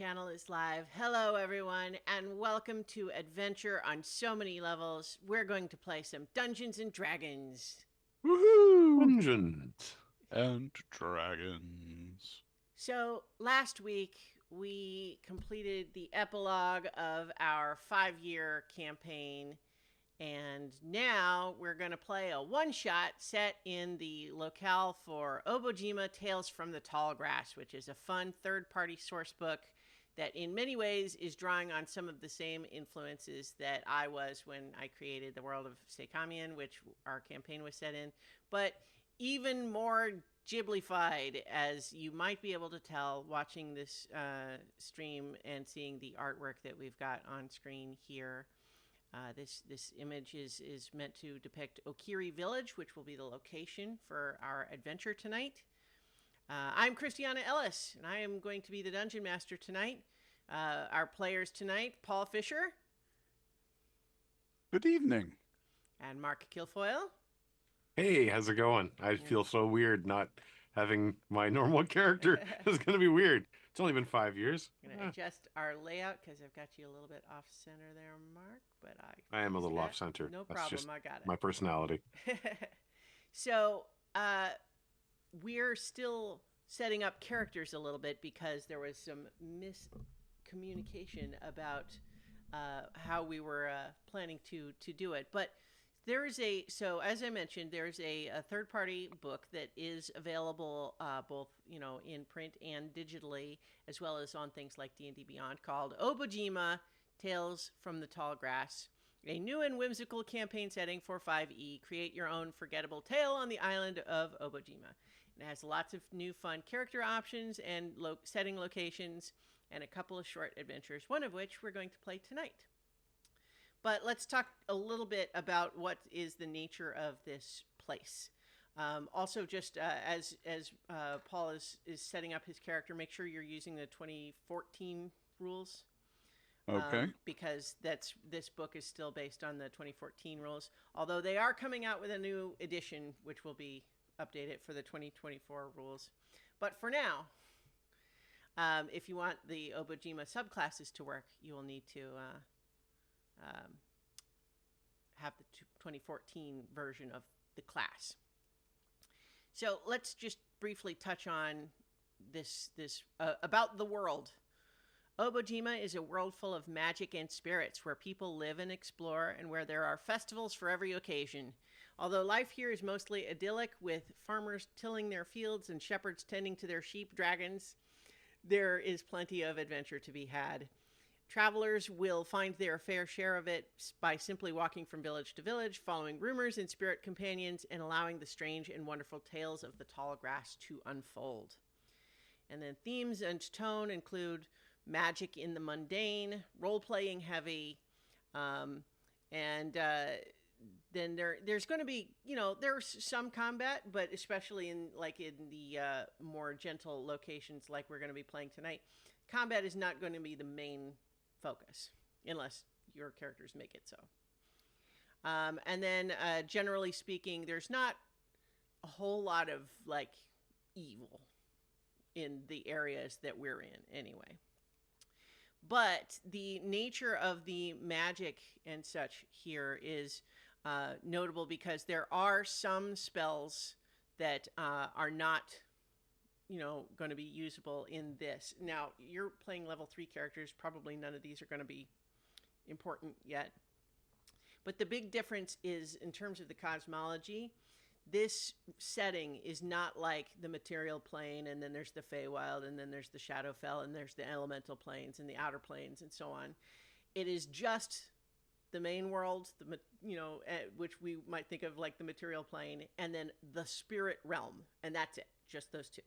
channel is live. Hello, everyone, and welcome to Adventure on So Many Levels. We're going to play some Dungeons and Dragons. Woohoo! Dungeons and Dragons. So, last week we completed the epilogue of our 5-year campaign, and now we're going to play a one-shot set in the locale for Obojima Tales from the Tall Grass, which is a fun third-party source book that in many ways is drawing on some of the same influences that I was when I created the world of Seikamian, which our campaign was set in, but even more Ghiblified, as you might be able to tell watching this stream and seeing the artwork that we've got on screen here. This image is meant to depict Okiri Village, which will be the location for our adventure tonight. I'm Christiana Ellis, and I am going to be the Dungeon Master tonight. Our players tonight, Paul Fisher. Good evening. And Mark Kilfoyle. Hey, how's it going? I feel so weird not having my normal character. It's going to be weird. It's only been 5 years. I'm going to adjust our layout because I've got you a little bit off center there, Mark, but I am a little that. off center. No That's problem, just I got it. my personality. So, we're still setting up characters a little bit because there was some miscommunication about how we were planning to do it. But there is as I mentioned, there's a third-party book that is available both, in print and digitally, as well as on things like D&D Beyond, called Obojima Tales from the Tall Grass. A new and whimsical campaign setting for 5e. Create your own forgettable tale on the island of Obojima. It has lots of new fun character options and setting locations and a couple of short adventures, one of which we're going to play tonight. But let's talk a little bit about what is the nature of this place. Also, just as Paul is setting up his character, make sure you're using the 2014 rules. Okay. Because this book is still based on the 2014 rules, although they are coming out with a new edition, which will be updated for the 2024 rules. But for now, if you want the Obojima subclasses to work, you will need to have the 2014 version of the class. So let's just briefly touch on this about the world. Obojima is a world full of magic and spirits where people live and explore and where there are festivals for every occasion. Although life here is mostly idyllic with farmers tilling their fields and shepherds tending to their sheep dragons, there is plenty of adventure to be had. Travelers will find their fair share of it by simply walking from village to village, following rumors and spirit companions, and allowing the strange and wonderful tales of the tall grass to unfold. And then themes and tone include magic in the mundane, role-playing heavy, and then there's going to be, there's some combat, but especially in the more gentle locations like we're going to be playing tonight, combat is not going to be the main focus unless your characters make it so. And then generally speaking, there's not a whole lot of evil in the areas that we're in anyway. But the nature of the magic and such here is notable because there are some spells that are not, going to be usable in this. Now, you're playing level 3 characters. Probably none of these are going to be important yet. But the big difference is in terms of the cosmology. This setting is not like the material plane, and then there's the Feywild, and then there's the Shadowfell, and there's the elemental planes and the outer planes and so on. It is just the main world, which we might think of like the material plane, and then the spirit realm, and that's it, just those two.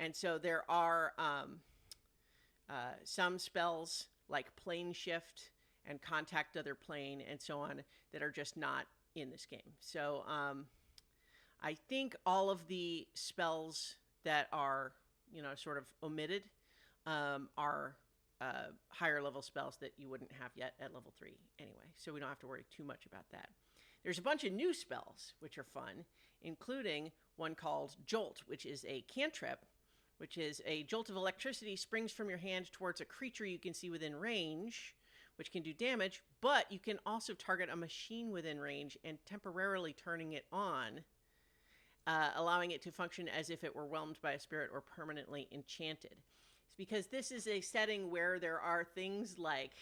And so there are some spells like plane shift and contact other plane and so on that are just not in this game. So I think all of the spells that are, sort of omitted are higher level spells that you wouldn't have yet at level 3 anyway. So we don't have to worry too much about that. There's a bunch of new spells, which are fun, including one called Jolt, which is a cantrip which is a jolt of electricity springs from your hand towards a creature you can see within range, which can do damage, but you can also target a machine within range and temporarily turning it on, allowing it to function as if it were whelmed by a spirit or permanently enchanted. It's because this is a setting where there are things like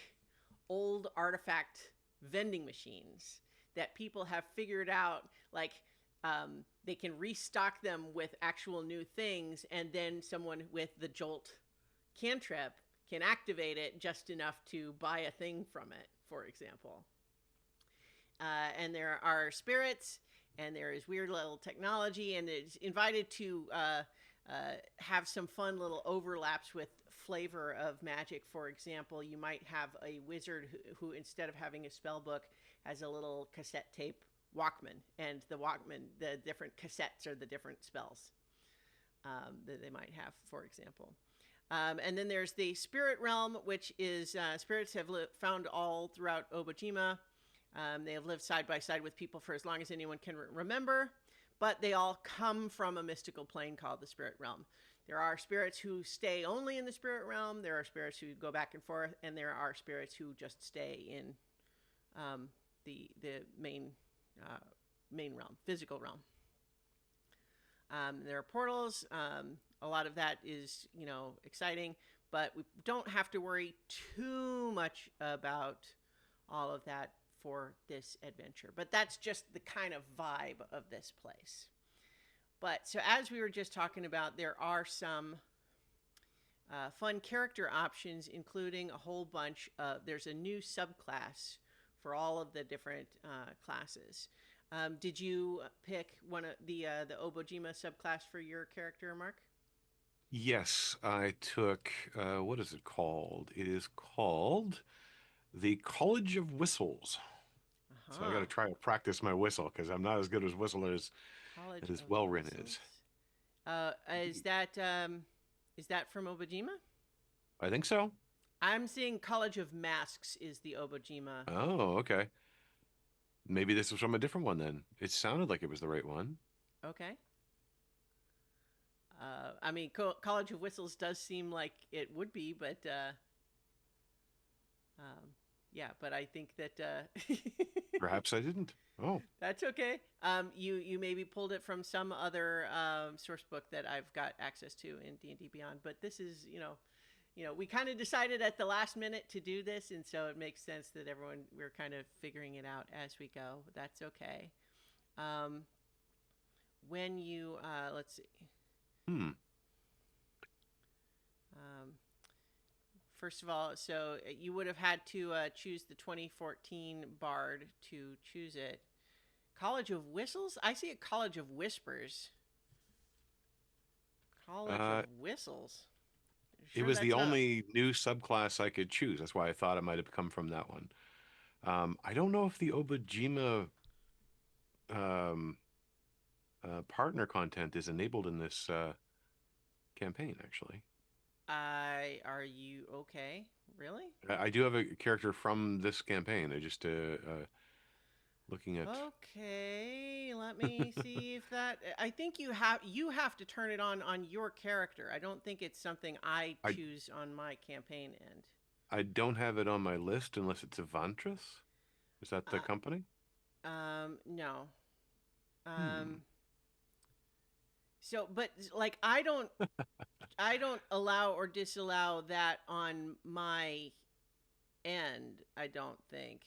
old artifact vending machines that people have figured out, like they can restock them with actual new things, and then someone with the Jolt cantrip can activate it just enough to buy a thing from it, for example. And there are spirits, and there is weird little technology, and it's invited to have some fun little overlaps with flavor of magic. For example, you might have a wizard who instead of having a spell book, has a little cassette tape Walkman, and the Walkman, the different cassettes are the different spells that they might have, for example. And then there's the spirit realm, which is spirits have found all throughout Obojima. They have lived side by side with people for as long as anyone can remember, but they all come from a mystical plane called the spirit realm. There are spirits who stay only in the spirit realm. There are spirits who go back and forth, and there are spirits who just stay in the main realm, physical realm. There are portals. A lot of that is, exciting, but we don't have to worry too much about all of that for this adventure. But that's just the kind of vibe of this place. But so as we were just talking about, there are some fun character options, including a whole bunch of, there's a new subclass for all of the different classes. Did you pick one of the Obojima subclass for your character, Mark? Yes, I took, what is it called? It is called the College of Whistles. So I got to try to practice my whistle because I'm not as good as whistler as Welrin is. Is that from Obojima? I think so. I'm seeing College of Masks is the Obojima. Oh, okay. Maybe this was from a different one then. It sounded like it was the right one. Okay. I mean, College of Whistles does seem like it would be, but yeah, but I think that Perhaps I didn't. Oh, that's okay. You maybe pulled it from some other source book that I've got access to in D&D Beyond, but this is, we kind of decided at the last minute to do this, and so it makes sense that we're kind of figuring it out as we go. That's okay. When you, let's see. First of all, so you would have had to choose the 2014 Bard to choose it. College of Whistles? I see a College of Whispers. College of Whistles. it was the only new subclass I could choose. That's why I thought it might have come from that one. I don't know if the Obojima partner content is enabled in this campaign, actually. Are you okay? Really? I do have a character from this campaign. I just looking at. Okay, let me see if that. I think you have to turn it on your character. I don't think it's something I choose on my campaign end. I don't have it on my list unless it's Evantris. Is that the company? No. So, but like I don't allow or disallow that on my end, I don't think.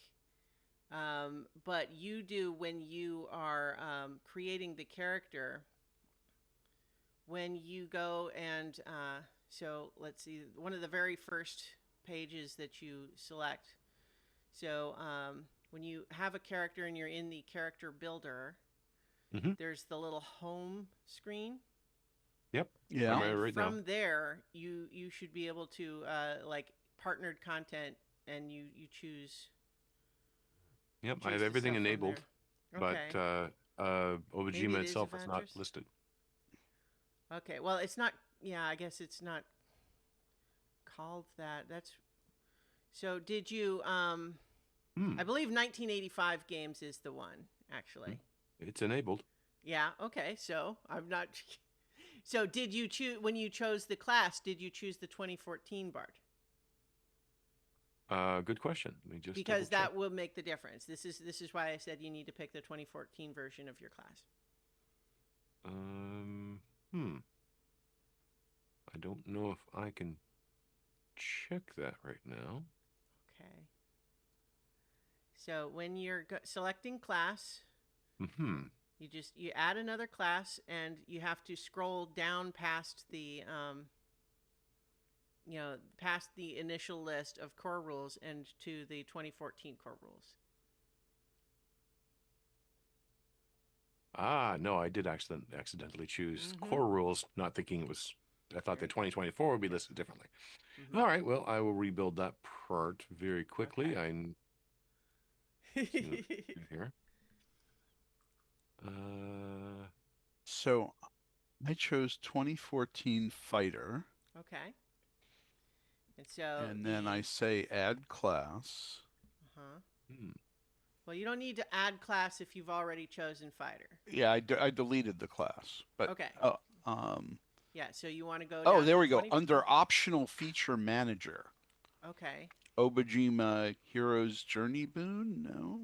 But you do when you are creating the character. When you go and so let's see, one of the very first pages that you select. So when you have a character and you're in the character builder, there's the little home screen. Yep. Yeah. Right from now. there, you should be able to like partnered content, and you choose. Yep, I have everything enabled, okay. but Obojima itself is not listed. Okay, well, it's not. Yeah, I guess it's not called that. That's. So did you? I believe 1985 Games is the one, actually. It's enabled. Yeah. Okay. So I'm not. So did you choose, when you chose the class, did you choose the 2014 Bard? Good question. Let me just Because double check. that will make the difference. This is why I said you need to pick the 2014 version of your class. I don't know if I can check that right now. Okay. So when you're selecting class, you add another class, and you have to scroll down past the past the initial list of core rules and to the 2014 core rules. No, I did accidentally choose core rules, not thinking it was. I thought the 2024 would be listed differently. All right, well, I will rebuild that part very quickly. Okay. Here. So I chose 2014 Fighter. Okay. And then I say add class. Well, you don't need to add class if you've already chosen fighter. Yeah, I deleted the class. But okay. Yeah, so you want to go down there we go. 20... Under optional feature manager. Okay. Obojima Hero's Journey Boon? No.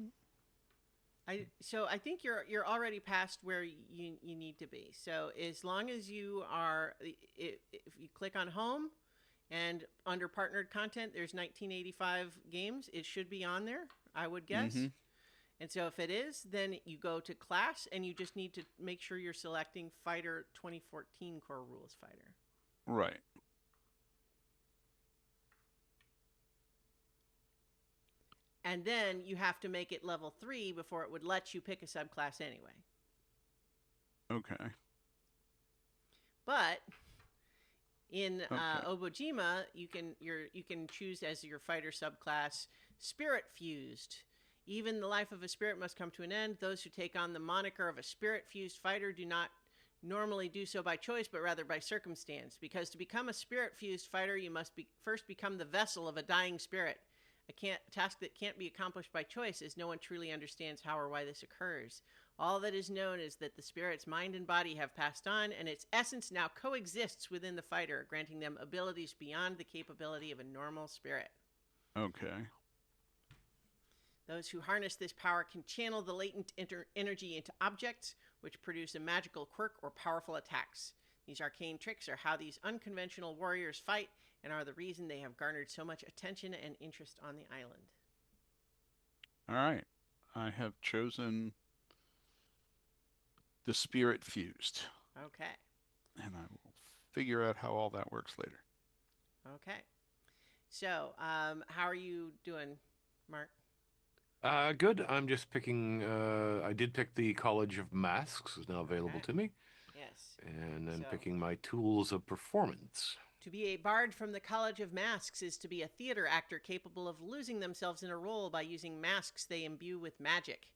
So I think you're already past where you need to be. So as long as you are, if you click on home and under partnered content, there's 1985 games. It should be on there, I would guess. And so if it is, then you go to class, and you just need to make sure you're selecting Fighter 2014 Core Rules Fighter. Right. And then you have to make it level 3 before it would let you pick a subclass anyway. Okay. But in Obojima, you can choose as your fighter subclass Spirit Fused. Even the life of a spirit must come to an end. Those who take on the moniker of a spirit-fused fighter do not normally do so by choice, but rather by circumstance. Because to become a spirit-fused fighter, you must first become the vessel of a dying spirit. A task that can't be accomplished by choice, as no one truly understands how or why this occurs. All that is known is that the spirit's mind and body have passed on, and its essence now coexists within the fighter, granting them abilities beyond the capability of a normal spirit. Okay. Those who harness this power can channel the latent energy into objects, which produce a magical quirk or powerful attacks. These arcane tricks are how these unconventional warriors fight, and are the reason they have garnered so much attention and interest on the island. All right. I have chosen the Spirit Fused. Okay. And I will figure out how all that works later. Okay. So, how are you doing, Mark? Good. I'm just picking. I did pick the College of Masks. Is now available to me. Yes. And then picking my tools of performance. To be a bard from the College of Masks is to be a theater actor capable of losing themselves in a role by using masks they imbue with magic.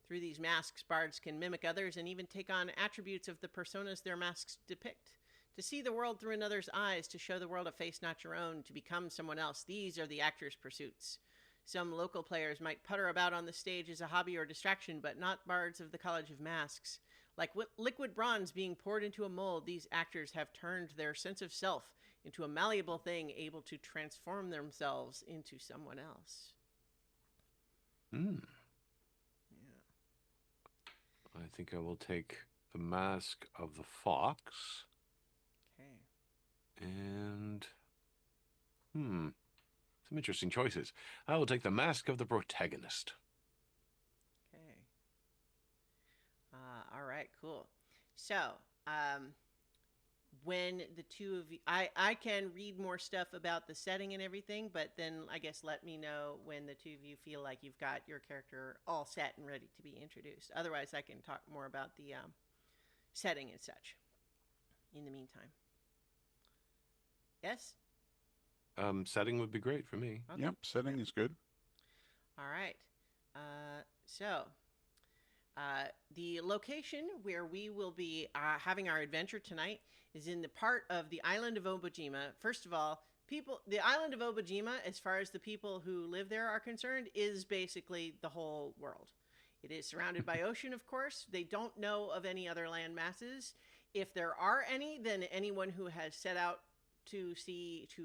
Through these masks, bards can mimic others and even take on attributes of the personas their masks depict. To see the world through another's eyes, to show the world a face not your own, to become someone else, these are the actor's pursuits. Some local players might putter about on the stage as a hobby or distraction, but not bards of the College of Masks. Like liquid bronze being poured into a mold, these actors have turned their sense of self into a malleable thing, able to transform themselves into someone else. Yeah. I think I will take the Mask of the Fox. Okay. And some interesting choices. I will take the Mask of the Protagonist. Okay. All right, cool. So, when the two of you, I can read more stuff about the setting and everything, but then I guess let me know when the two of you feel like you've got your character all set and ready to be introduced. Otherwise, I can talk more about the setting and such in the meantime. Yes? Setting would be great for me. Okay. Yep, setting is good. All right. So, the location where we will be having our adventure tonight is in the part of the island of Obojima. First of all, the island of Obojima, as far as the people who live there are concerned, is basically the whole world. It is surrounded by ocean, of course. They don't know of any other land masses. if there are any, then anyone who has set out to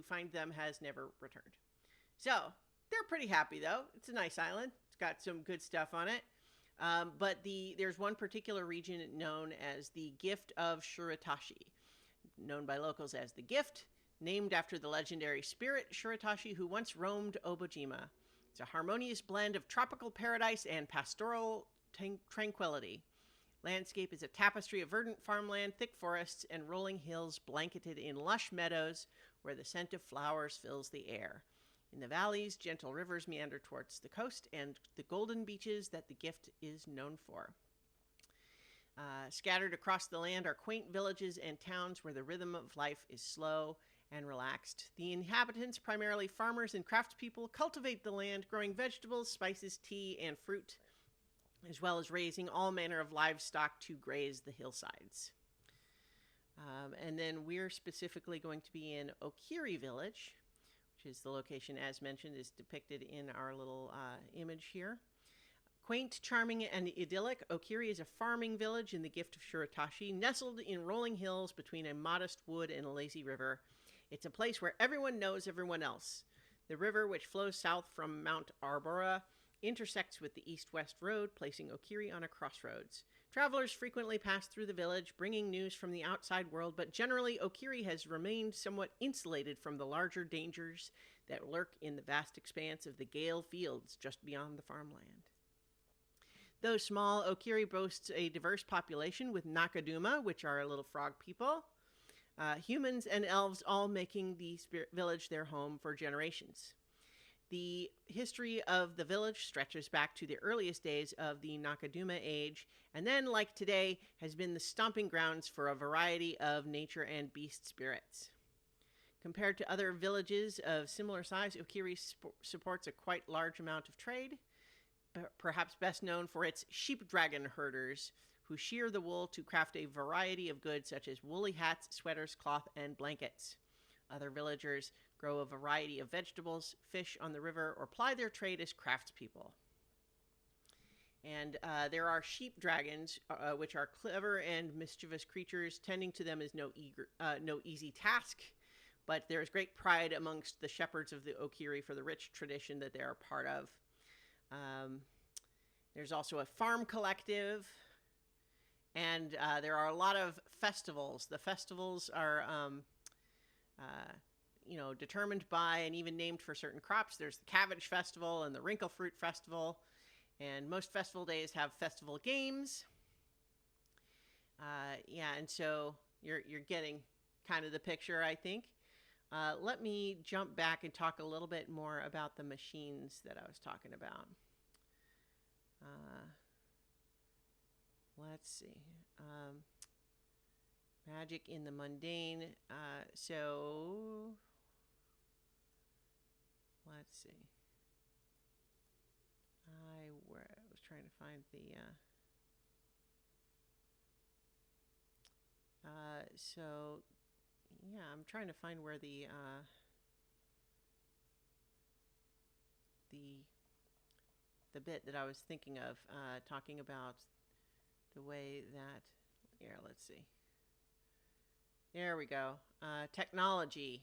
find them has never returned. So they're pretty happy though. It's a nice island. It's got some good stuff on it. But there's one particular region known as the Gift of Shuratashi, known by locals as the Gift, named after the legendary spirit Shuratashi who once roamed Obojima. It's a harmonious blend of tropical paradise and pastoral tranquility. Landscape is a tapestry of verdant farmland, thick forests, and rolling hills blanketed in lush meadows where the scent of flowers fills the air. In the valleys, gentle rivers meander towards the coast and the golden beaches that the Gift is known for. Scattered across the land are quaint villages and towns where the rhythm of life is slow and relaxed. The inhabitants, primarily farmers and craftspeople, cultivate the land, growing vegetables, spices, tea, and fruit, as well as raising all manner of livestock to graze the hillsides. And then we're specifically going to be in Okiri Village, which is the location, as mentioned, is depicted in our little image here. Quaint, charming, and idyllic, Okiri is a farming village in the Gift of Shuratashi, nestled in rolling hills between a modest wood and a lazy river. It's a place where everyone knows everyone else. The river, which flows south from Mount Arbora, intersects with the east-west road, placing Okiri on a crossroads. Travelers frequently pass through the village, bringing news from the outside world, but generally Okiri has remained somewhat insulated from the larger dangers that lurk in the vast expanse of the Gale Fields just beyond the farmland. Though small, Okiri boasts a diverse population with Nakaduma, which are little frog people, humans and elves all making the village their home for generations. The history of the village stretches back to the earliest days of the Nakaduma age, and then, like today, has been the stomping grounds for a variety of nature and beast spirits. Compared to other villages of similar size, Okiri supports a quite large amount of trade, perhaps best known for its sheep dragon herders, who shear the wool to craft a variety of goods such as woolly hats, sweaters, cloth, and blankets. Other villagers grow a variety of vegetables, fish on the river, or ply their trade as craftspeople. And there are sheep dragons, which are clever and mischievous creatures. Tending to them is no easy task, but there is great pride amongst the shepherds of the Okiri for the rich tradition that they are part of. There's also a farm collective, and there are a lot of festivals. The festivals are determined by and even named for certain crops. There's the Cabbage Festival and the Wrinkle Fruit Festival, and most festival days have festival games. And so you're getting kind of the picture, I think. Let me jump back and talk a little bit more about the machines that I was talking about. Let's see. Magic in the mundane. So let's see. I was trying to find the. So yeah, I'm trying to find where the bit that I was thinking of, talking about the way that. Here, let's see. There we go. Technology.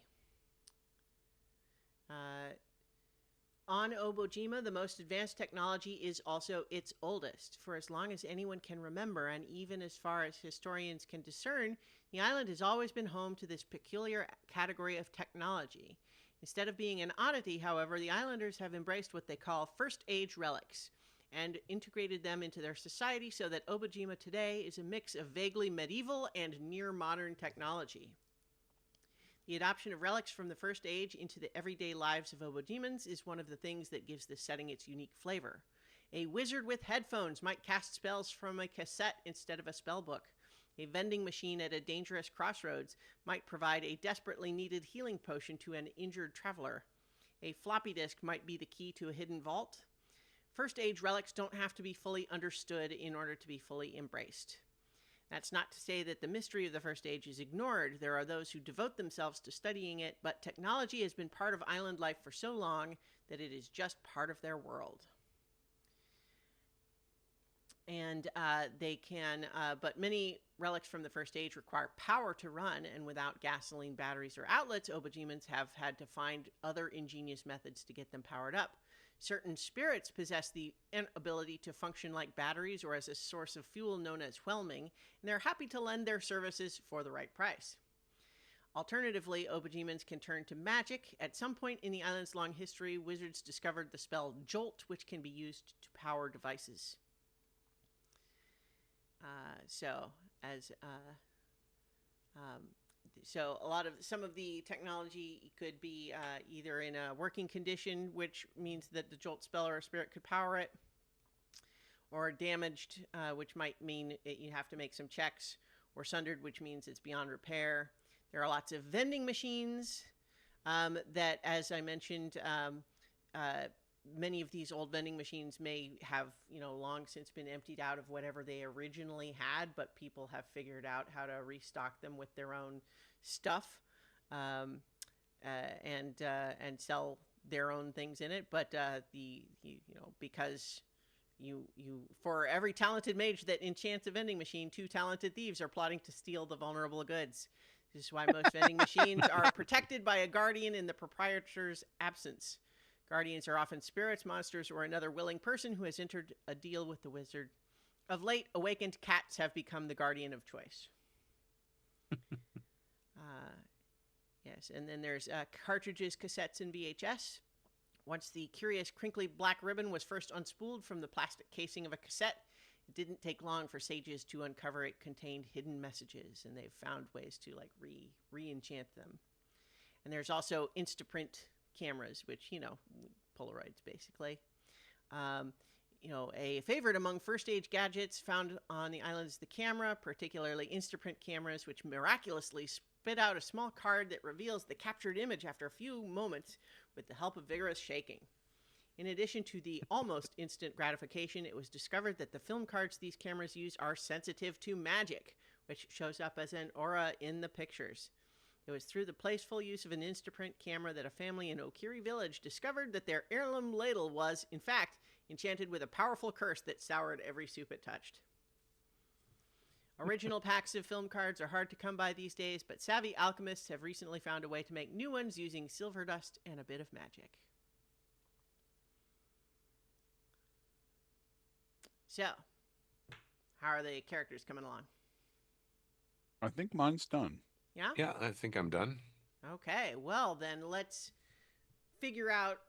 On Obojima, the most advanced technology is also its oldest. For as long as anyone can remember, and even as far as historians can discern, the island has always been home to this peculiar category of technology. Instead of being an oddity, however, the islanders have embraced what they call first-age relics and integrated them into their society so that Obojima today is a mix of vaguely medieval and near-modern technology. The adoption of relics from the First Age into the everyday lives of Obojimans is one of the things that gives this setting its unique flavor. A wizard with headphones might cast spells from a cassette instead of a spellbook. A vending machine at a dangerous crossroads might provide a desperately needed healing potion to an injured traveler. A floppy disk might be the key to a hidden vault. First Age relics don't have to be fully understood in order to be fully embraced. That's not to say that the mystery of the First Age is ignored. There are those who devote themselves to studying it, but technology has been part of island life for so long that it is just part of their world. And they can, but many relics from the first age require power to run, and without gasoline, batteries, or outlets, Obojimans have had to find other ingenious methods to get them powered up. Certain spirits possess the ability to function like batteries or as a source of fuel known as whelming, and they're happy to lend their services for the right price. Alternatively, Obojimans can turn to magic. At some point in the island's long history, wizards discovered the spell Jolt, which can be used to power devices. So as so a lot of some of the technology could be either in a working condition, which means that the Jolt spell or a spirit could power it, or damaged, which might mean you have to make some checks, or sundered, which means it's beyond repair. There are lots of vending machines that, as I mentioned, many of these old vending machines may have, long since been emptied out of whatever they originally had, but people have figured out how to restock them with their own stuff, and sell their own things in it. But because you for every talented mage that enchants a vending machine, 2 talented thieves are plotting to steal the vulnerable goods. This is why most vending machines are protected by a guardian in the proprietor's absence. Guardians are often spirits, monsters, or another willing person who has entered a deal with the wizard. Of late, awakened cats have become the guardian of choice. Yes, and then there's cartridges, cassettes, and VHS. Once the curious crinkly black ribbon was first unspooled from the plastic casing of a cassette, it didn't take long for sages to uncover it contained hidden messages, and they've found ways to re-enchant them. And there's also Instaprint cameras, which, Polaroids basically. A favorite among first age gadgets found on the island is the camera, particularly Instaprint cameras, which miraculously spit out a small card that reveals the captured image after a few moments with the help of vigorous shaking. In addition to the almost instant gratification, it was discovered that the film cards these cameras use are sensitive to magic, which shows up as an aura in the pictures. It was through the playful use of an Instaprint camera that a family in Okiri Village discovered that their heirloom ladle was, in fact, enchanted with a powerful curse that soured every soup it touched. Original packs of film cards are hard to come by these days, but savvy alchemists have recently found a way to make new ones using silver dust and a bit of magic. So, how are the characters coming along? I think mine's done. Yeah? Yeah, I think I'm done. Okay, well then let's figure out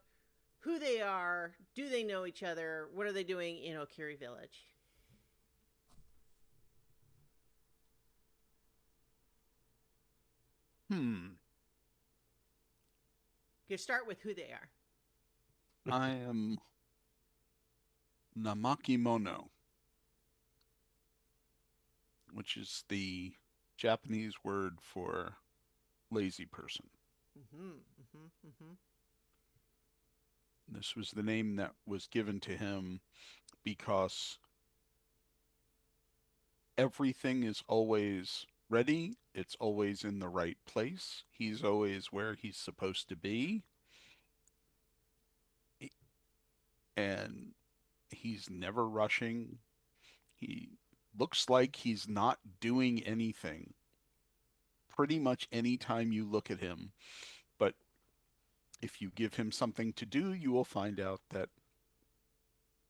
who they are. Do they know each other? What are they doing in Okiri Village? You can start with who they are. I am Namakimono, which is the Japanese word for lazy person. This was the name that was given to him because everything is always ready. It's always in the right place. He's always where he's supposed to be. And he's never rushing. He looks like he's not doing anything pretty much any time you look at him. But if you give him something to do, you will find out that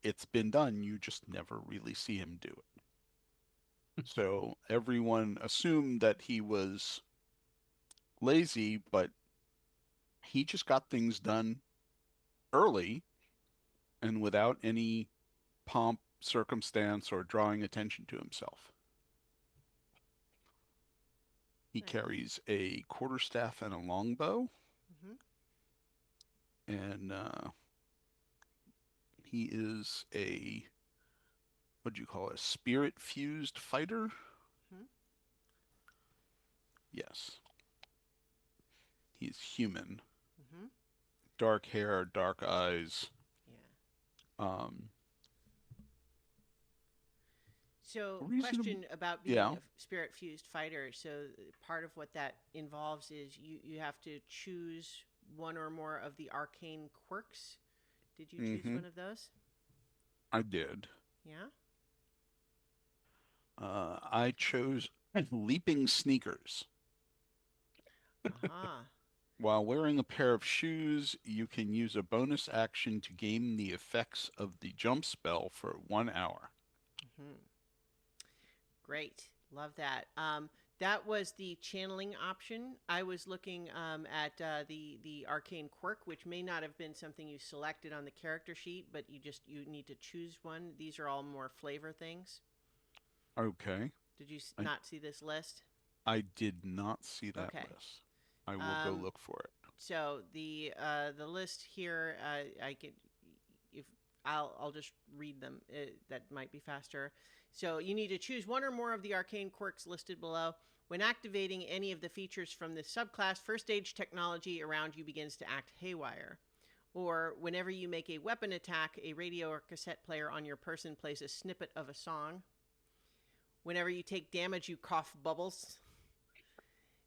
it's been done. You just never really see him do it. So everyone assumed that he was lazy, but he just got things done early and without any pomp, circumstance, or drawing attention to himself. He carries a quarterstaff and a longbow. And he is a, what do you call it, a spirit-fused fighter? Yes. He's human. Dark hair, dark eyes. Yeah. So, question about being a spirit-fused fighter. So, part of what that involves is you have to choose one or more of the arcane quirks. Did you choose one of those? I did. Yeah? I chose leaping sneakers. Uh-huh. While wearing a pair of shoes, you can use a bonus action to gain the effects of the jump spell for 1 hour. Hmm. Great. Love that. That was the channeling option. I was looking at the arcane quirk, which may not have been something you selected on the character sheet, but you need to choose one. These are all more flavor things. Okay. Did you I, not see this list? I did not see that Okay. list. I will go Um, look for it. so the list here, I could if I'll just read them. That might be faster. So you need to choose one or more of the arcane quirks listed below. When activating any of the features from this subclass, first stage technology around you begins to act haywire. Or whenever you make a weapon attack, a radio or cassette player on your person plays a snippet of a song. Whenever you take damage, you cough bubbles.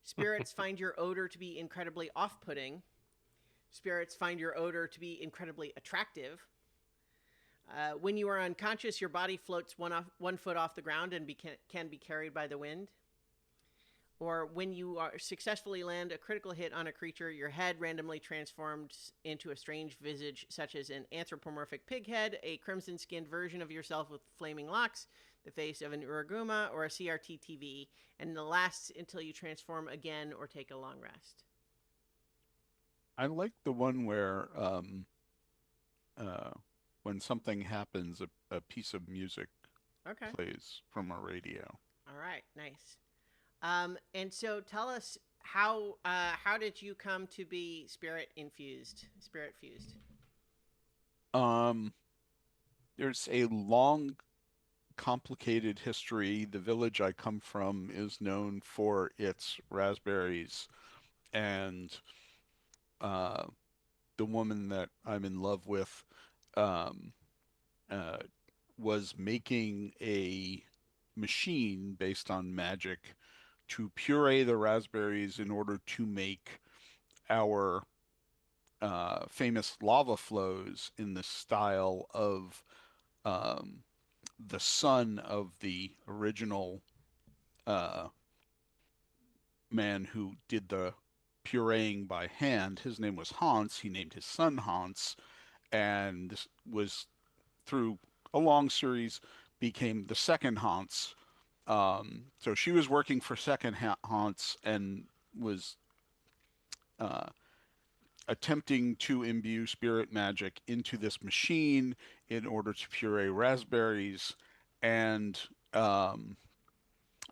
Spirits find your odor to be incredibly off putting. Spirits find your odor to be incredibly attractive. When you are unconscious, your body floats 1 foot off the ground and can be carried by the wind. Or when you successfully land a critical hit on a creature, your head randomly transforms into a strange visage, such as an anthropomorphic pig head, a crimson-skinned version of yourself with flaming locks, the face of an Uraguma, or a CRT TV, and it lasts until you transform again or take a long rest. I like the one where uh, when something happens, a piece of music Okay. plays from a radio. All right. Nice. And so tell us how did you come to be spirit fused? Um, there's a long, complicated history. The village I come from is known for its raspberries, and uh, the woman that I'm in love with um, uh, was making a machine based on magic to puree the raspberries in order to make our famous lava flows in the style of um, the son of the original uh, man who did the pureeing by hand. His name was Hans. He named his son Hans, and this was through a long series became the second Hans. So she was working for second Hans and was uh, attempting to imbue spirit magic into this machine in order to puree raspberries. And um,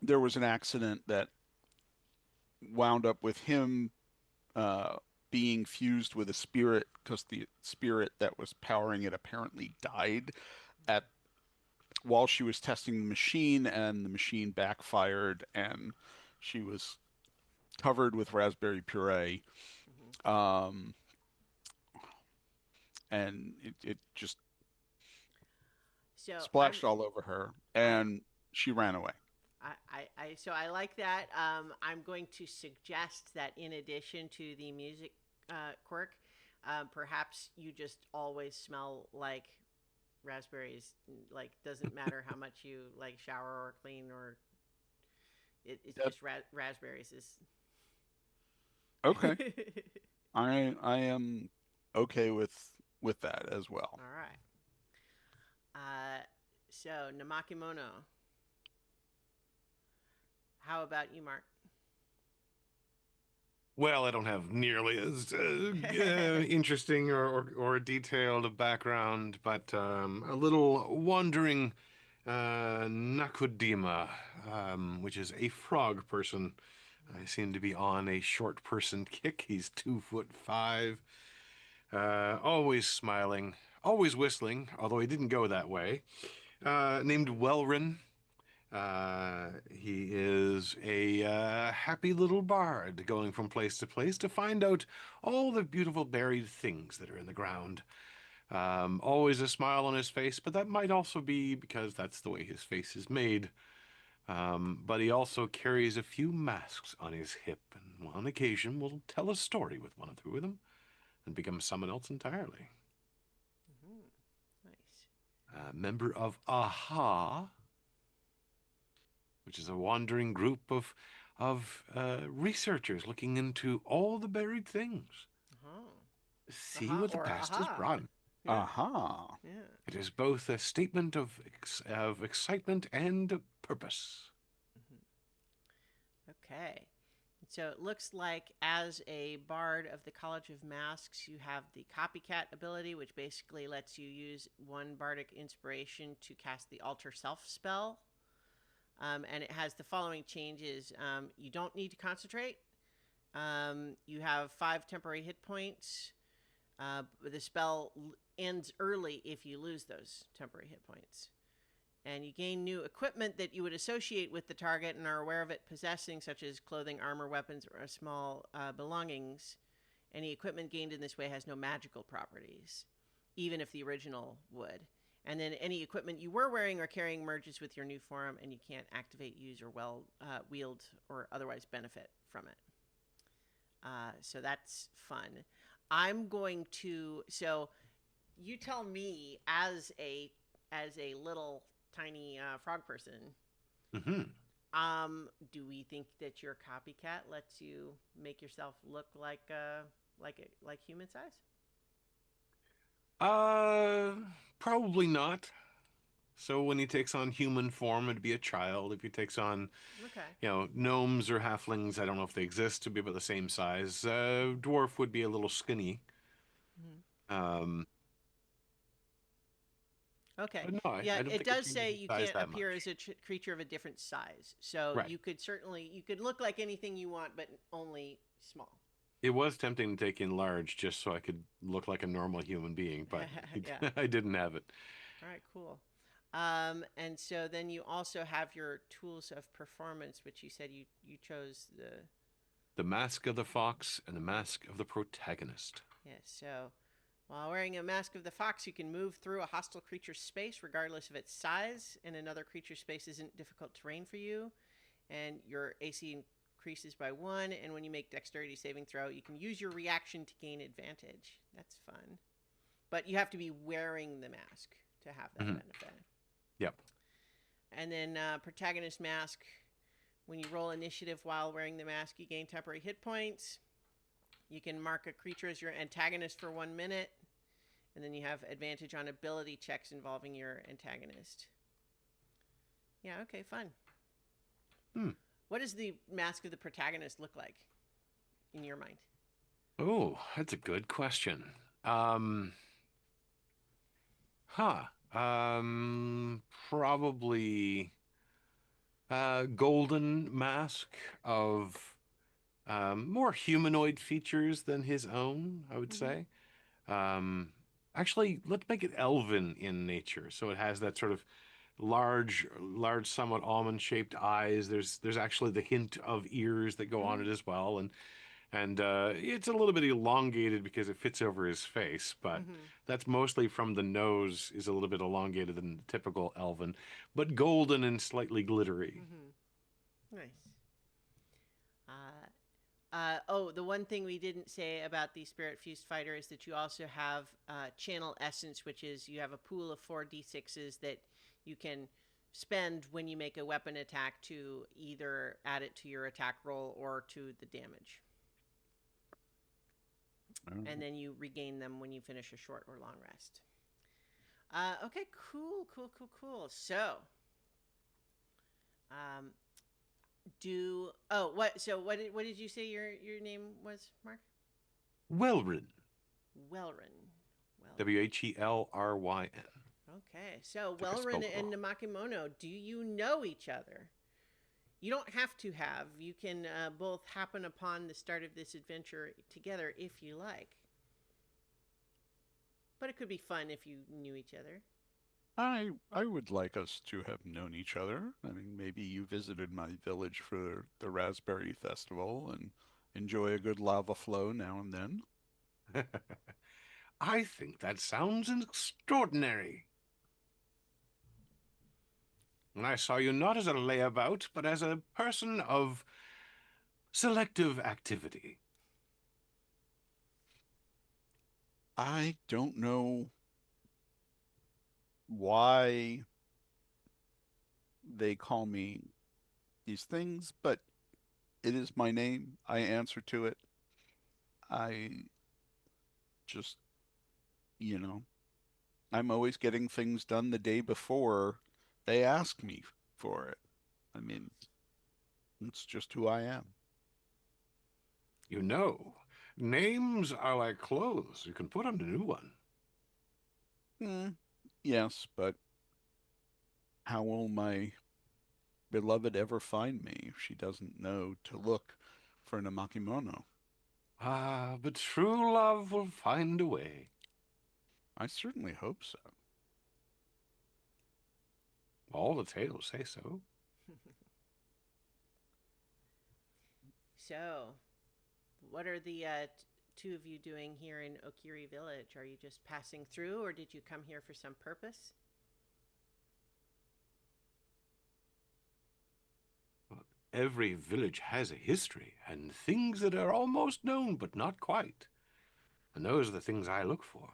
there was an accident that wound up with him uh, being fused with a spirit because the spirit that was powering it apparently died at while she was testing the machine, and the machine backfired, and she was covered with raspberry puree. Mm-hmm. Um, and it just So I'm splashed all over her, I and she ran away. so I like that. I'm going to suggest that in addition to the music quirk, perhaps you just always smell like raspberries. Like doesn't matter how much you like shower or clean or it's That just raspberries is. okay. I am okay with that as well. All right. So Namakimono. How about you, Mark? Well, I don't have nearly as interesting or detailed a background, but a little wandering Nakudima, which is a frog person. I seem to be on a short person kick. He's 2'5", always smiling, always whistling, although he didn't go that way. Named Welrin. He is a happy little bard going from place to place to find out all the beautiful buried things that are in the ground. Always a smile on his face, but that might also be because that's the way his face is made. But he also carries a few masks on his hip, and on occasion will tell a story with one or two of them and become someone else entirely. Mm-hmm. Nice. Member of Aha. which is a wandering group of researchers looking into all the buried things. Oh. See Aha what the or past has aha. brought. Yeah. Aha. Yeah. It is both a statement of excitement and purpose. Okay. So it looks like as a bard of the College of Masks, you have the copycat ability, which basically lets you use one bardic inspiration to cast the alter self spell. And it has the following changes. You don't need to concentrate. You have 5 temporary hit points. The spell ends early if you lose those temporary hit points. And you gain new equipment that you would associate with the target and are aware of it possessing, such as clothing, armor, weapons, or small belongings. Any equipment gained in this way has no magical properties, even if the original would. And then any equipment you were wearing or carrying merges with your new form, and you can't activate, use, or wield or otherwise benefit from it. So that's fun. I'm going to. So you tell me as a little tiny frog person. Mm-hmm. Do we think that your copycat lets you make yourself look like human size? Uh, Probably not. So when he takes on human form, it'd be a child. If he takes on, Okay. gnomes or halflings, I don't know if they exist, to be about the same size. Dwarf would be a little skinny. Mm-hmm. Um, Okay. but no, Yeah, I don't it think it does changes say the you size can't that appear as much. a creature of a different size. So Right. you could look like anything you want, but only small. It was tempting to take in large just so I could look like a normal human being, but Yeah. I didn't have it. All right, cool. And so then you also have your tools of performance, which you said you chose the. The Mask of the Fox and the Mask of the Protagonist. Yeah, so while wearing a Mask of the Fox, you can move through a hostile creature's space regardless of its size, and another creature's space isn't difficult terrain for you, and your AC increases by 1, and when you make dexterity saving throw, you can use your reaction to gain advantage. That's fun. But you have to be wearing the mask to have that benefit. Yep. And then protagonist mask. When you roll initiative while wearing the mask, you gain temporary hit points. You can mark a creature as your antagonist for 1 minute. And then you have advantage on ability checks involving your antagonist. Yeah, okay, fun. What does the mask of the protagonist look like in your mind? Oh, that's a good question. Huh. Probably golden mask of more humanoid features than his own, I would say. Um, Actually, let's make it elven in nature. So it has that sort of large, somewhat almond-shaped eyes. There's actually the hint of ears that go on it as well, and it's a little bit elongated because it fits over his face, but that's mostly from the nose is a little bit elongated than the typical elven, but golden and slightly glittery. Nice. The one thing we didn't say about the Spirit Fused Fighter is that you also have Channel Essence, which is you have a pool of 4d6s that you can spend when you make a weapon attack to either add it to your attack roll or to the damage. And then you regain them when you finish a short or long rest. Okay, cool. So, what did you say your name was, Mark? Whelryn. Whelryn. Whelryn. Okay, so Think I spelled Whelryn it and wrong. Namakimono, do you know each other? You don't have to have. You can both happen upon the start of this adventure together if you like. But it could be fun if you knew each other. I would like us to have known each other. I mean, maybe you visited my village for the Raspberry Festival and enjoy a good lava flow now and then. I think that sounds extraordinary. And I saw you not as a layabout, but as a person of selective activity. I don't know why they call me these things, but it is my name. I answer to it. I just, you know, I'm always getting things done the day before they ask me for it. I mean, it's just who I am. You know, names are like clothes. You can put on a new one. Yes, but how will my beloved ever find me if she doesn't know to look for an amakimono? Ah, but true love will find a way. I certainly hope so. All the tales say so. So, what are the two of you doing here in Okiri Village? Are you just passing through, or did you come here for some purpose? Well, every village has a history and things that are almost known but not quite. And those are the things I look for.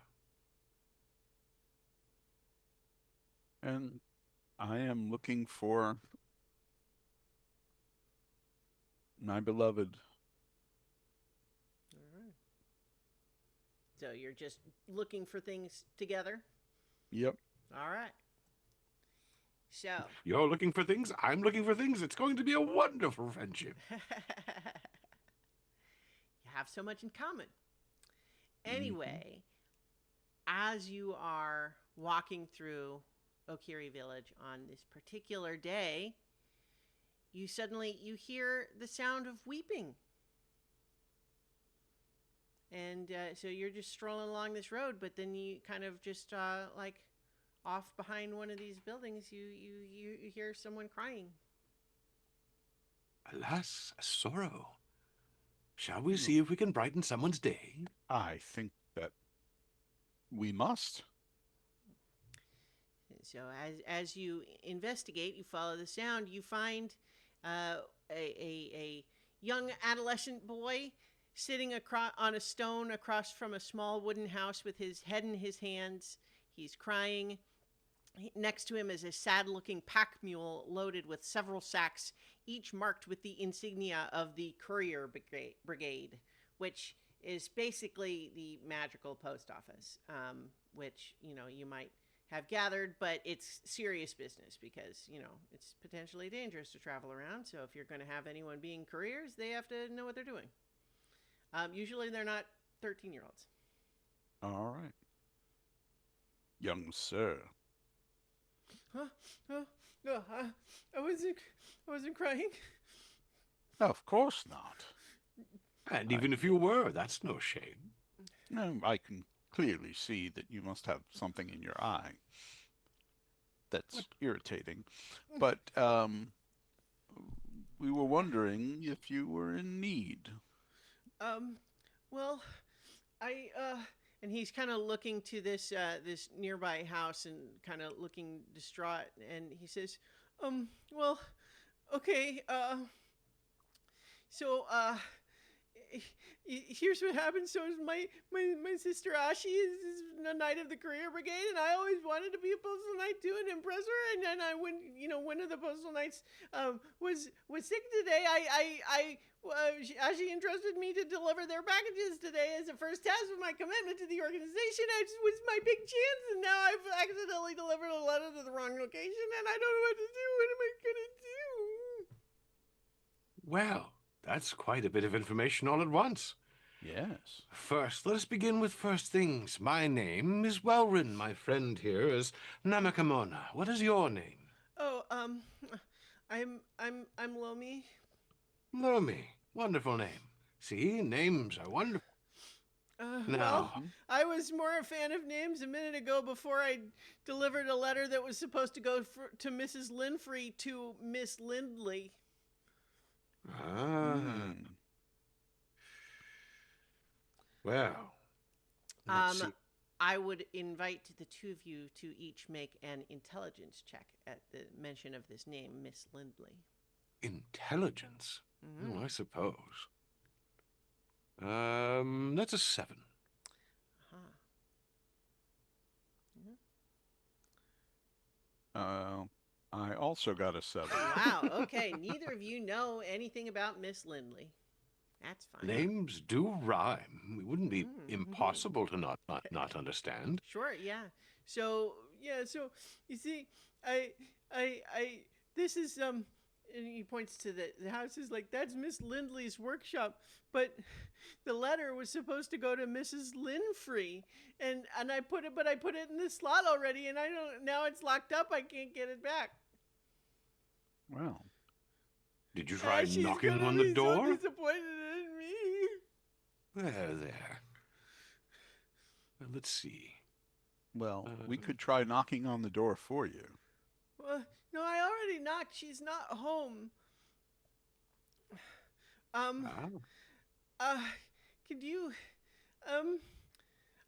And I am looking for my beloved. All right. So you're just looking for things together? Yep. All right. So, You're looking for things, I'm looking for things. It's going to be a wonderful friendship. you have so much in common. Mm-hmm. Anyway, as you are walking through Okiri Village on this particular day, you hear the sound of weeping. And so you're just strolling along this road, but then you kind of just like off behind one of these buildings, you hear someone crying. Alas, a sorrow. Shall we see if we can brighten someone's day? I think that we must. So as you investigate, you follow the sound, you find a young adolescent boy sitting on a stone across from a small wooden house with his head in his hands. He's crying. Next to him is a sad-looking pack mule loaded with several sacks, each marked with the insignia of the Courier Brigade, which is basically the magical post office, which, you might have gathered, but it's serious business because, it's potentially dangerous to travel around. So if you're going to have anyone being couriers, they have to know what they're doing. Usually they're not 13-year-olds. All right. Young sir. Huh? No, I wasn't crying. Of course not. And even if you were, that's no shame. No, I can clearly see that you must have something in your eye that's irritating. But we were wondering if you were in need. Well, and he's kind of looking to this nearby house and kind of looking distraught, and he says, well, okay, so, here's what happened. So my sister Ashi is a knight of the Courier Brigade, and I always wanted to be a postal knight too and impress her. And then one of the postal knights was sick today. Ashi entrusted me to deliver their packages today as a first task of my commitment to the organization. It was my big chance, and now I've accidentally delivered a letter to the wrong location, and I don't know what to do. What am I gonna do? Well, that's quite a bit of information all at once. Yes. First, let us begin with first things. My name is Welrin. My friend here is Namakamona. What is your name? Oh, I'm Lomi. Lomi. Wonderful name. See, names are wonderful. Well, Now, I was more a fan of names a minute ago before I delivered a letter that was supposed to go to Mrs. Linfrey to Miss Lindley. Well, let's see. I would invite the two of you to each make an intelligence check at the mention of this name, Miss Lindley. Intelligence? Mm-hmm. Oh, I suppose. That's a 7. Uh-huh. Mm-hmm. I also got a 7. Wow. Okay. Neither of you know anything about Miss Lindley. That's fine. Names do rhyme. It wouldn't be Mm-hmm. impossible to not understand. Sure, yeah. So yeah, so you see, I, I. This is and he points to the house. Is like that's Miss Lindley's workshop, but the letter was supposed to go to Mrs. Linfree, and I put it in the slot already, and I don't. Now it's locked up. I can't get it back. Well, Did you try She's knocking gonna on the be so door? disappointed in me. There. Let's see. well, we could try knocking on the door for you. Well, no, I already knocked. She's not home. Um, Ah, uh, could you, um,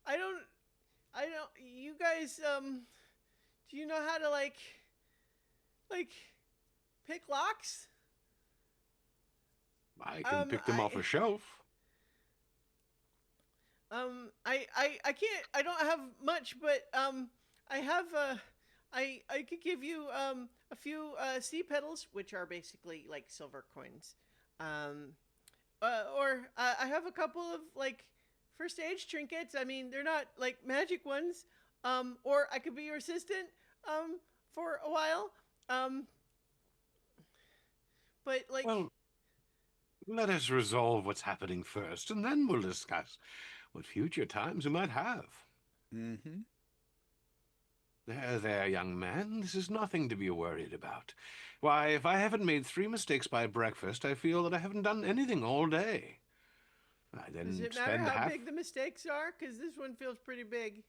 I don't, you guys, do you know how to, like, pick locks? I can pick them off a shelf. I can't, I don't have much, but, I have, I could give you, a few, sea petals, which are basically, like, silver coins. Um, or I have a couple of like first aid trinkets. I mean, they're not like magic ones. Or I could be your assistant for a while. But like, Well, let us resolve what's happening first, and then we'll discuss what future times we might have. Mm-hmm. There, young man. This is nothing to be worried about. Why, if I haven't made 3 mistakes by breakfast, I feel that I haven't done anything all day. I does then it matter spend how half... big the mistakes are? Because this one feels pretty big.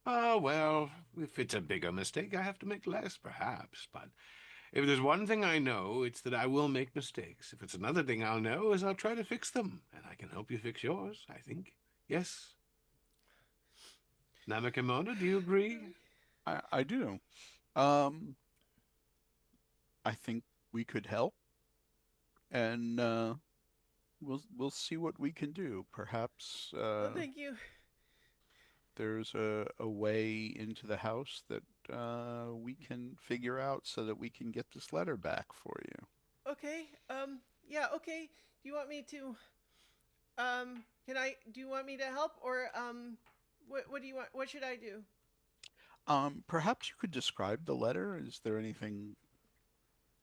Oh, well, if it's a bigger mistake, I have to make less, perhaps. But if there's one thing I know, it's that I will make mistakes. If it's another thing I'll know, is I'll try to fix them. And I can help you fix yours, I think. Yes? Namakimono, do you agree? I do. Um, I think we could help, and we'll see what we can do. Perhaps Well, thank you. there's a way into the house that we can figure out so that we can get this letter back for you. Okay. Yeah. Okay. Do you want me to? Can I? Do you want me to help or what do you want? What should I do? Perhaps you could describe the letter. Is there anything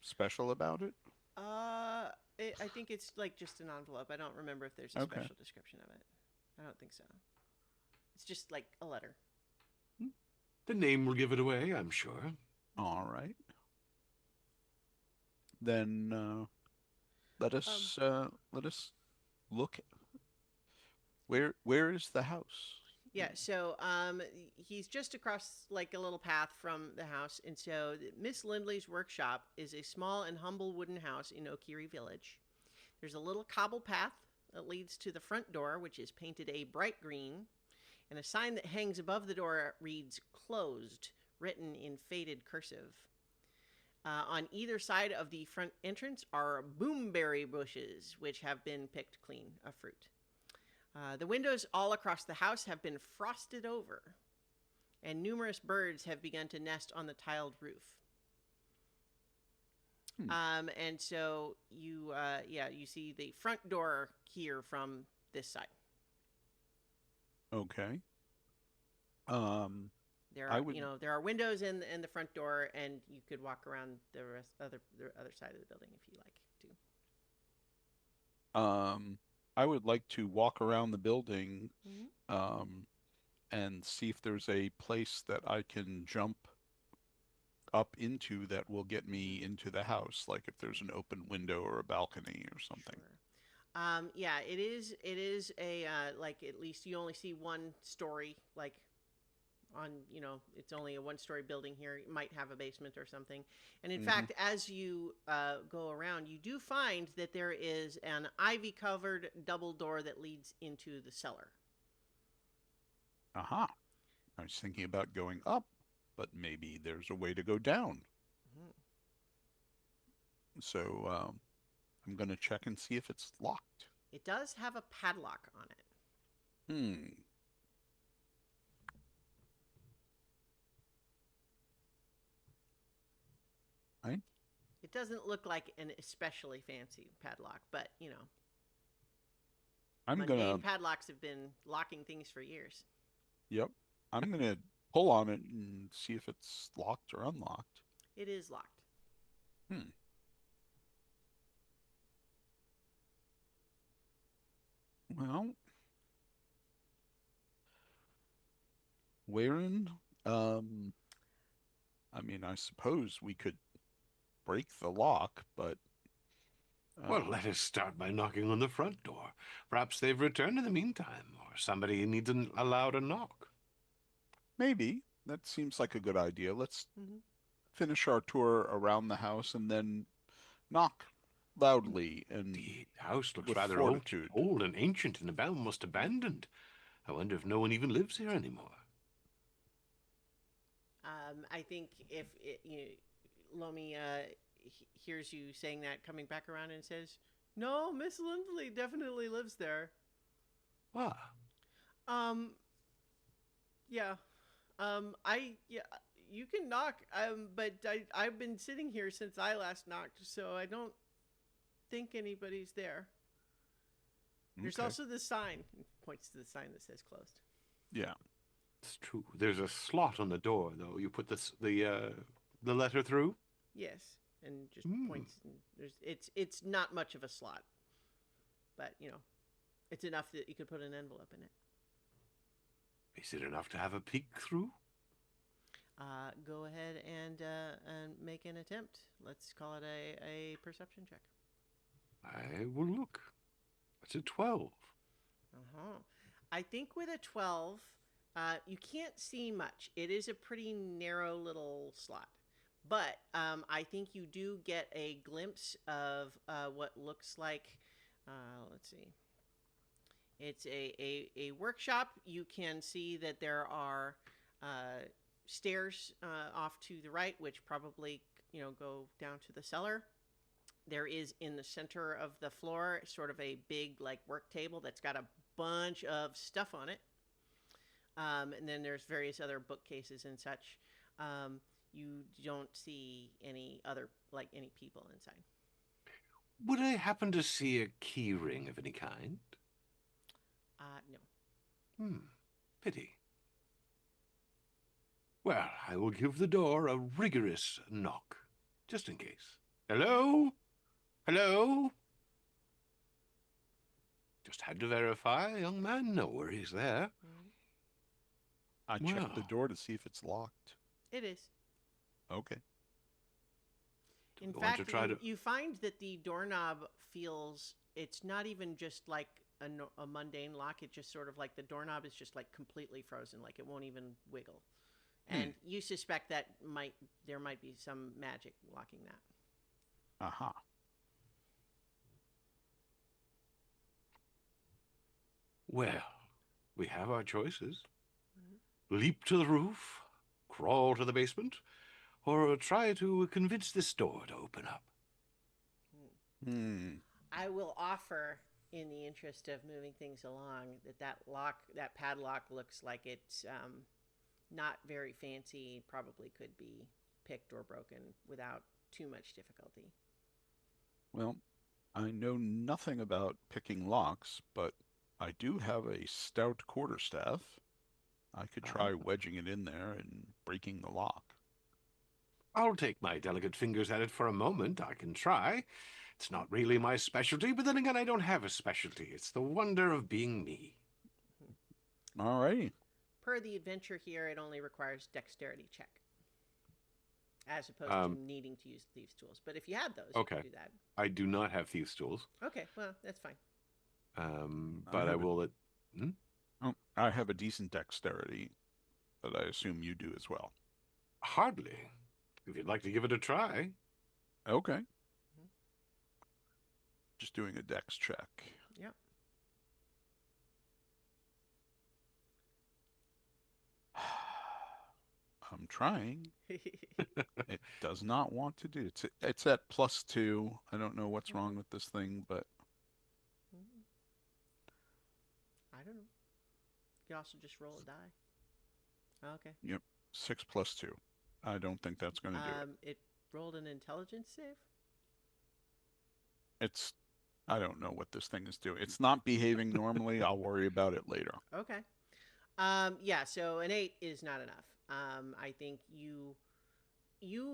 special about it? Uh, I think it's like just an envelope. I don't remember if there's a Okay. special description of it. I don't think so. It's just like a letter. The name will give it away, I'm sure. All right. Then let us look. Where is the house? Yeah, so he's just across like a little path from the house, and so Miss Lindley's workshop is a small and humble wooden house in Okiri Village. There's a little cobble path that leads to the front door, which is painted a bright green, and a sign that hangs above the door reads "Closed," written in faded cursive. On either side of the front entrance are boomberry bushes, which have been picked clean of fruit. The windows all across the house have been frosted over, and numerous birds have begun to nest on the tiled roof. And so you see the front door here from this side. Okay. There I are, would. there are windows in the front door, and you could walk around the other side of the building if you like to. I would like to walk around the building, Mm-hmm. and see if there's a place that I can jump up into that will get me into the house, like if there's an open window or a balcony or something. Sure. Yeah, it is. It is a like at least you only see one story. Like on it's only a one-story building here. It might have a basement or something. And in fact, as you go around, you do find that there is an ivy-covered double door that leads into the cellar. Aha. I was thinking about going up, but maybe there's a way to go down. Mm-hmm. So I'm going to check and see if it's locked. It does have a padlock on it. Hmm. Right? It doesn't look like an especially fancy padlock, but I'm mundane gonna, padlocks have been locking things for years. yep. I'm gonna pull on it and see if it's locked or unlocked. It is locked. Hmm. Well, wherein, um, I mean, I suppose we could break the lock, but Well, um, let us start by knocking on the front door. Perhaps they've returned in the meantime, or somebody needs a louder knock. maybe that seems like a good idea. Let's Hmm. finish our tour around the house and then knock loudly and The house looks with rather fortitude. old and ancient and almost abandoned. I wonder if no one even lives here anymore. I think if Lomi hears you saying that, coming back around and says, "No, Miss Lindley definitely lives there." Ah, Um, yeah. Yeah, you can knock. But I've been sitting here since I last knocked, so I don't think anybody's there. There's Okay. also the sign. He points to the sign that says closed. Yeah. it's true. There's a slot on the door, though. You put the letter through. Yes, and just Hmm. points. And it's not much of a slot, but it's enough that you could put an envelope in it. Is it enough to have a peek through? Go ahead and make an attempt. Let's call it a perception check. I will look. That's a 12. Uh-huh. I think with a 12, you can't see much. It is a pretty narrow little slot. But I think you do get a glimpse of what looks like, let's see, it's a workshop. You can see that there are stairs off to the right, which probably, go down to the cellar. There is in the center of the floor sort of a big like work table that's got a bunch of stuff on it. And then there's various other bookcases and such. You don't see any people inside. Would I happen to see a key ring of any kind? No. Pity. Well, I will give the door a rigorous knock, just in case. Hello? Hello? Just had to verify, young man. No worries there. Mhm. I checked the Well, door to see if it's locked. It is. Okay. In going to fact, try you to. you find that the doorknob feels it's not even just like a mundane lock. It just sort of like the doorknob is just like completely frozen, like it won't even wiggle. Hmm. And you suspect that there might be some magic locking that. Aha. Well, we have our choices. Mhm. Leap to the roof, crawl to the basement, or try to convince this door to open up. Hmm. I will offer, in the interest of moving things along, that padlock looks like it's not very fancy. Probably could be picked or broken without too much difficulty. Well, I know nothing about picking locks, but I do have a stout quarterstaff. I could Uh, try wedging it in there and breaking the lock. I'll take my delicate fingers at it for a moment. I can try. It's not really my specialty, but then again, I don't have a specialty. It's the wonder of being me. All righty. Per the adventure here, it only requires dexterity check, as opposed to Um, needing to use thieves' tools. But if you had those, you okay. could do that. I do not have thieves' tools, Okay, well, that's fine. I but I have a will let. Hmm? oh, I have a decent dexterity that I assume you do as well. Hardly. If you'd like to give it a try. Okay. Mhm. Just doing a dex check. Yep. I'm trying. It does not want to do. It's at +2. I don't know what's wrong with this thing, but I don't know. You could also just roll a die. Okay. yep, 6 + 2. I don't think that's going to do it. It rolled an intelligence save? It's, I don't know what this thing is doing. It's not behaving normally. I'll worry about it later. Okay. Yeah, so an 8 is not enough. I think you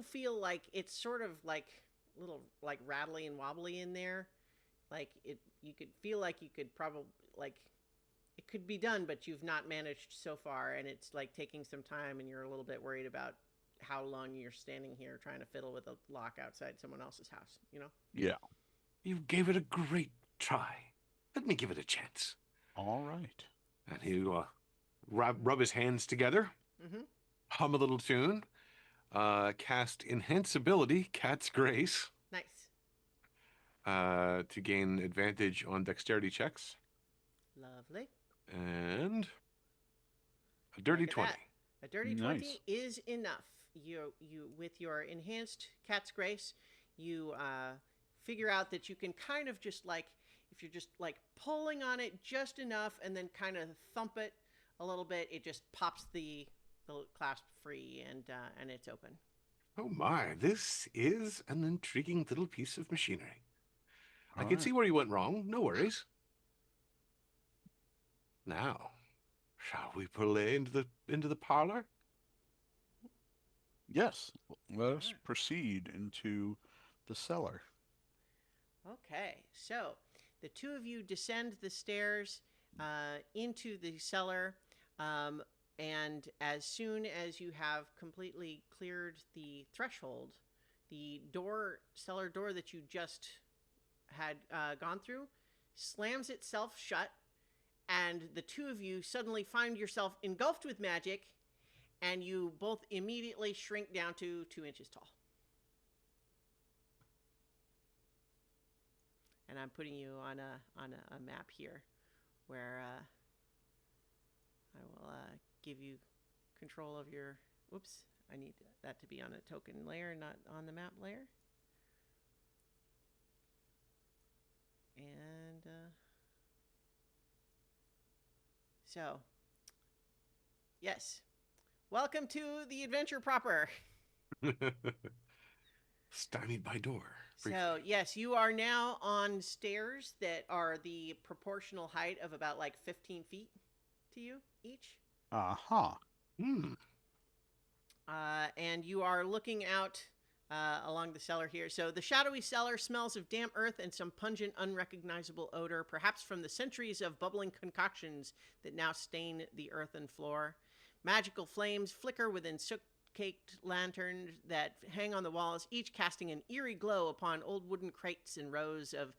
feel like it's sort of like a little like rattly and wobbly in there. Like it you could feel like you could probably like it could be done, but you've not managed so far, and it's like taking some time, and you're a little bit worried about how long you're standing here trying to fiddle with a lock outside someone else's house, you know? Yeah. You gave it a great try. Let me give it a chance. All right. And he'll rub his hands together, Mm-hmm. hum a little tune, cast Enhanceability, Cat's Grace, Nice. to gain advantage on dexterity checks, Lovely. and a dirty Look at 20. that. A dirty Nice. 20 is enough. You with your enhanced cat's grace, you figure out that you can kind of just like if you're just like pulling on it just enough and then kind of thump it a little bit, it just pops the clasp free and it's open. Oh my, this is an intriguing little piece of machinery. I All can right. see where you went wrong. No worries. Now, shall we play into the parlor? Yes. Let us Alright. proceed into the cellar. Okay, so the two of you descend the stairs into the cellar, and as soon as you have completely cleared the threshold, the cellar door that you just had gone through, slams itself shut, and the two of you suddenly find yourself engulfed with magic, and you both immediately shrink down to 2 inches tall. And I'm putting you on a map here, where I will give you control of your. Whoops! I need that to be on a token layer, not on the map layer. And so, yes, welcome to the adventure proper. Stymied by door. So, yes, you are now on stairs that are the proportional height of about like 15 feet to you each. Aha. Hmm. And you are looking out along the cellar here. So the shadowy cellar smells of damp earth and some pungent, unrecognizable odor, perhaps from the centuries of bubbling concoctions that now stain the earthen floor. Magical flames flicker within soot-caked lanterns that hang on the walls, each casting an eerie glow upon old wooden crates and rows of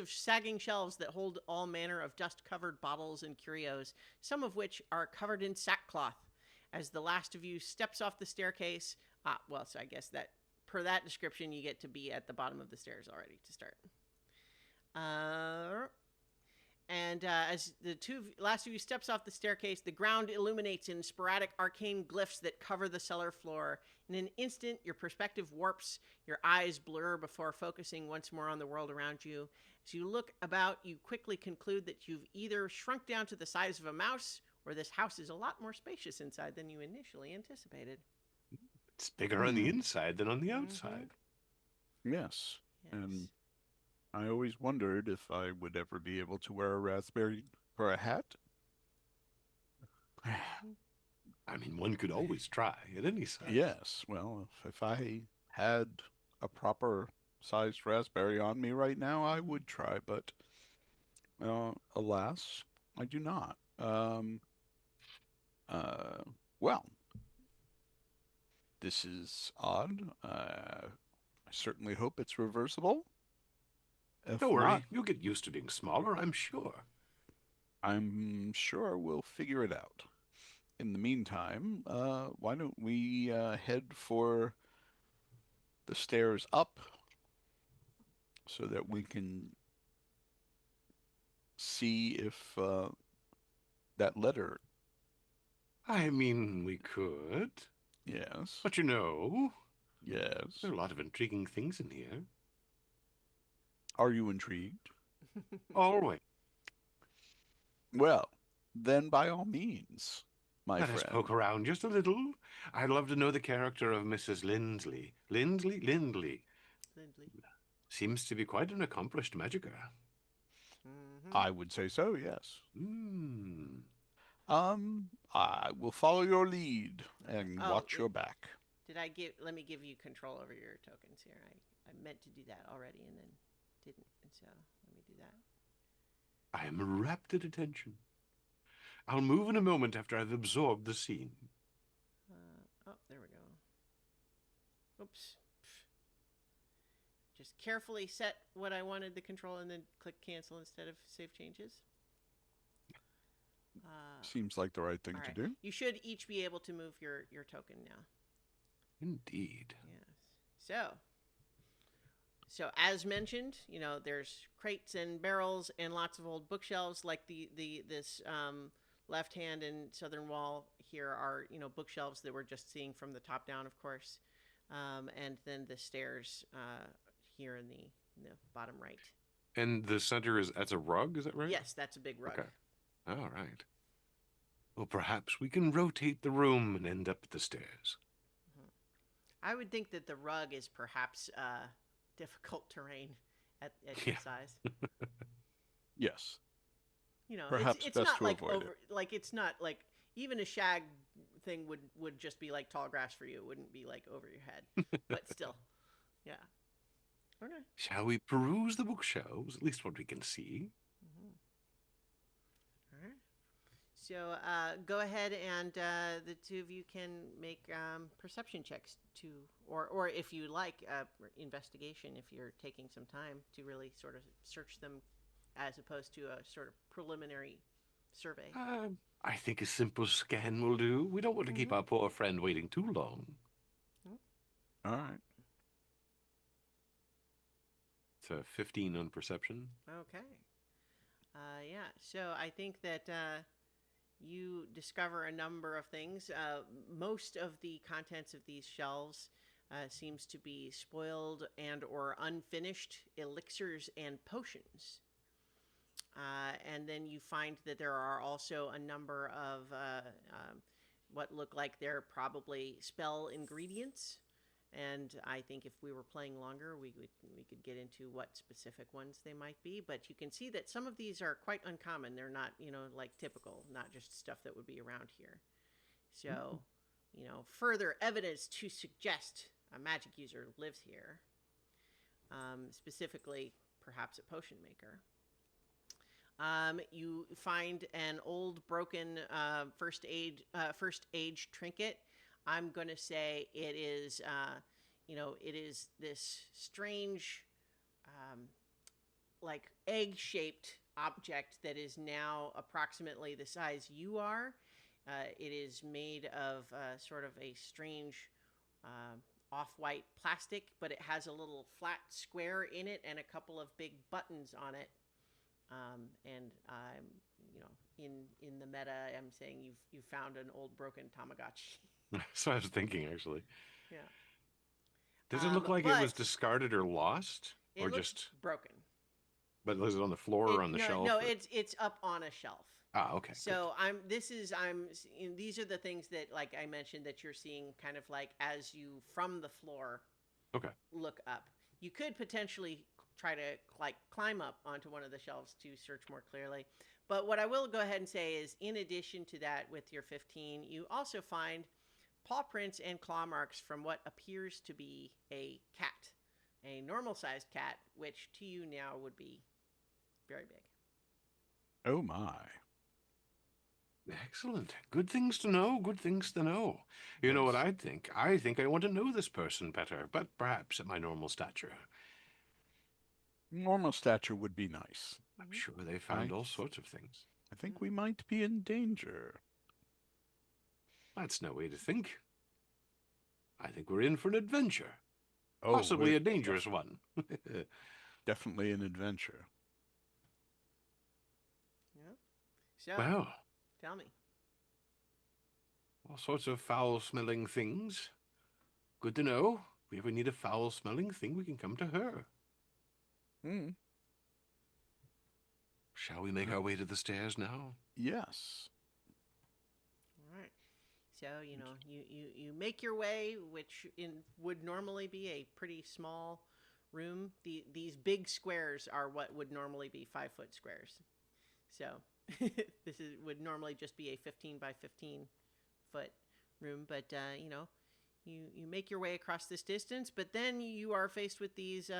sagging shelves that hold all manner of dust-covered bottles and curios, some of which are covered in sackcloth. As the last of you steps off the staircase, so I guess that per that description, you get to be at the bottom of the stairs already to start. As the last of you steps off the staircase, the ground illuminates in sporadic arcane glyphs that cover the cellar floor. In an instant, your perspective warps, your eyes blur before focusing once more on the world around you. As you look about, you quickly conclude that you've either shrunk down to the size of a mouse, or this house is a lot more spacious inside than you initially anticipated. It's bigger on the inside than on the outside. Yes. Yes. And I always wondered if I would ever be able to wear a raspberry for a hat. I mean, one could always try at any size. Yes. Well, if I had a proper sized raspberry on me right now, I would try, but alas, I do not. Well, this is odd. I certainly hope it's reversible. If Don't worry, not, you'll get used to being smaller, I'm sure. I'm sure we'll figure it out. In the meantime, why don't we head for the stairs up so that we can see if that letter. I mean, we could. Yes. But you know, Yes. there are a lot of intriguing things in here. Are you intrigued? Always. Well, then by all means, my Let us friend. poke around just a little. I'd love to know the character of Mrs. Lindley. Lindley. Lindley. Seems to be quite an accomplished magician. Mm-hmm. I would say so, yes. Hmm. I will follow your lead Okay. and Oh, watch your back. did I give? Let me give you control over your tokens here. I meant to do that already and then didn't, and so let me do that. I am rapt at attention. I'll move in a moment after I've absorbed the scene. Oh, there we go. Oops. Just carefully set what I wanted the control and then click cancel instead of save changes. Seems like the right thing All to right. do. You should each be able to move your token now. Indeed. Yes. So as mentioned, there's crates and barrels and lots of old bookshelves. Like this left hand and southern wall here are bookshelves that we're just seeing from the top down, of course, and then the stairs here in the bottom right. And the center that's a rug, is that right? Yes, that's a big rug. Okay. All right. Well, perhaps we can rotate the room and end up at the stairs. I would think that the rug is perhaps difficult terrain at Yeah. your size. Yes. Perhaps it's best not to like avoid over. Like it's not like even a shag thing would just be like tall grass for you. It wouldn't be like over your head, but still, yeah. Okay. Shall we peruse the bookshelves, at least what we can see? Mm-hmm. All right. So go ahead and the two of you can make perception checks or if you like, investigation if you're taking some time to really sort of search them as opposed to a sort of preliminary survey. I think a simple scan will do. We don't want to keep our poor friend waiting too long. All right. It's a 15 on perception. Okay. Yeah. So I think that you discover a number of things. Most of the contents of these shelves seems to be spoiled and or unfinished elixirs and potions. And then you find that there are also a number of what look like they're probably spell ingredients. And I think if we were playing longer, we could get into what specific ones they might be. But you can see that some of these are quite uncommon. They're not, like typical, not just stuff that would be around here. So, further evidence to suggest a magic user lives here. Specifically, perhaps a potion maker. You find an old broken first aid trinket. I'm going to say it is, it is this strange, like egg-shaped object that is now approximately the size you are. It is made of sort of a strange off-white plastic, but it has a little flat square in it and a couple of big buttons on it. And I'm, in the meta, I'm saying you've found an old broken Tamagotchi. So I was thinking, actually. Yeah. Does it look like it was discarded or lost, It or looks just broken? But is it on the floor or on the shelf? No, or... it's up on a shelf. Ah, okay. So these are the things that, like I mentioned, that you're seeing kind of like as you from the floor. Okay. Look up. You could potentially try to like climb up onto one of the shelves to search more clearly. But what I will go ahead and say is, in addition to that, with your 15, you also find paw prints and claw marks from what appears to be a cat, a normal-sized cat, which to you now would be very big. Oh my. Excellent. Good things to know. Good things to know. You know what I think? I think I want to know this person better, but perhaps at my normal stature. Normal stature would be nice. I'm sure they found all sorts of things. I think we might be in danger. That's no way to think. I think we're in for an adventure. Oh, possibly a dangerous one. Definitely an adventure. Yeah. So, Well, tell me. all sorts of foul-smelling things. Good to know. If we ever need a foul-smelling thing, we can come to her. Shall we make our way to the stairs now? Yes. All right. So you make your way, which would normally be a pretty small room. These big squares are what would normally be 5-foot squares. So would normally just be a 15 by 15 foot room, but you make your way across this distance, but then you are faced with these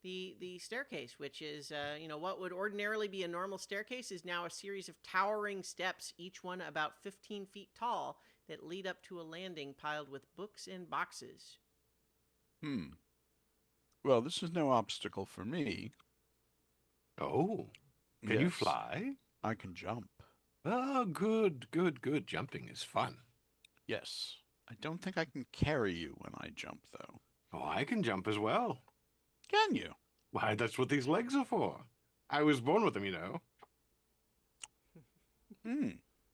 the staircase, which is what would ordinarily be a normal staircase is now a series of towering steps, each one about 15 feet tall, that lead up to a landing piled with books and boxes. Well, this is no obstacle for me. Oh, can you fly? I can jump. Oh, good. Jumping is fun. Yes. I don't think I can carry you when I jump, though. Oh, I can jump as well. Can you? Why, that's what these legs are for. I was born with them, you know.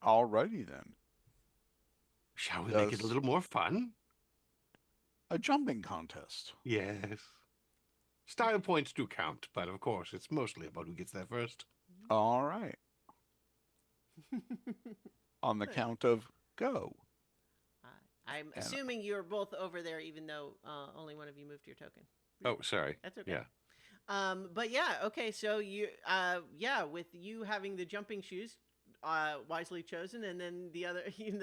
Alrighty then. Shall we make it a little more fun? A jumping contest. Yes. Style points do count, but of course, it's mostly about who gets there first. All right. On the count of go. I'm assuming you're both over there, even though only one of you moved your token. Oh, sorry. That's okay. Yeah. But yeah, okay. So you, with you having the jumping shoes, wisely chosen, and then the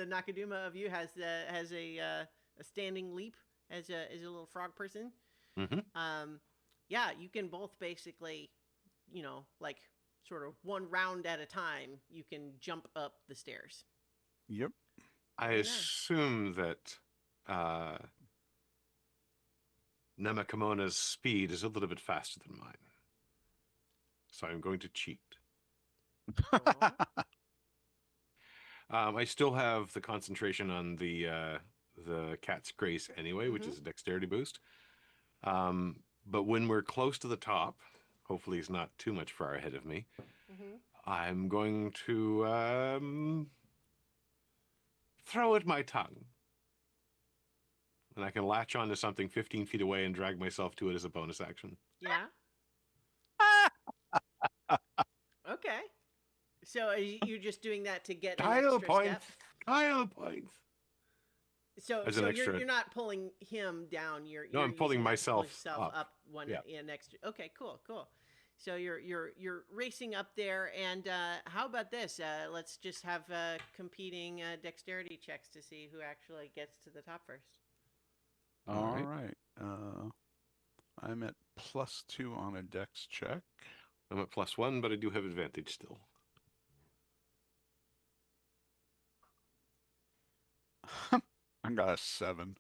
Nakaduma of you has a standing leap as a little frog person. Mm-hmm. You can both basically, like sort of one round at a time, you can jump up the stairs. Yep. I assume that Namakamona's speed is a little bit faster than mine. So I'm going to cheat. I still have the concentration on the cat's grace anyway, which is a dexterity boost. But when we're close to the top, hopefully he's not too much far ahead of me, I'm going to throw at my tongue. And I can latch onto something 15 feet away and drag myself to it as a bonus action. Yeah. Okay. So are you just doing that to get an extra step? Tile points. So you're not pulling him down. I'm pulling myself up one extra. Okay, cool. So you're racing up there, and how about this? Let's just have competing dexterity checks to see who actually gets to the top first. All right. I'm at +2 on a dex check. I'm at +1, but I do have advantage still. I got a 7.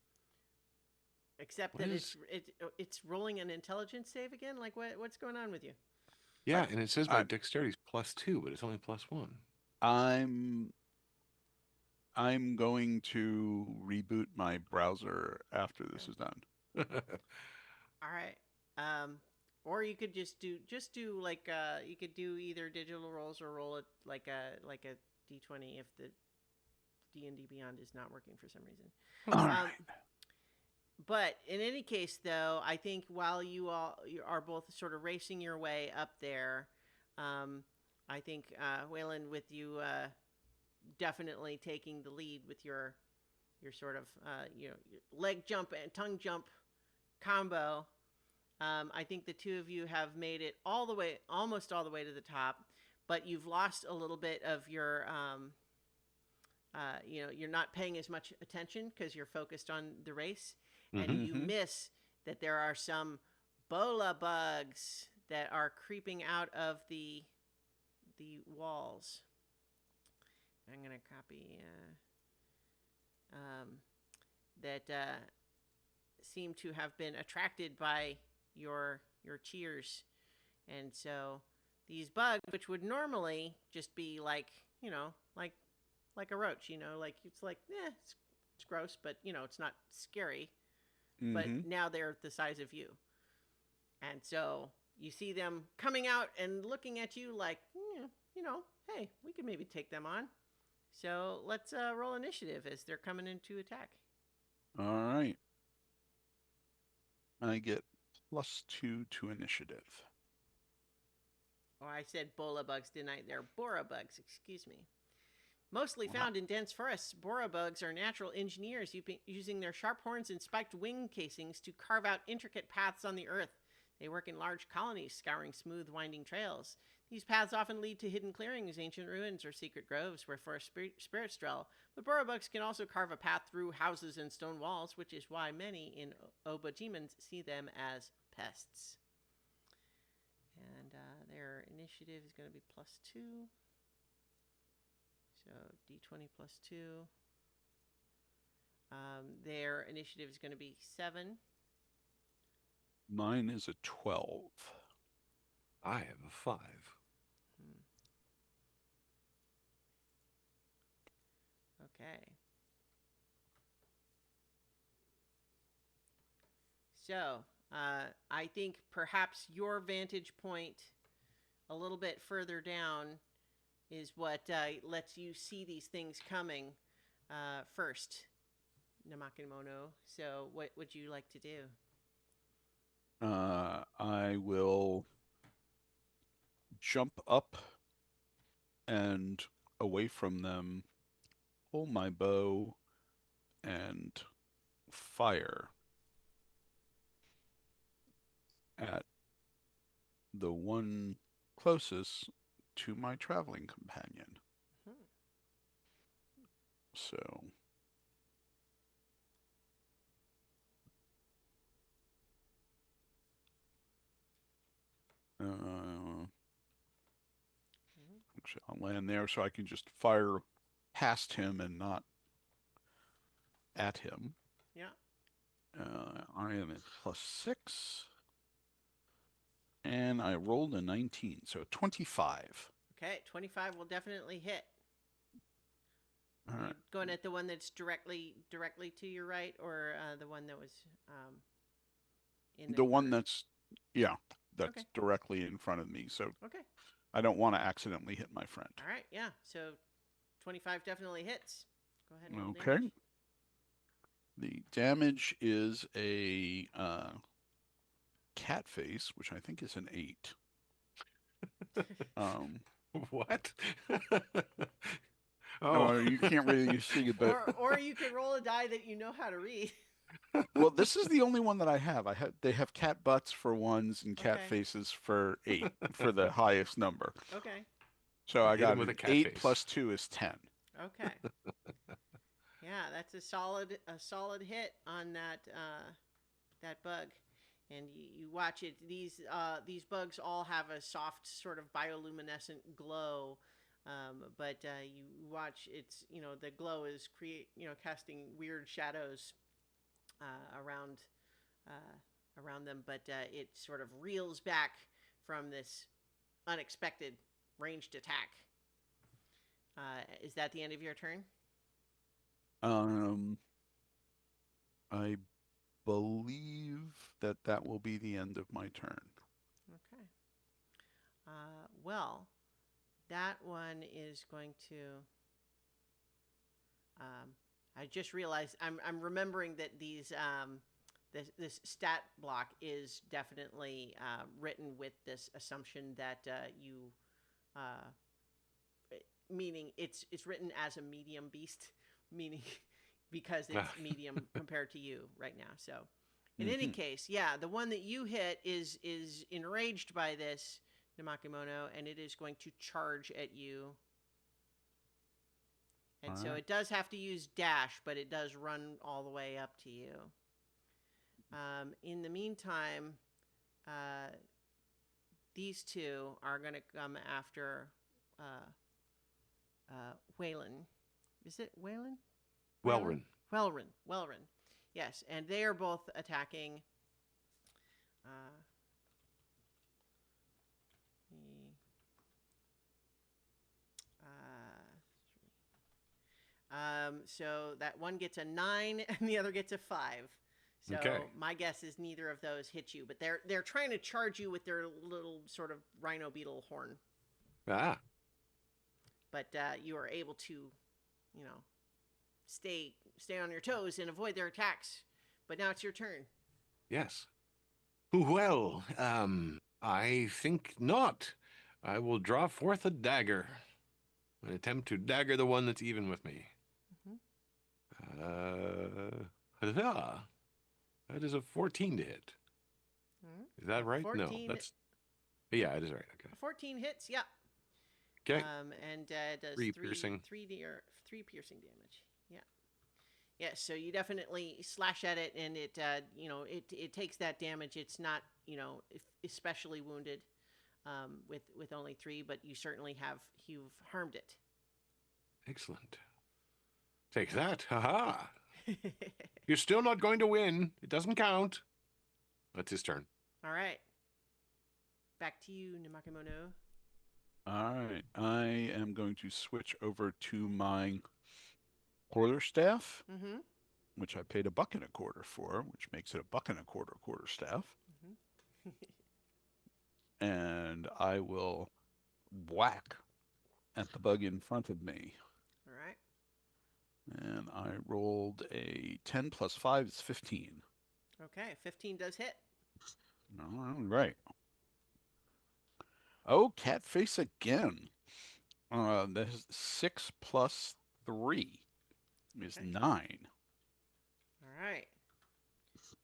Except that it's rolling an intelligence save again. Like what's going on with you? Yeah, and it says my dexterity's +2, but it's only +1. I'm going to reboot my browser after this is done. All right. Or you could just do like you could do either digital rolls or roll it like a D20 if the D&D Beyond is not working for some reason. All right. But in any case, though, I think while you are both sort of racing your way up there, I think Waylon, with you definitely taking the lead with your sort of your leg jump and tongue jump combo. I think the two of you have made it almost all the way to the top, but you've lost a little bit of your you're not paying as much attention because you're focused on the race. And you miss that there are some bola bugs that are creeping out of the walls. I'm going to copy that seem to have been attracted by your cheers. And so these bugs, which would normally just be like a roach, like it's like, it's gross, but it's not scary. But now they're the size of you. And so you see them coming out and looking at you like, hey, we could maybe take them on. So let's roll initiative as they're coming in to attack. All right. I get +2 to initiative. Oh, I said bola bugs, didn't I? They're bora bugs, excuse me. Mostly Wow. found in dense forests, borobugs are natural engineers using their sharp horns and spiked wing casings to carve out intricate paths on the earth. They work in large colonies, scouring smooth, winding trails. These paths often lead to hidden clearings, ancient ruins, or secret groves where forest spirits dwell. But borobugs can also carve a path through houses and stone walls, which is why many in Obojimans see them as pests. And their initiative is going to be +2. So d20 +2. Their initiative is going to be 7. Mine is a 12. I have a 5. Okay. So I think perhaps your vantage point a little bit further down is what lets you see these things coming first, Namakimono. So what would you like to do? I will jump up and away from them, pull my bow, and fire at the one closest to my traveling companion. Hmm. So actually, I'll land there so I can just fire past him and not at him. Yeah. I am at +6. And I rolled a 19, so 25. Okay, 25 will definitely hit. All Are you right. going at the one that's directly to your right, or the one that was in The one corner? that's, yeah, that's Okay. directly in front of me. So Okay. I don't want to accidentally hit my friend. All right. Yeah. So 25 definitely hits. Go ahead and roll Okay. damage. The damage is a cat face, which I think is an 8. What? Oh, you can't really see it, but or you could roll a die that you know how to read. well, this is the only one that I have. They have cat butts for 1s and cat Okay. faces for 8 for the highest number. Okay. So I Hit him got with a an cat 8 face. plus 2 is 10. Okay. Yeah, that's a solid hit on that bug. And you watch it. These bugs all have a soft sort of bioluminescent glow, but you watch it's the glow is casting weird shadows around around them, but it sort of reels back from this unexpected ranged attack. Is that the end of your turn? I believe that will be the end of my turn. Okay. Well, that one is going to. I just realized I'm remembering that this stat block is definitely written with this assumption that meaning it's written as a medium beast, meaning because it's medium compared to you right now. So in any case, yeah, the one that you hit is enraged by this, Namakimono, and it is going to charge at you. And so it does have to use dash, but it does run all the way up to you. In the meantime, these two are going to come after Waylon. Is it Waylon? Wellrin. Wellrin. Yes, and they are both attacking. So that one gets a 9 and the other gets a 5. So my guess is neither of those hit you, but they're trying to charge you with their little sort of rhino beetle horn. Ah. But you are able to, stay on your toes and avoid their attacks. But now it's your turn. Yes. Well, I think not. I will draw forth a dagger. I attempt to dagger the one that's even with me. Huzzah. That is a 14 to hit. Is that right? 14, No, that's... Yeah, it is right. Okay. 14 hits, yeah. Okay. And does 3 piercing. 3 piercing damage. Yeah. Yeah, so you definitely slash at it, and it, it takes that damage. It's not, especially wounded with only 3, but you certainly you've harmed it. Excellent. Take that. Haha. You're still not going to win. It doesn't count. That's his turn. All right. Back to you, Namakemono. All right. I am going to switch over to my quarterstaff, which I paid $1.25 for, which makes it $1.25 quarterstaff. And I will whack at the bug in front of me. All right. And I rolled a 10 plus 5 is 15. Okay, 15 does hit. All right. Oh, cat face again. That's 6 plus 3 is 9. All right.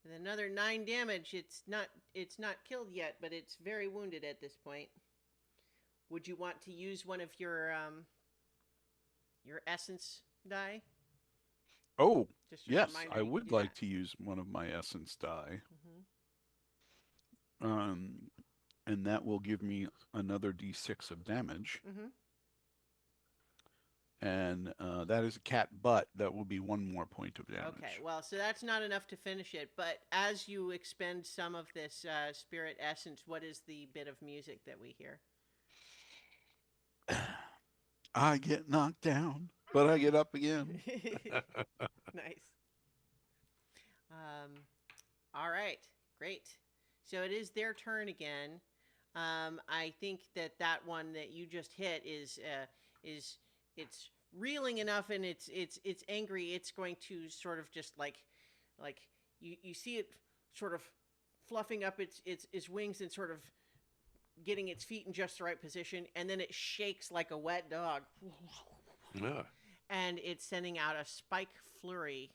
And another 9 damage. It's not killed yet, but it's very wounded at this point. Would you want to use one of your essence die? Oh, Just a yes, reminder I you can would do like that. to use one of my essence die. And that will give me another d6 of damage. And that is a cat butt. That will be 1 more point of damage. Okay, well, so that's not enough to finish it. But as you expend some of this spirit essence, what is the bit of music that we hear? I get knocked down, but I get up again. Nice. All right, great. So it is their turn again. I think that one that you just hit is it's reeling enough, and it's angry. It's going to sort of just like you see it sort of fluffing up its wings and sort of getting its feet in just the right position, and then it shakes like a wet dog. And it's sending out a spike flurry.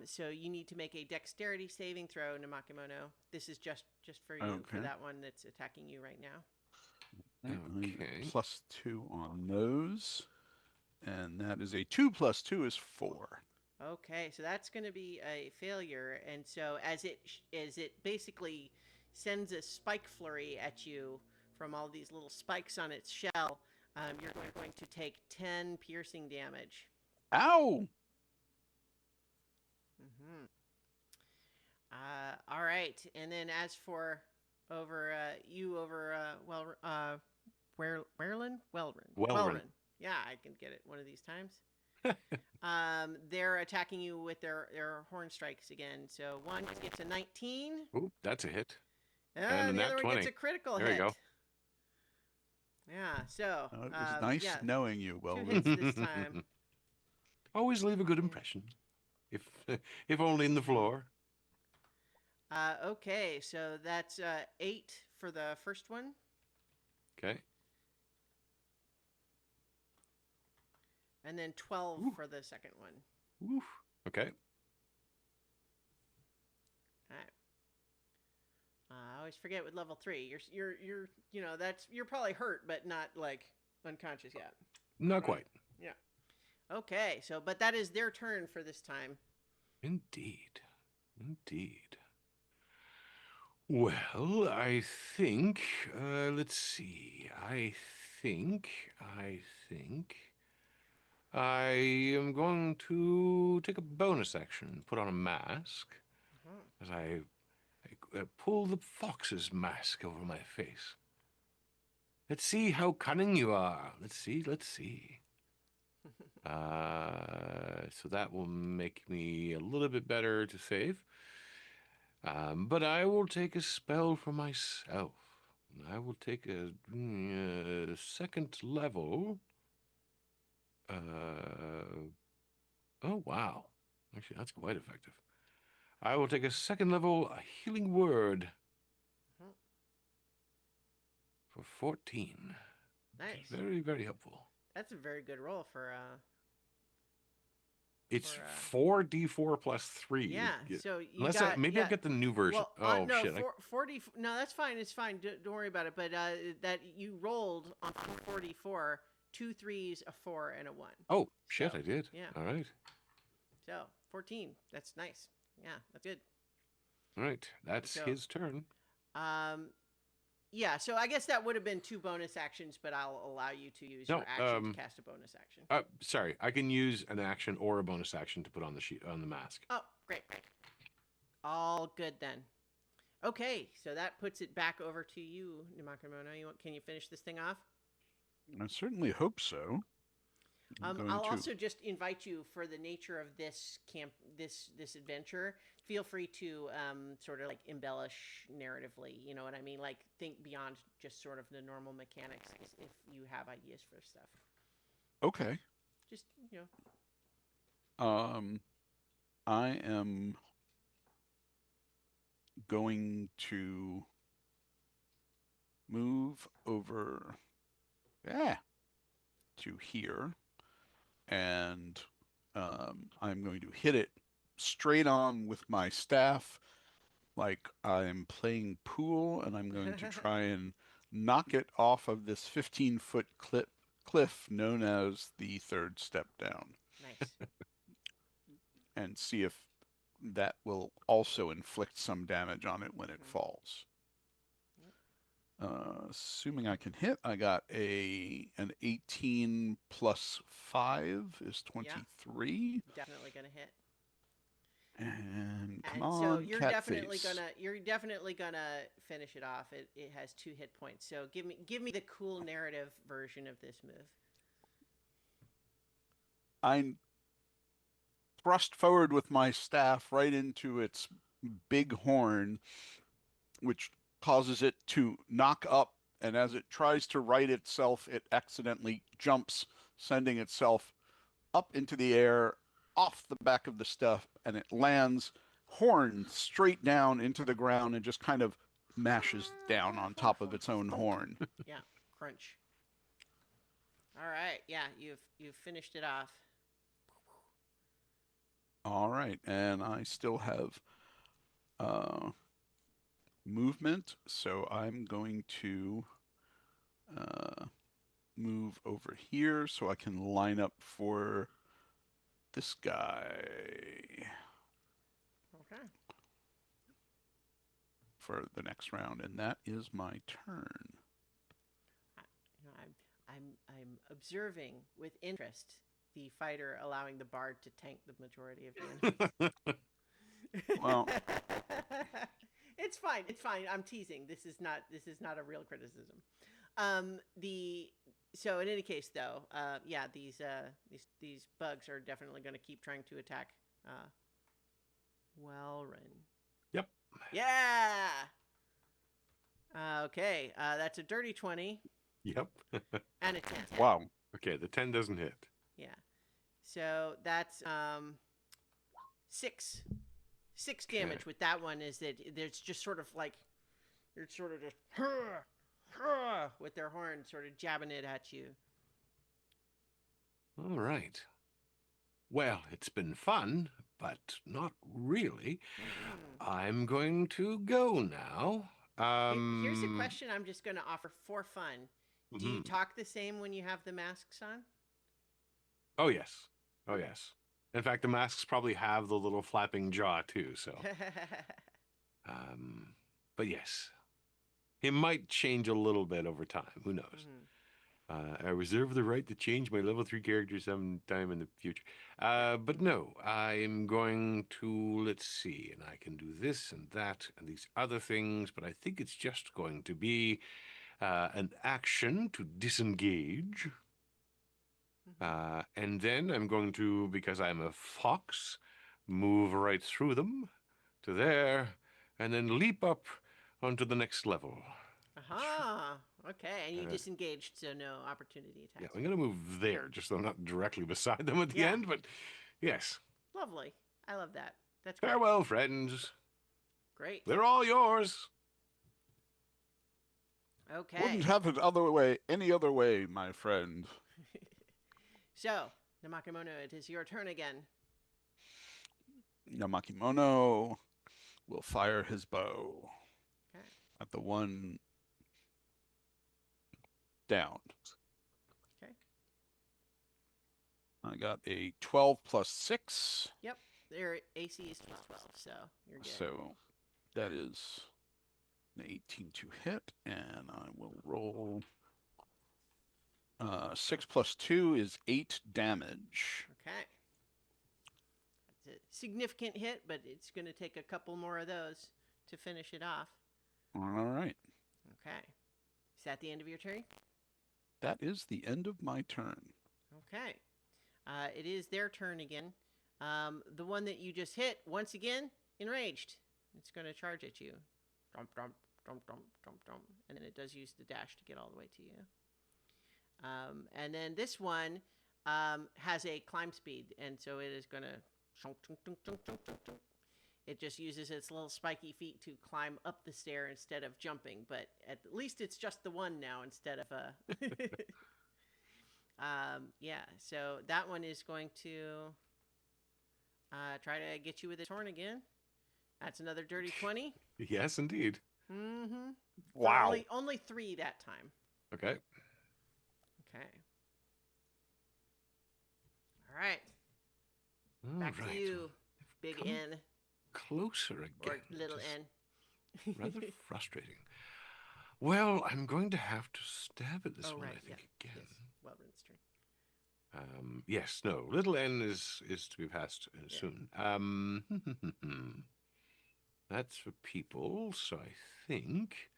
So you need to make a dexterity saving throw, Namakemono. This is just for you, for that one that's attacking you right now. Okay. Plus 2 on those. And that is a 2 plus 2 is 4. Okay, so that's going to be a failure. And so as it basically sends a spike flurry at you from all these little spikes on its shell, you're going to take 10 piercing damage. Ow! All right, and then as for Wellrin? Yeah, I can get it one of these times. They're attacking you with their horn strikes again. So one gets a 19. Oop, that's a hit. And the other one gets a critical hit. There you go. Yeah, so... it was nice knowing you, Wellrin. 2 hits this time. Always leave a good impression. If only in the floor. Okay, so that's 8 for the first one. Okay. And then 12 for the second one. Oof. Okay. All right. I always forget with level 3. You're probably hurt, but not like unconscious yet. Not quite. Yeah. Okay, but that is their turn for this time. Indeed. Well, I think, let's see. I think I am going to take a bonus action and put on a mask as I pull the fox's mask over my face. Let's see how cunning you are. Let's see. So that will make me a little bit better to save. But I will take a spell for myself. I will take a second level. Oh, wow. Actually, that's quite effective. I will take a second level healing word for 14. Nice. Very, very helpful. That's a very good roll for It's for, 4d4 plus 3. yeah. So you Unless got maybe I'll get the new version. Well, Oh no, shit! 40. No, that's fine. It's fine. Don't worry about it. But that you rolled on 44, 2 3s, a 4, and a 1. Oh shit! So, I did. yeah. All right. So 14. That's nice. Yeah, that's good. All right. That's So, his turn. Yeah. So I guess that would have been 2 bonus actions, but I'll allow you to use No, your action to cast a bonus action. Sorry, I can use an action or a bonus action to put on the sheet on the mask. Oh, great. All good then. Okay, so that puts it back over to you, Namakemono. Can you finish this thing off? I certainly hope so. I'll also just invite you, for the nature of this this adventure, feel free to sort of like embellish narratively. You know what I mean? Like think beyond just sort of the normal mechanics if you have ideas for stuff. Okay. Just I am going to move over to here, and I'm going to hit it straight on with my staff like I'm playing pool, and I'm going to try and knock it off of this 15-foot cliff known as the third step down. Nice. And see if that will also inflict some damage on it when it falls. Assuming I can hit, I got an 18 plus 5 is 23. Yeah, definitely gonna hit. And come on, so you're cat definitely face. gonna finish it off. It has 2 hit points. So give me the cool narrative version of this move. I thrust forward with my staff right into its big horn, which causes it to knock up, and as it tries to right itself, it accidentally jumps, sending itself up into the air, off the back of the stuff, and it lands horn straight down into the ground and just kind of mashes down on top of its own horn. Yeah, crunch. All right, yeah, you've finished it off. All right, and I still have movement, so I'm going to move over here so I can line up for this guy. Okay. For the next round, and that is my turn. I'm observing with interest the fighter allowing the bard to tank the majority of the enemies. Well, it's fine. It's fine. I'm teasing. This is not a real criticism. So in any case, though, yeah, these bugs are definitely going to keep trying to attack Welrin. Yep. Yeah. Okay. That's a dirty 20. Yep. And a 10. Wow. Okay, the 10 doesn't hit. Yeah. So that's 6 damage with that one. Is that there's just sort of like they're sort of just with their horn sort of jabbing it at you. All right. Well, it's been fun, but not really. I'm going to go now. Here's a question I'm just going to offer for fun. Do you talk the same when you have the masks on? Oh, yes. Oh, yes. In fact, the masks probably have the little flapping jaw, too, so. But yes. It might change a little bit over time. Who knows? I reserve the right to change my level 3 character sometime in the future. But no, I'm going to, let's see, and I can do this and that and these other things, but I think it's just going to be an action to disengage. And then I'm going to, because I'm a fox, move right through them to there, and then leap up onto the next level. Aha. Okay, and you disengaged, so no opportunity attacks. Yeah, I'm going to move there, just so I'm not directly beside them at the end, but yes. Lovely. I love that. That's great. Farewell, friends. Great. They're all yours. Okay. Wouldn't have it any other way, my friend. So, Namakimono, it is your turn again. Namakimono will fire his bow Okay. at the one down. Okay. I got a 12 plus 6. Yep. Their AC is 12, so you're good. So that is an 18 to hit, and I will roll 6 plus 2 is 8 damage. Okay. That's a significant hit, but it's going to take a couple more of those to finish it off. All right. Okay. Is that the end of your turn? That is the end of my turn. Okay. It is their turn again. The one that you just hit, once again, enraged. It's going to charge at you. Dump, dump, dump, dump, dump, dump. And then it does use the dash to get all the way to you. And then this one has a climb speed, and so it is going to... It just uses its little spiky feet to climb up the stair instead of jumping, but at least it's just the one now instead of a... yeah, so that one is going to try to get you with its horn again. That's another dirty 20. Yes, indeed. Mm-hmm. Wow. Only 3 that time. Okay. Okay. All right. Back to you, Big Come N. Closer again. Or little Just N. rather frustrating. Well, I'm going to have to stab at this one, right, I think, yeah. again. Yes. Well, it's turn. Yes, no. Little N is to be passed soon. That's for people, so I think.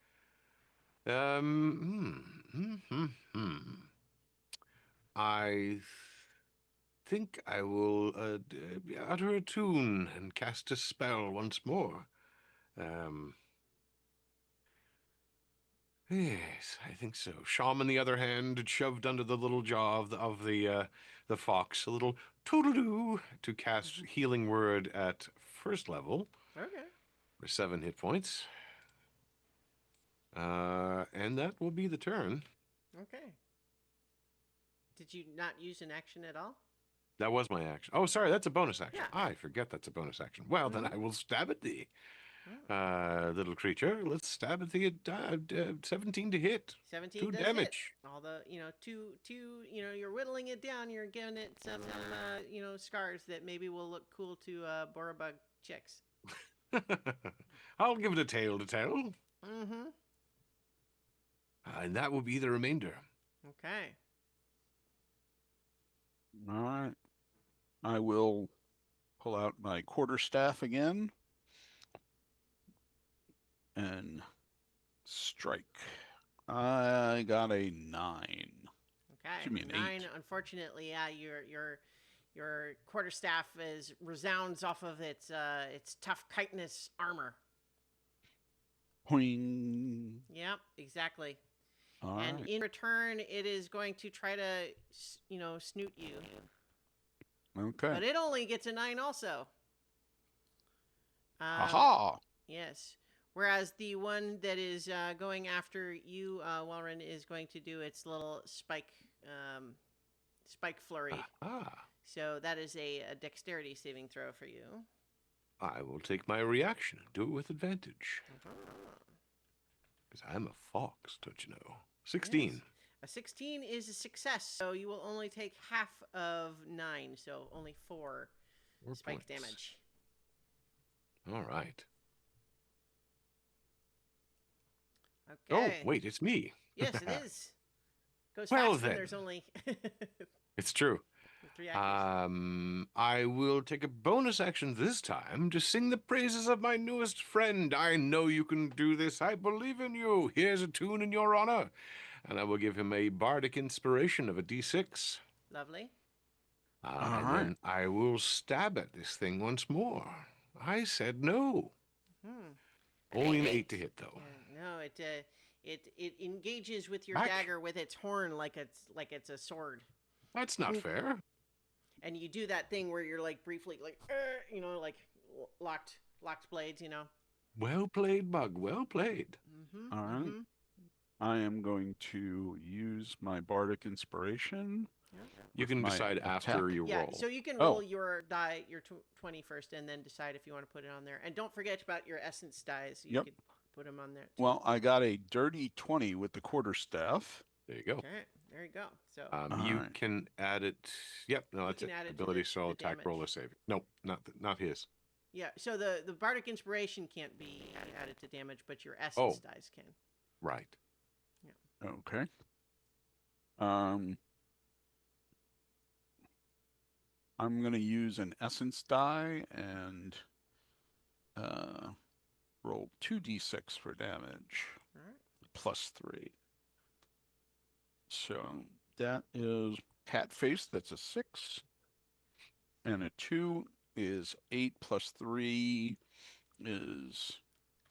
I think I will utter a tune and cast a spell once more. Yes, I think so. Sham, on the other hand, shoved under the little jaw of the fox a little toodle-doo to cast Healing Word at first level Okay. for 7 hit points. And that will be the turn. Okay. Did you not use an action at all? That was my action. Oh, sorry, that's a bonus action. Yeah. I forget that's a bonus action. Well, then I will stab at thee, little creature. Let's stab at thee at 17 to hit. 17 2 does damage. hit. All the, two, you're whittling it down. You're giving it some, scars that maybe will look cool to Borobug chicks. I'll give it a tale to tell. Mm-hmm. And that will be the remainder. Okay. All right. I will pull out my quarterstaff again and strike. I got a 9. Okay. Give me an 9. 8. Unfortunately, yeah, your quarterstaff resounds off of its tough chitinous armor. Poing. Yep, exactly. All And right. in return, it is going to try to, snoot you. Okay. But it only gets a 9 also. Aha! Yes. Whereas the one that is going after you, Walren, is going to do its little spike flurry. So that is a dexterity saving throw for you. I will take my reaction and do it with advantage. Because I'm a fox, don't you know? 16. Yes. A 16 is a success, so you will only take half of 9, so only 4 spike points. damage. All right. Okay. Oh, wait, it's me. Yes, it is. Goes Well, fast when then. there's only It's true. 3 actors. I will take a bonus action this time to sing the praises of my newest friend. I know you can do this. I believe in you. Here's a tune in your honor. And I will give him a bardic inspiration of a d6. Lovely. And then I will stab at this thing once more. I said no. Only an 8 to hit, though. No, it engages with your dagger with its horn like it's a sword. That's not fair. And you do that thing where you're like briefly like locked blades, Well played, Bug. Well played. All right. I am going to use my bardic inspiration You with can my decide after attack. you Yeah, roll. so you can Oh. roll your die, your 20 first, and then decide if you want to put it on there. And don't forget about your essence dies. You Yep. could put them on there too. Well, I got a dirty 20 with the quarterstaff. There you go. Okay, there you go. So You Alright. can add it. Yep, no, that's can it. add it to Ability, the soul, attack, damage. roll, or save. Nope, not his. yeah, so the bardic inspiration can't be added to damage, but your essence Oh. dies can. Right. Okay. I'm going to use an essence die and roll 2d6 for damage. All right. +3. So that is cat face. That's a 6. And a 2 is 8 +3 is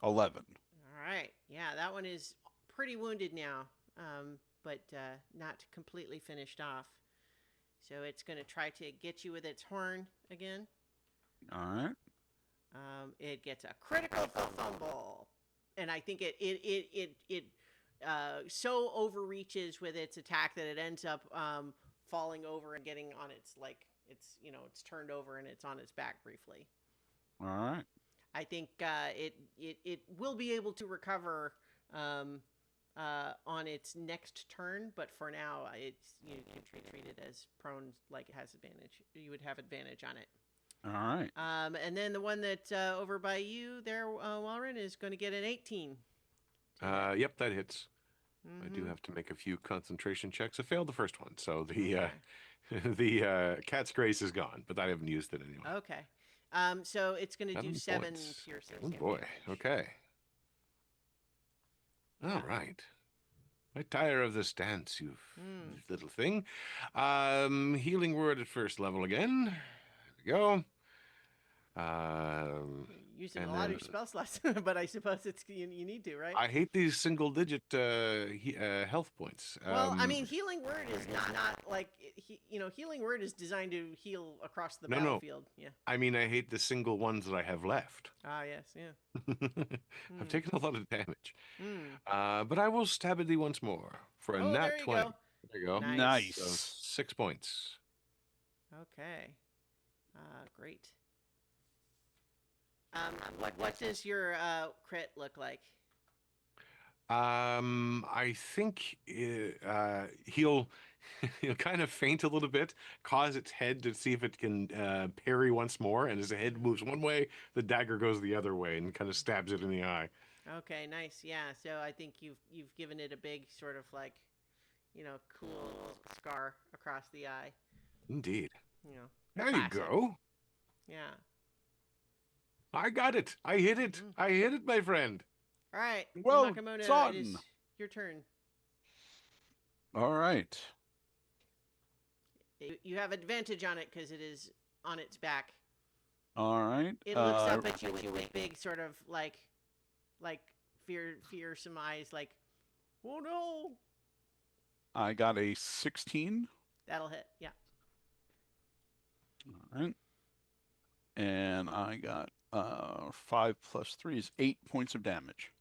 11. All right. Yeah, that one is pretty wounded now, but not completely finished off. So it's going to try to get you with its horn again. All right. It gets a critical fumble, and I think it so overreaches with its attack that it ends up falling over and getting on its it's turned over and it's on its back briefly. All right. I think it will be able to recover on its next turn, but for now, it's you can treat it as prone, like it has advantage. You would have advantage on it. All right. And then the one that over by you there, Walren, is going to get an 18. Yep, that hits. Mm-hmm. I do have to make a few concentration checks. I failed the first one, so the Okay. the cat's grace is gone, but I haven't used it anyway. Okay. So it's going to do 7 points. piercing Oh damage. boy. Okay. All right. I tire of this dance, you little thing. Healing word at first level again. There we go. Using and a lot of then- your spell slots, but I suppose you need to, right? I hate these single-digit health points. Well, I mean, healing word is not like healing word is designed to heal across the No. battlefield. Yeah. I mean, I hate the single ones that I have left. Ah, yes, yeah. I've taken a lot of damage. Mm. But I will stab at thee once more for a Oh, nat there you 20. go. There you go. Nice. So 6 points. Okay. Great. What does your crit look like? I think he'll he'll kind of faint a little bit, cause its head to see if it can parry once more, and as the head moves one way, the dagger goes the other way and kind of stabs it in the eye. Okay, nice. Yeah. So I think you've given it a big sort of like, cool scar across the eye. Indeed. Classic. There you go. Yeah. I got it. I hit it. I hit it, my friend. All right. Well Nakamono, done. it is your turn. All right. You have advantage on it because it is on its back. All right. It looks up at you with big sort of like fearsome eyes, like, oh no. I got a 16. That'll hit. Yeah. All right. And I got 5 + 3 is 8 points of damage.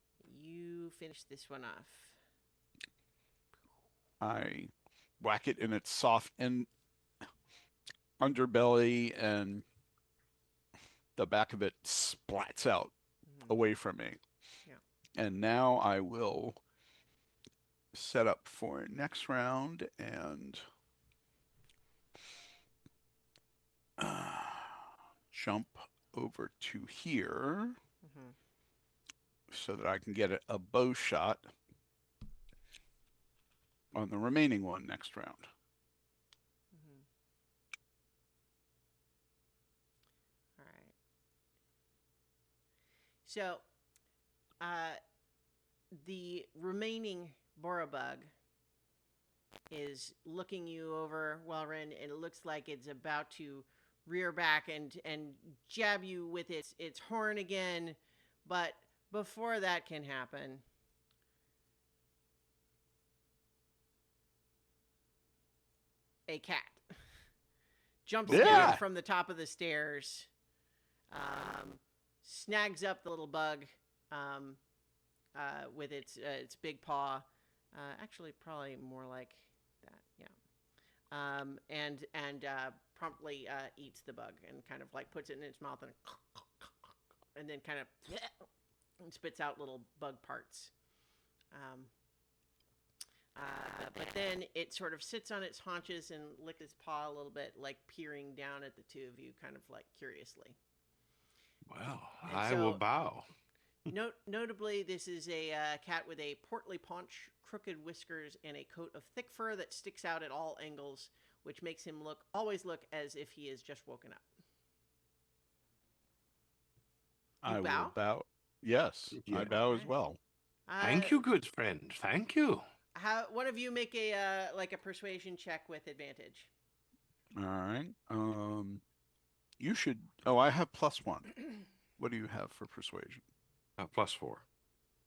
You finish this one off. I whack it in its soft underbelly, and the back of it splats out away from me. Yeah. And now I will set up for next round and jump over to here so that I can get a bow shot on the remaining one next round. All right. So, the remaining Borobug is looking you over, Welrin, and it looks like it's about to rear back and jab you with its horn again, but before that can happen, a cat jumps down from the top of the stairs, snags up the little bug with its big paw. Actually, probably more like that, and promptly eats the bug and kind of like puts it in its mouth and then kind of and spits out little bug parts. Um, but then it sort of sits on its haunches and licks its paw a little bit, like peering down at the two of you, kind of like curiously. Well, And I will so, bow. notably, this is a cat with a portly paunch, crooked whiskers, and a coat of thick fur that sticks out at all angles, which makes him always look as if he is just woken up. You I will bow? bow. Yes, Yeah. I bow as Okay. well. Thank you, good friend. Thank you. One of you make a like a persuasion check with advantage. All right. You should. Oh, I have +1. What do you have for persuasion? +4.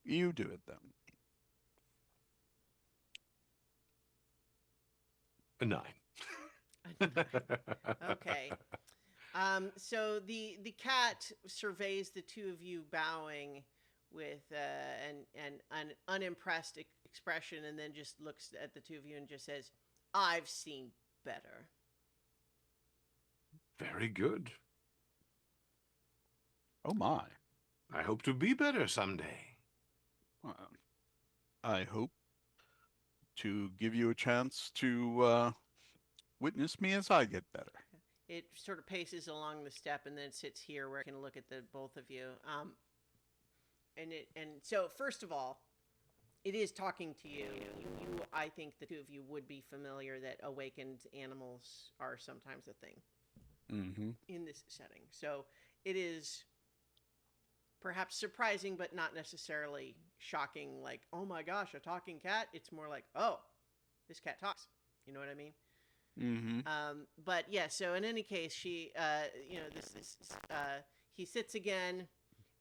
You do it then. A 9. Okay. So the cat surveys the two of you bowing with an unimpressed expression, and then just looks at the two of you and just says, "I've seen better." Very good. Oh my. I hope to be better someday. I hope to give you a chance to witness me as I get better. It sort of paces along the step and then sits here where I can look at the both of you. And so first of all, it is talking to you. I think the two of you would be familiar that awakened animals are sometimes a thing in this setting. So it is perhaps surprising, but not necessarily shocking. Like, oh my gosh, a talking cat. It's more like, oh, this cat talks. You know what I mean? But yeah, so in any case, she, he sits again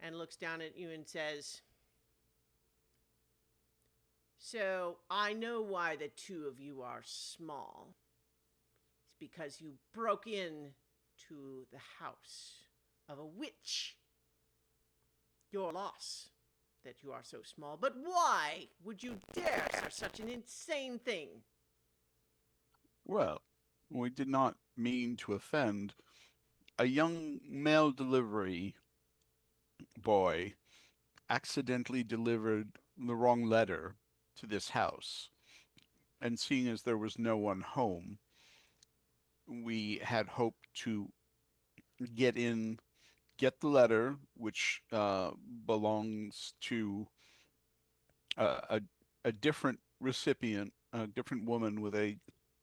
and looks down at you and says, "So I know why the two of you are small. It's because you broke in to the house of a witch. Your loss that you are so small. But why would you dare for such an insane thing?" Well, we did not mean to offend. A young mail delivery boy accidentally delivered the wrong letter to this house. And seeing as there was no one home, we had hoped to get the letter, which belongs to a, a different recipient, a different woman with a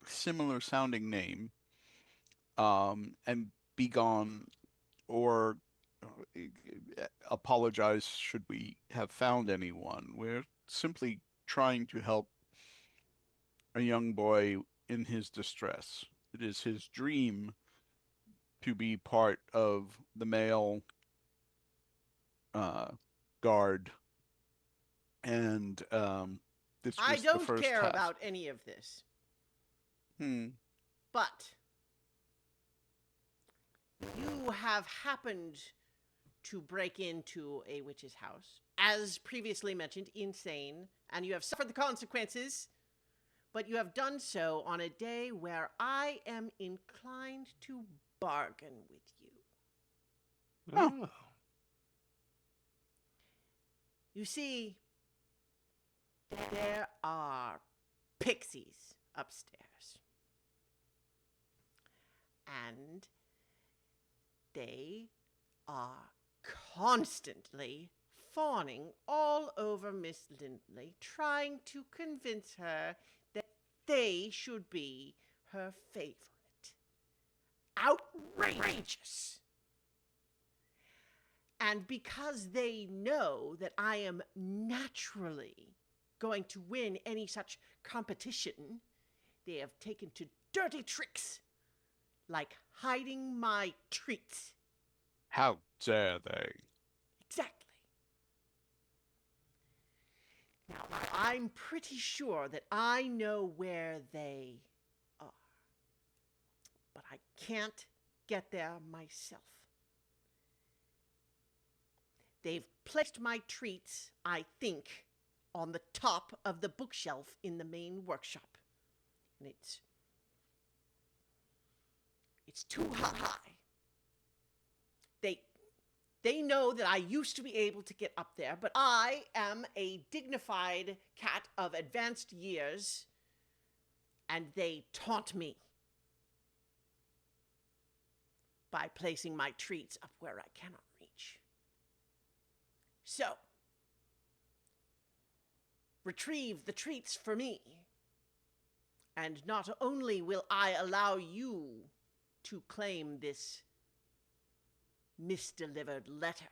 similar sounding name, and be gone or apologize should we have found anyone. We're simply trying to help a young boy in his distress. It is his dream to be part of the male guard, and this I was the don't first care task. about any of this. Hmm. But you have happened to break into a witch's house, as previously mentioned, insane, and you have suffered the consequences, but you have done so on a day where I am inclined to bargain with you. Oh. You see, there are pixies upstairs. And they are constantly fawning all over Miss Lindley, trying to convince her that they should be her favorite. Outrageous! And because they know that I am naturally going to win any such competition, they have taken to dirty tricks, like hiding my treats. How dare they? Exactly. Now, I'm pretty sure that I know where they are, but I can't get there myself. They've placed my treats, I think, on the top of the bookshelf in the main workshop. And it's It's too high. They know that I used to be able to get up there, but I am a dignified cat of advanced years, and they taunt me by placing my treats up where I cannot reach. So, retrieve the treats for me, and not only will I allow you to claim this misdelivered letter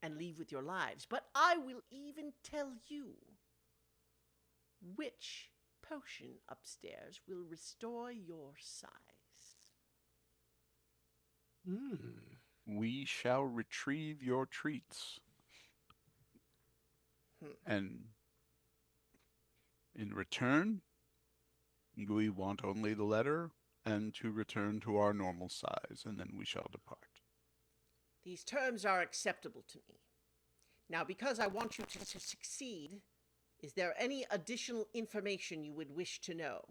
and leave with your lives, but I will even tell you which potion upstairs will restore your size. We shall retrieve your treats. And in return, we want only the letter and to return to our normal size, and then we shall depart. These terms are acceptable to me. Now, because I want you to succeed, is there any additional information you would wish to know?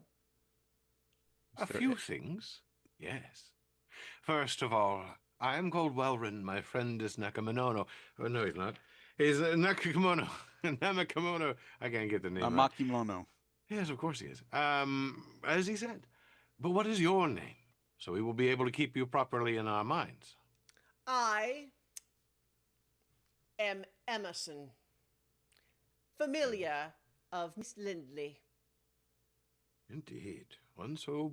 A few things, yes. First of all, I am called Welrin. My friend is Nakamanono. Oh, no, he's not. He's Nakakimono. Namakamono. I can't get the name right. Makimono. Yes, of course he is. As he said. But what is your name? So we will be able to keep you properly in our minds. I am Emerson, familiar of Miss Lindley. Indeed. One so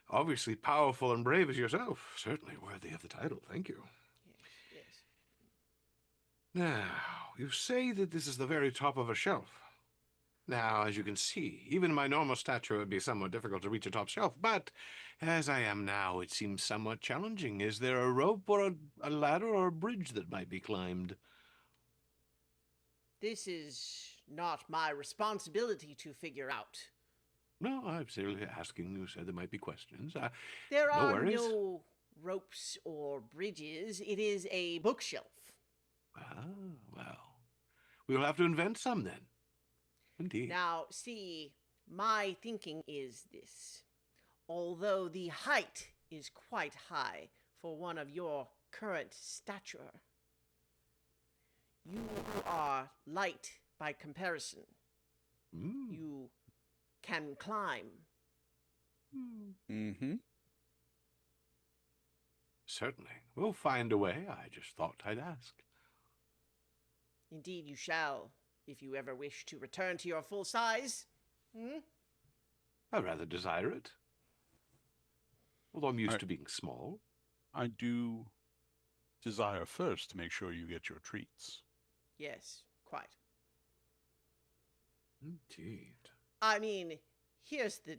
obviously powerful and brave as yourself. Certainly worthy of the title. Thank you. Yes. Now, you say that this is the very top of a shelf. Now, as you can see, even my normal stature would be somewhat difficult to reach a top shelf, but as I am now, it seems somewhat challenging. Is there a rope or a ladder or a bridge that might be climbed? This is not my responsibility to figure out. No, I'm simply asking. You said there might be questions. There No are worries. no ropes or bridges. It is a bookshelf. Ah, well, we'll have to invent some then. Indeed. Now, see, my thinking is this. Although the height is quite high for one of your current stature, you are light by comparison. You can climb. Mm-hmm. Certainly. We'll find a way. I just thought I'd ask. Indeed, you shall, if you ever wish to return to your full size. I rather desire it. Although I'm used I- to being small. I do desire first to make sure you get your treats. Yes, quite. Indeed. I mean, here's the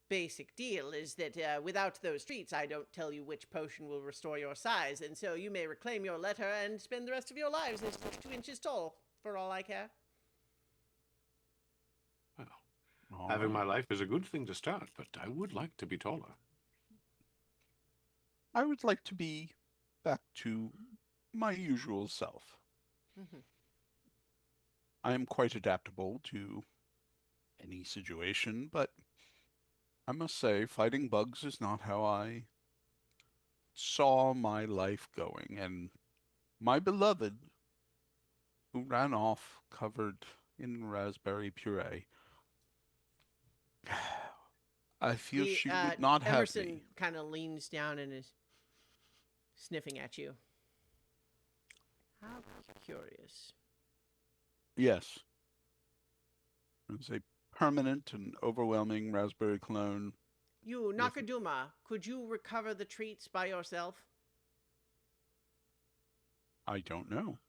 basic deal, is that without those treats, I don't tell you which potion will restore your size, and so you may reclaim your letter and spend the rest of your lives as 2 inches tall, for all I care. Well, All having right. my life is a good thing to start, but I would like to be taller. I would like to be back to my usual self. I am quite adaptable to any situation, but I must say, fighting bugs is not how I saw my life going. And my beloved, who ran off covered in raspberry puree, I feel she would not have Emerson me. kind of leans down and is sniffing at you. How curious. Yes. It's a permanent and overwhelming raspberry clone. You, Nakaduma, could you recover the treats by yourself? I don't know.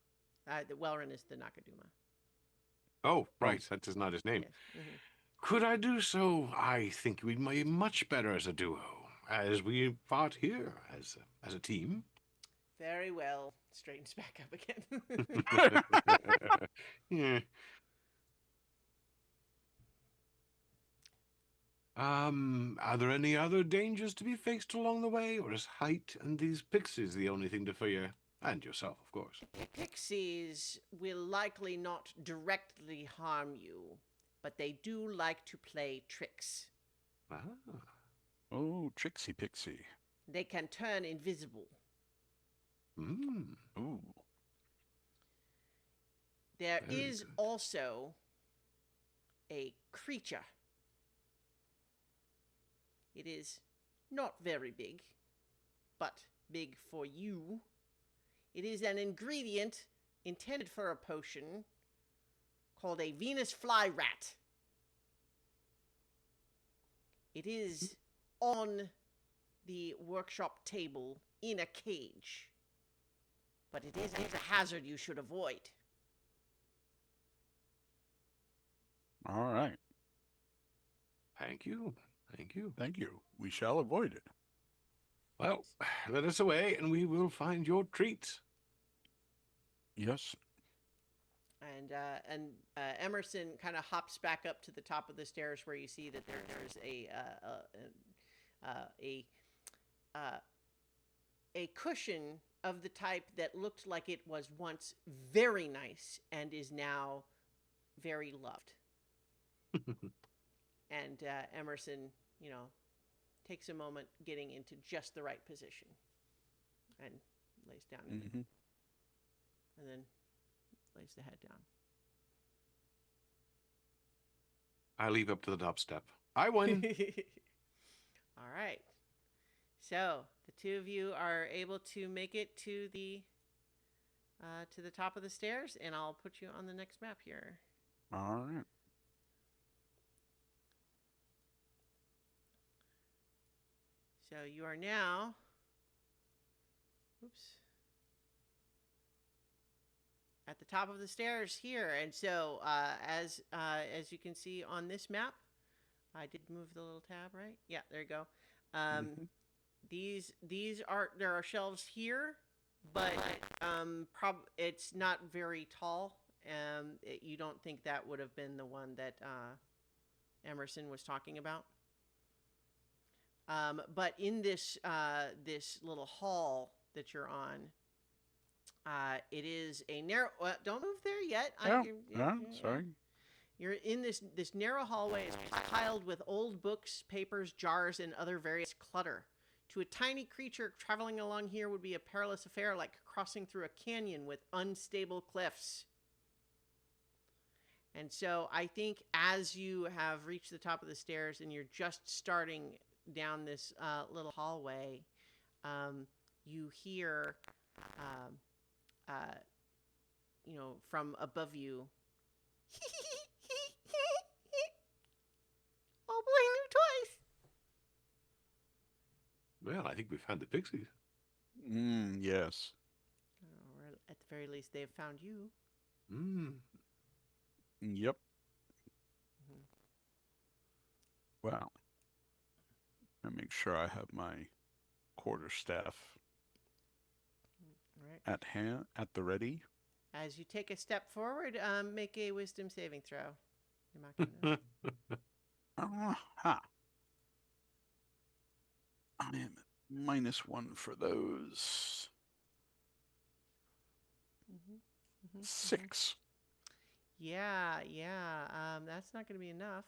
The Welrin is the Nakaduma. Oh, right. That is not his name. Yes. Could I do so? I think we'd be much better as a duo, as we fought here as a team. Very well. Straightens back up again. Yeah. Are there any other dangers to be faced along the way, or is height and these pixies the only thing to fear? And yourself, of course. Pixies will likely not directly harm you, but they do like to play tricks. Ah. Oh, Trixie Pixie. They can turn invisible. Mm. Ooh. There Very is good. also a creature. It is not very big, but big for you. It is an ingredient intended for a potion called a Venus fly rat. It is on the workshop table in a cage, but it is a hazard you should avoid. All right. Thank you. Thank you. Thank you. We shall avoid it. Well, let us away and we will find your treats. Yes. And Emerson kind of hops back up to the top of the stairs where you see that there's a cushion of the type that looked like it was once very nice and is now very loved. And Emerson, takes a moment getting into just the right position and lays down in it, Mm-hmm. and then lays the head down. I leave up to the top step. I won. All right. So the two of you are able to make it to the top of the stairs, and I'll put you on the next map here. All right. So you are now. Oops. At the top of the stairs here, and so as you can see on this map, I did move the little tab, right? Yeah, there you go. Mhm. These are, there are shelves here, but it's not very tall. You don't think that would have been the one that Emerson was talking about. But in this little hall that you're on, it is a narrow. Don't move there yet. Sorry. You're in this narrow hallway. It's piled with old books, papers, jars, and other various clutter. To a tiny creature, traveling along here would be a perilous affair, like crossing through a canyon with unstable cliffs. And so I think as you have reached the top of the stairs and you're just starting down this little hallway, you hear, from above you, oh boy, new toys. Well, I think we found the pixies. Yes. Or at the very least, they've found you. Mm. Yep. Mhm. Wow. I make sure I have my quarterstaff All right. at hand, at the ready. As you take a step forward, make a wisdom saving throw. Namakino. Aha. I am at -1 for those. Mhm, mhm, mhm. 6. Yeah. That's not going to be enough.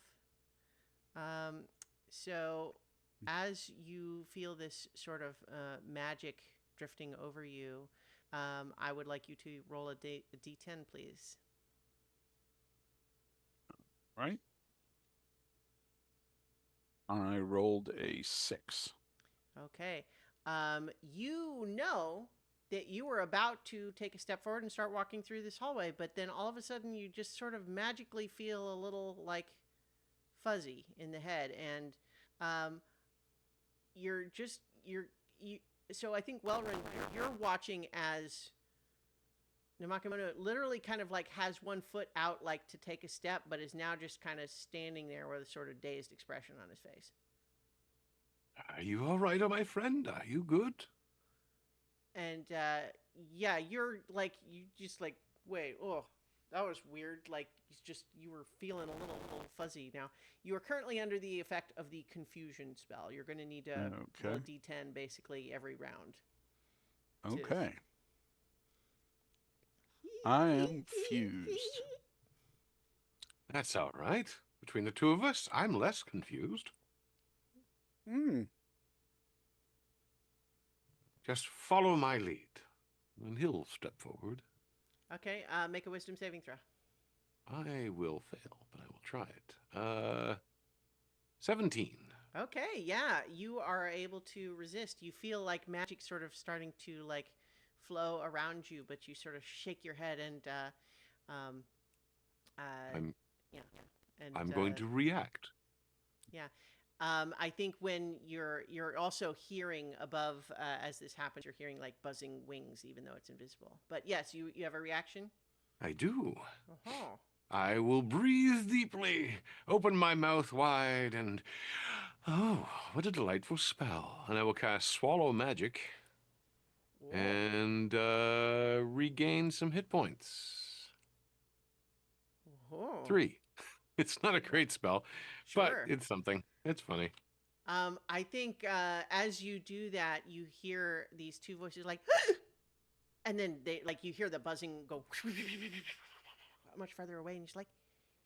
So, as you feel this sort of magic drifting over you, I would like you to roll a D10, please. Right? I rolled a 6. Okay. You know that you were about to take a step forward and start walking through this hallway, but then all of a sudden you just sort of magically feel a little like fuzzy in the head, and um, you're just you're you. So I think Welrun, you're watching as Namakemono literally kind of like has one foot out like to take a step, but is now just kind of standing there with a sort of dazed expression on his face. Are you all right, my friend? Are you good? And yeah, you're like, you just like, wait, oh, that was weird. Like, you were feeling a little fuzzy. Now you are currently under the effect of the confusion spell. You're going to need to roll a Okay. d10 basically every round. Okay. I am fused. That's all right. Between the two of us, I'm less confused. Just follow my lead. And he'll step forward. Okay, make a wisdom saving throw. I will fail, but I will try it. 17. Okay, yeah, you are able to resist. You feel like magic sort of starting to like flow around you, but you sort of shake your head and um I'm yeah, and I'm going to react. yeah. I think when you're also hearing above as this happens, you're hearing like buzzing wings, even though it's invisible. But yes, you have a reaction. I do. Uh-huh. I will breathe deeply, open my mouth wide, and oh, what a delightful spell! And I will cast Swallow Magic Whoa. and regain some hit points. Whoa. 3. It's not a great spell, but Sure. it's something. It's funny. I think as you do that, you hear these two voices like, and then they like you hear the buzzing go much farther away, and he's like,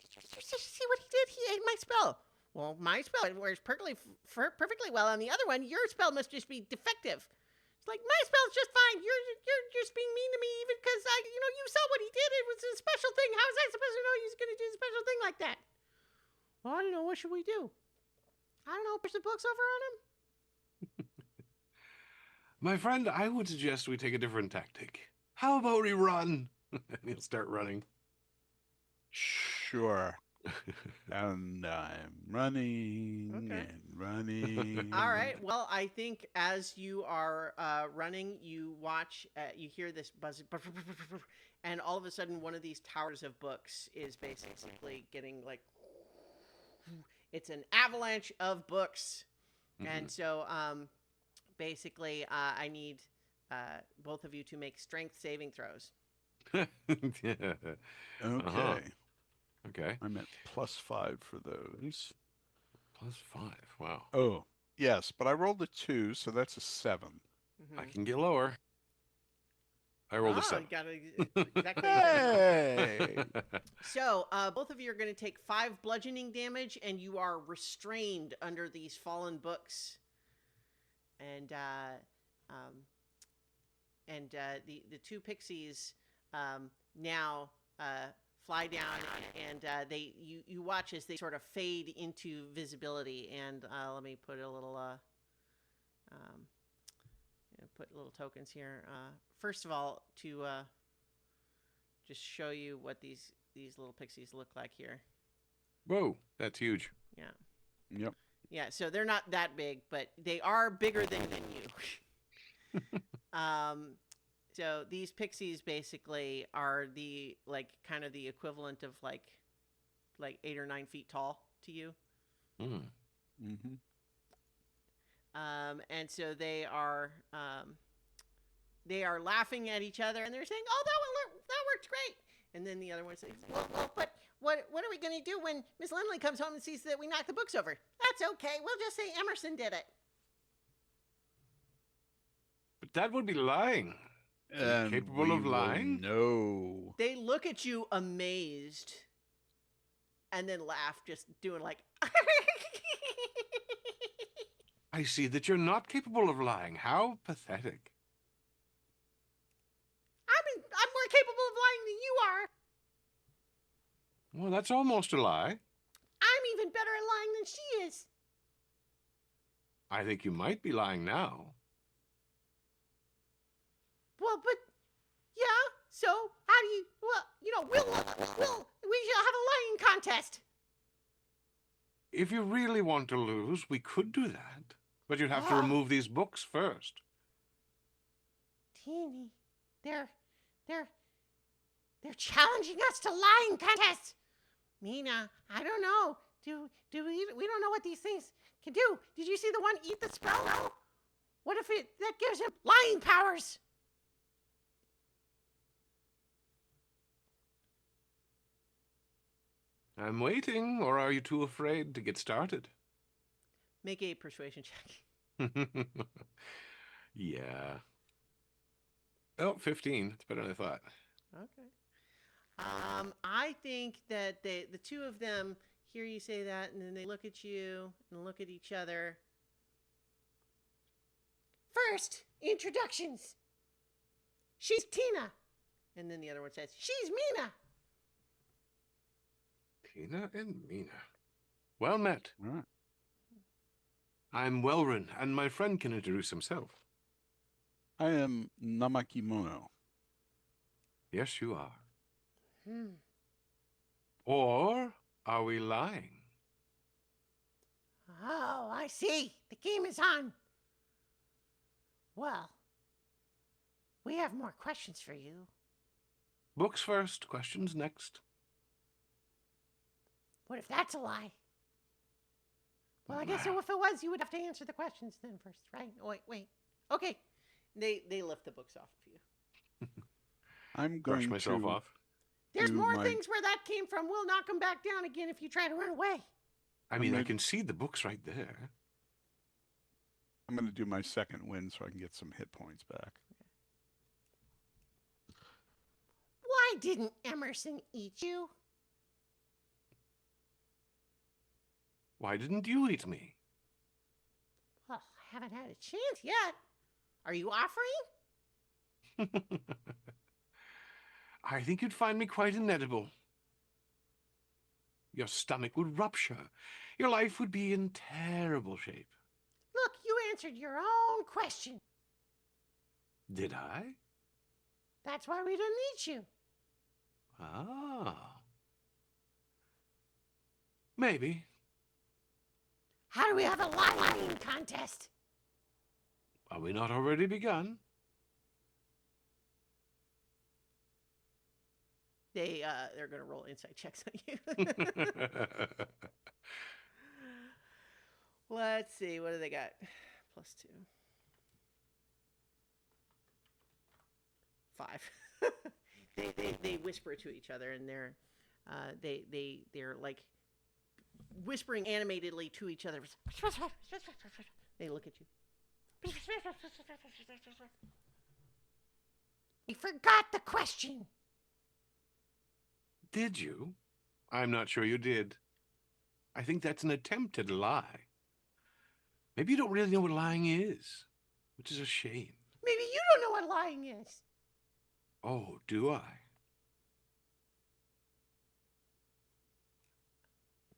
"Did you see what he did? He ate my spell." Well, my spell works perfectly well. On the other one, your spell must just be defective. It's like my spell's just fine. You're just being mean to me, even because you saw what he did. It was a special thing. How was I supposed to know he was going to do a special thing like that? Well, I don't know. What should we do? I don't know. Push the books over on him. My friend, I would suggest we take a different tactic. How about we run? And he'll start running. Sure. And I'm running Okay. and running. All right. Well, I think as you are running, you watch, you hear this buzz, and all of a sudden, one of these towers of books is basically getting like, it's an avalanche of books. And so basically, I need both of you to make strength saving throws. Yeah. Okay. Okay. I'm at +5 for those. +5. Wow. Oh, yes, but I rolled a 2, so that's a 7. I can get lower. I rolled a 7. You got it exactly. Hey! So, both of you are going to take 5 bludgeoning damage, and you are restrained under these fallen books. And the two pixies now fly down, and you watch as they sort of fade into visibility. And let me put a little put little tokens here. First of all, to just show you what these little pixies look like here. Whoa, that's huge. Yeah. Yep. Yeah, so they're not that big, but they are bigger than you. So these pixies basically are the kind of the equivalent of like 8 or 9 feet tall to you. Mm-hmm. And so they are laughing at each other, and they're saying, "Oh, that worked great." And then the other one says, "Well, but what are we going to do when Miss Lindley comes home and sees that we knocked the books over?" "That's okay. We'll just say Emerson did it." But that would be lying. Are you capable of lying? No. They look at you amazed, and then laugh, just doing like. I see that you're not capable of lying. How pathetic. I'm more capable of lying than you are. Well, that's almost a lie. I'm even better at lying than she is. I think you might be lying now. Well, but yeah. So how do you? Well, we shall have a lying contest. If you really want to lose, we could do that. But you'd have to remove these books first. Teeny, they're challenging us to lying contests. Mina, I don't know. We don't know what these things can do. Did you see the one eat the spell? No. What if that gives him lying powers? I'm waiting, or are you too afraid to get started? Make a persuasion check. Yeah. Oh, 15. It's better than I thought. Okay. I think that the two of them hear you say that, and then they look at you and look at each other. First, introductions. She's Tina. And then the other one says, she's Mina. Tina and Mina. Well met. All right. I'm Welrin, and my friend can introduce himself. I am Namakimono. Yes, you are. Hmm. Or are we lying? Oh, I see. The game is on. Well, we have more questions for you. Books first, questions next. What if that's a lie? Well, I guess if it was, you would have to answer the questions then first, right? Oh, wait. Okay. They lift the books off of you. I'm Brush going myself to off. There's do more my- things where that came from. We'll knock them back down again if you try to run away. I mean, I gonna- can see the books right there. I'm going to do my second win so I can get some hit points back. Why didn't Emerson eat you? Why didn't you eat me? Well, I haven't had a chance yet. Are you offering? I think you'd find me quite inedible. Your stomach would rupture. Your life would be in terrible shape. Look, you answered your own question. Did I? That's why we didn't eat you. Ah. Maybe. How do we have a lying contest? Are we not already begun? They're gonna roll insight checks on you. Let's see, what do they got? +2. 5. they whisper to each other, and they're like whispering animatedly to each other. They look at you. We forgot the question. Did you? I'm not sure you did. I think that's an attempt at a lie. Maybe you don't really know what lying is, which is a shame. Maybe you don't know what lying is. Oh, do I?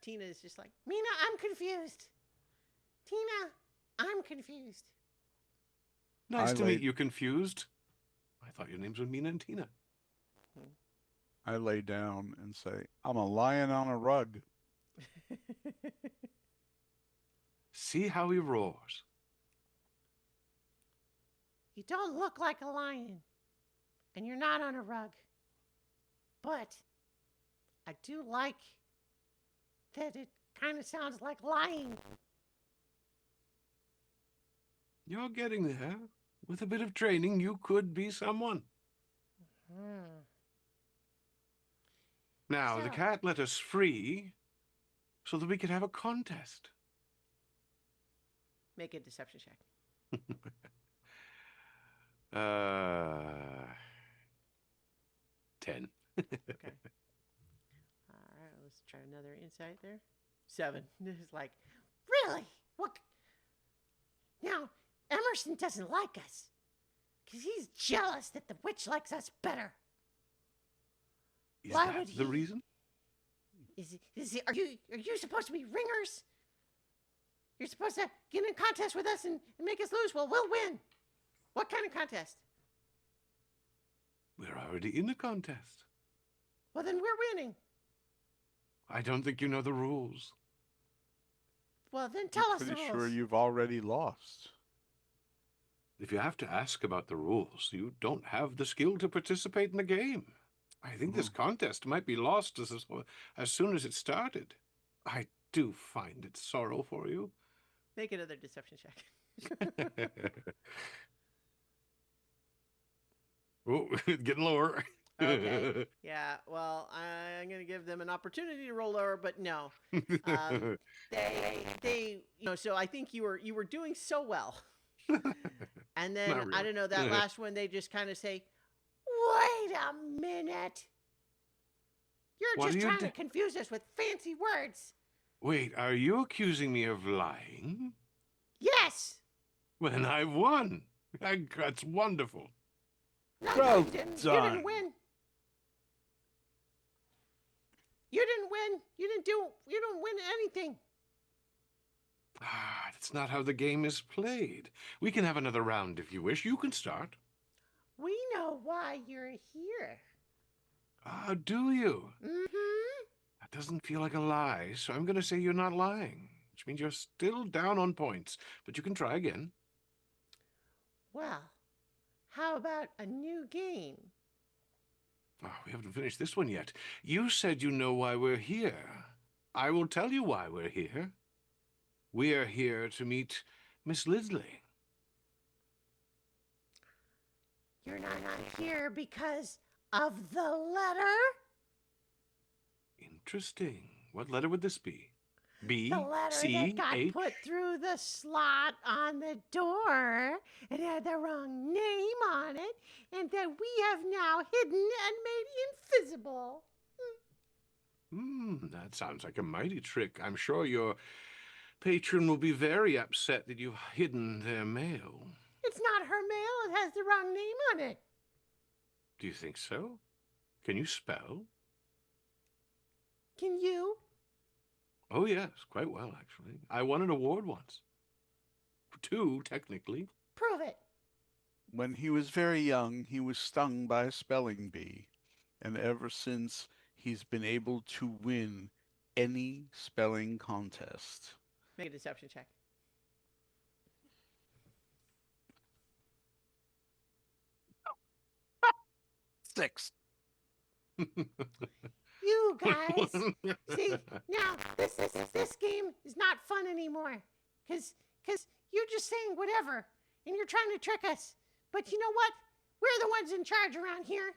Tina is just like, Mina, I'm confused. Tina, I'm confused. Nice I to meet laid- you, confused. I thought your names were Mina and Tina. I lay down and say, I'm a lion on a rug. See how he roars. You don't look like a lion, and you're not on a rug. But I do like that it kind of sounds like lying. You're getting there. With a bit of training, you could be someone. Hmm. Now, the So- cat let us free so that we could have a contest. Make a deception check. Uh, 10. Okay. All right, let's try another insight there. 7. This is like, really? What? Now, Emerson doesn't like us because he's jealous that the witch likes us better. Is Why that would the he- reason? Are you supposed to be ringers? You're supposed to get in a contest with us and make us lose? Well, we'll win. What kind of contest? We're already in a contest. Well, then we're winning. I don't think you know the rules. Well, then tell I'm us the pretty rules. sure you've already lost. If you have to ask about the rules, you don't have the skill to participate in the game. I think this contest might be lost as soon as it started. I do find it sorrow for you. Make another deception check. Oh, getting lower. Okay. Yeah, well, I'm going to give them an opportunity to roll lower, but no. So I think you were doing so well. And then, Not I really. don't know, that last one, they just kind of say, wait a minute. You're What just are you trying do- to confuse us with fancy words. Wait, are you accusing me of lying? Yes. Then I won. That's wonderful. No, Well you didn't. You done. didn't win. You didn't win. You didn't win anything. Ah, that's not how the game is played. We can have another round if you wish. You can start. We know why you're here. Ah, do you? Mm-hmm. That doesn't feel like a lie, so I'm going to say you're not lying, which means you're still down on points, but you can try again. Well, how about a new game? Oh, we haven't finished this one yet. You said you know why we're here. I will tell you why we're here. We are here to meet Miss Lindsley. You're not here because of the letter? Interesting. What letter would this be? B, The letter C, that got H? put through the slot on the door and had the wrong name on it, and that we have now hidden and made invisible. That sounds like a mighty trick. I'm sure your patron will be very upset that you've hidden their mail. It's not her mail, it has the wrong name on it. Do you think so? Can you spell? Can you? Oh, yes, quite well, actually. I won an award once. 2, technically. Prove it. When he was very young, he was stung by a spelling bee, and ever since he's been able to win any spelling contest. Make a deception check. Six. You guys, see, now this game is not fun anymore. Cause you're just saying whatever, and you're trying to trick us. But you know what? We're the ones in charge around here.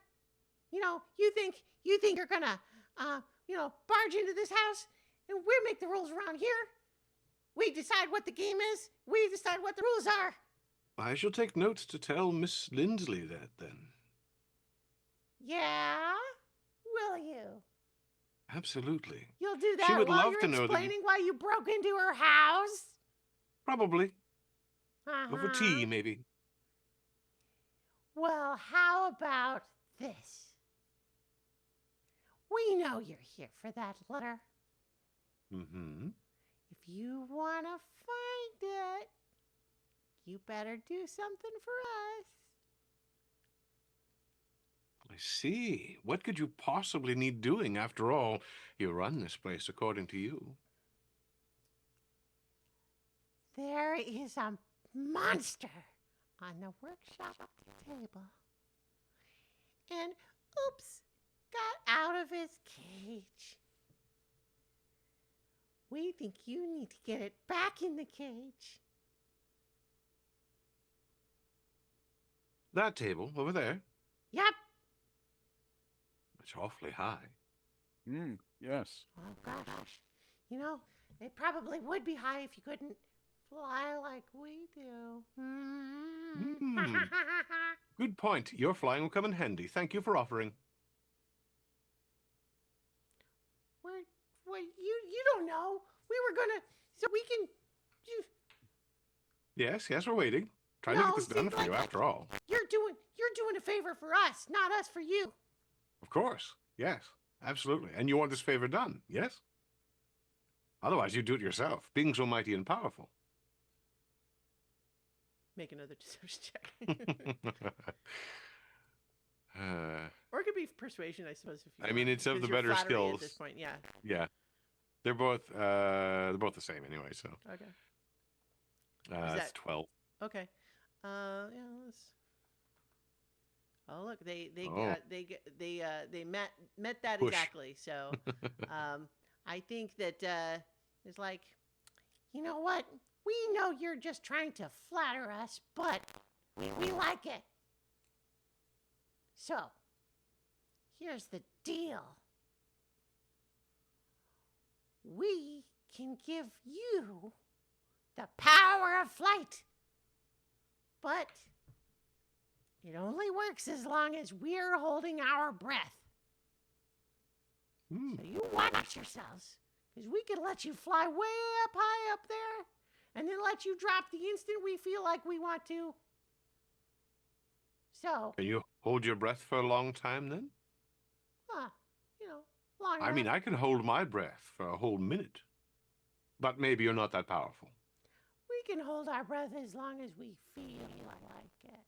You know, you think you're gonna, barge into this house, and we make the rules around here. We decide what the game is. We decide what the rules are. I shall take notes to tell Miss Lindsley that, then. Yeah? Will you? Absolutely. You'll do that She would while love you're to know that explaining why you broke into her house? Probably. Uh-huh. Over tea, maybe. Well, how about this? We know you're here for that letter. Mm-hmm. If you want to find it, you better do something for us. I see. What could you possibly need doing? After all, you run this place according to you. There is a monster on the workshop table. And oops, got out of his cage. We think you need to get it back in the cage. That table over there. Yep. It's awfully high. Yes. Oh gosh. You know, they probably would be high if you couldn't fly like we do. Good point. Your flying will come in handy. Thank you for offering. You don't know. We were gonna, so we can. Yes, we're waiting. Trying to No, get this done see, for you, after all. You're doing a favor for us, not us for you. Of course. Yes, absolutely. And you want this favor done, yes? Otherwise, you'd do it yourself, being so mighty and powerful. Make another deception check. Or it could be persuasion, I suppose. If you I mean, want, it's of the because your better flattery skills. at this point. Yeah. Yeah. They're both the same anyway, so. Okay. It's that- 12. Okay. Yeah. Let's. Oh look, they met that Push. exactly. So, I think that it's like, you know what? We know you're just trying to flatter us, but we like it. So, here's the deal. We can give you the power of flight. But it only works as long as we're holding our breath. So you watch yourselves, because we could let you fly way up high up there, and then let let you drop the instant we feel like we want to. So, Can you hold your breath for a long time then? you know, long I mean, enough. I can hold my breath for a whole minute. But maybe you're not that powerful. We can hold our breath as long as we feel like it.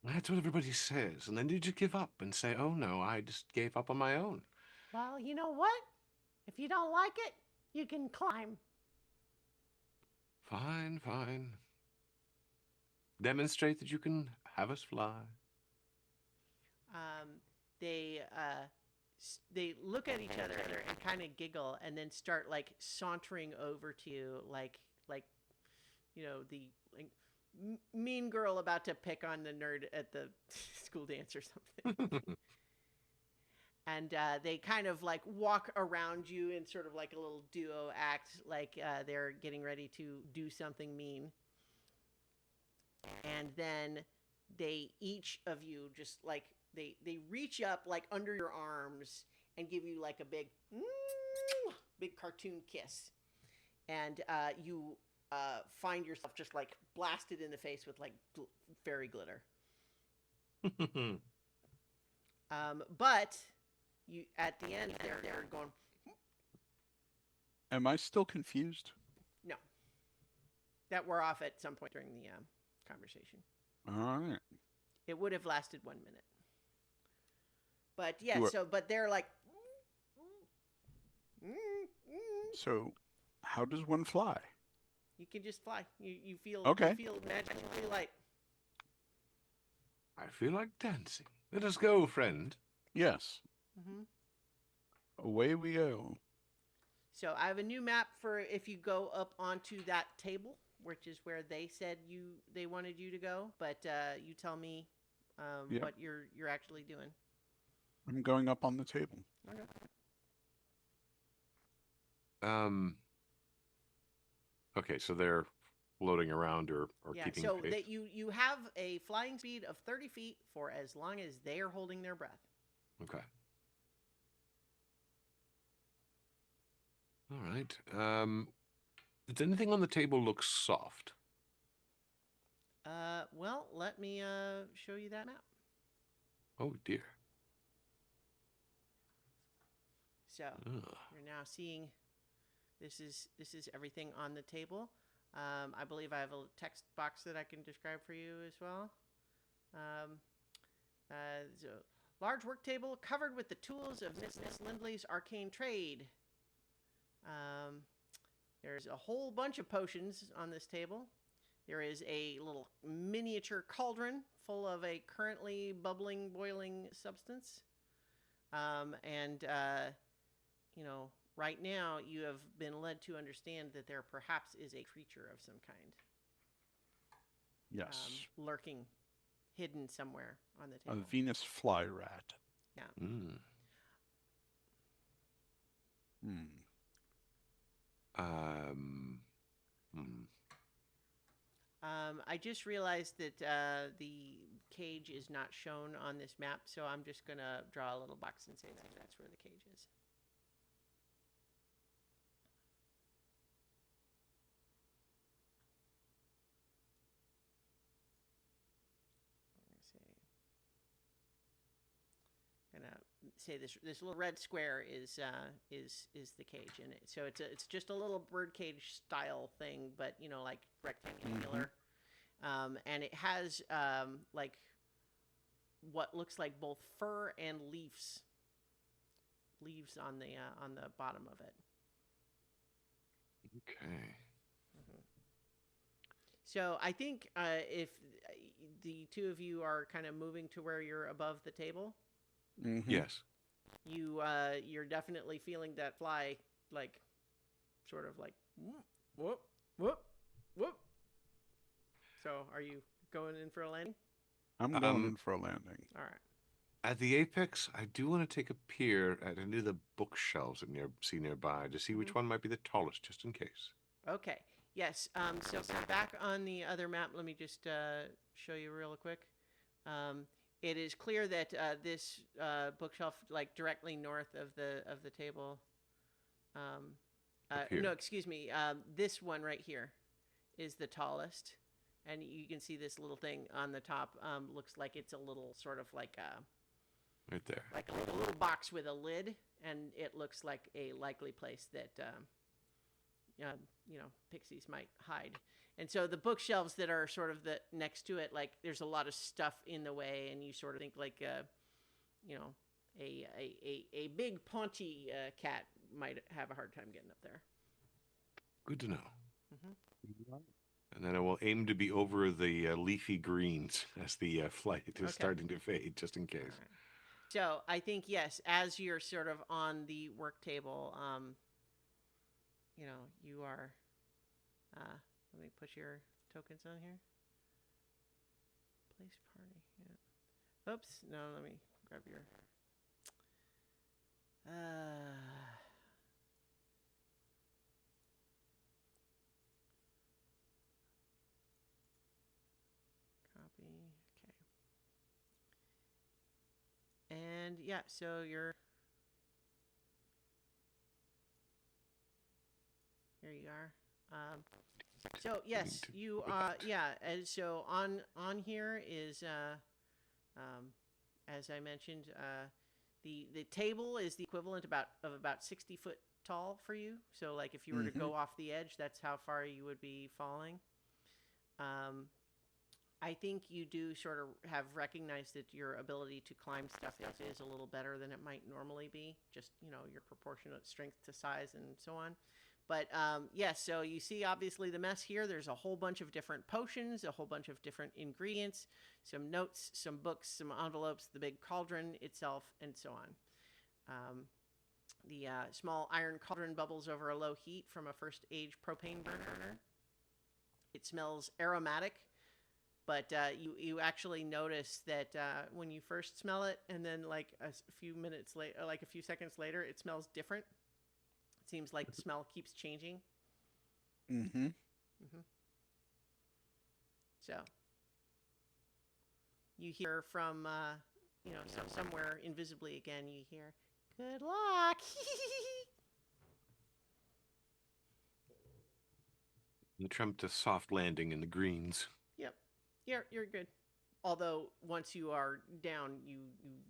That's what everybody says. And then you just give up and say, oh no, I just gave up on my own. Well, you know what? If you don't like it, you can climb. Fine, fine. Demonstrate that you can have us fly. They look at each other and kind of giggle, and then start like sauntering over to you, like you know, the like, mean girl about to pick on the nerd at the school dance or something. And they kind of like walk around you in sort of like a little duo act, like they're getting ready to do something mean. And then they, each of you, just like they reach up like under your arms and give you like a big cartoon kiss. And you find yourself just like blasted in the face with like fairy glitter. But you, at the end, they're going, Am I still confused? no. That we're off at some point during the conversation. All right. It would have lasted 1 minute. But yeah, Sure. so, but they're like, So, how does one fly? you can just fly. You feel, Okay. you feel magically light. I feel like dancing. Let us go, friend. Yes. Mm-hmm. Away we go. So I have a new map for if you go up onto that table, which is where they said they wanted you to go. But you tell me Yep. what you're actually doing. I'm going up on the table. Okay. Okay, so they're floating around or Yeah, keeping so pace. that you have a flying speed of 30 feet for as long as they are holding their breath. Okay. All right. Does anything on the table look soft? Well, let me show you that map. Oh dear. So you're now seeing this is everything on the table. I believe I have a text box that I can describe for you as well. So large work table covered with the tools of Miss Lindley's arcane trade. There's a whole bunch of potions on this table. There is a little miniature cauldron full of a currently bubbling, boiling substance. And you know, right now you have been led to understand that there perhaps is a creature of some kind. Yes. Lurking, hidden somewhere on the A table. Venus fly rat. Yeah. Mm. I just realized that the cage is not shown on this map, so I'm just going to draw a little box and say that that's where the cage is. Gonna say this little red square is the cage in it. So it's just a little bird cage style thing, but you know, like rectangular. And it has like what looks like both fur and leaves on the bottom of it. Okay. So I think if the two of you are kind of moving to where you're above the table, Yes. you're definitely feeling that fly, like sort of like whoop whoop whoop. So are you going in for a landing? I'm going in for a landing. All right. At the apex, I do want to take a peer at any of the bookshelves that see nearby to see which one might be the tallest, just in case. Okay. Yes. So back on the other map, let me just show you real quick. It is clear that this bookshelf, like directly north of the table. Up here. No, excuse me. This one right here is the tallest, and you can see this little thing on the top. Looks like it's a little sort of like Right there. a little box with a lid, and it looks like a likely place that pixies might hide. And so the bookshelves that are sort of the next to it, like there's a lot of stuff in the way, and you sort of think like a big paunty cat might have a hard time getting up there. Good to know. Mm-hmm. And then I will aim to be over the leafy greens as the flight is starting to fade, just in case. Right. So I think, yes, as you're sort of on the work table, you are, let me put your tokens on here. Place party, yeah. Oops, no, let me grab your, copy, okay. And yeah, so you're, here you are. So yes, you yeah, and so on here is as I mentioned, the table is the equivalent of about 60 foot tall for you. So like if you were to go off the edge, that's how far you would be falling. I think you do sort of have recognized that your ability to climb stuff is a little better than it might normally be. Just, your proportionate strength to size and so on. But yes, so you see obviously the mess here. There's a whole bunch of different potions, a whole bunch of different ingredients, some notes, some books, some envelopes, the big cauldron itself, and so on. The small iron cauldron bubbles over a low heat from a first age propane burner. It smells aromatic, but you actually notice that when you first smell it, and then like a few minutes later, like a few seconds later, it smells different. It seems like the smell keeps changing. Mm-hmm. Mm-hmm. So you hear from somewhere invisibly again. You hear, "Good luck." Attempt a soft landing in the greens. Yep, you're good. Although once you are down, you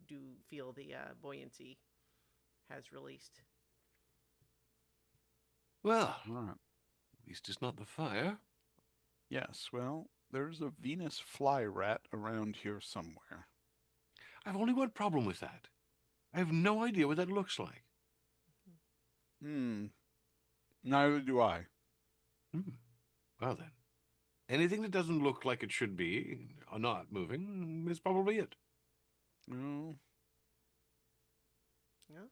do feel the buoyancy has released. Well, All right. at least it's not the fire. Yes, well, there's a Venus fly rat around here somewhere. I've only one problem with that. I have no idea what that looks like. Neither do I. Well then, anything that doesn't look like it should be, or not moving, is probably it. No, Yeah.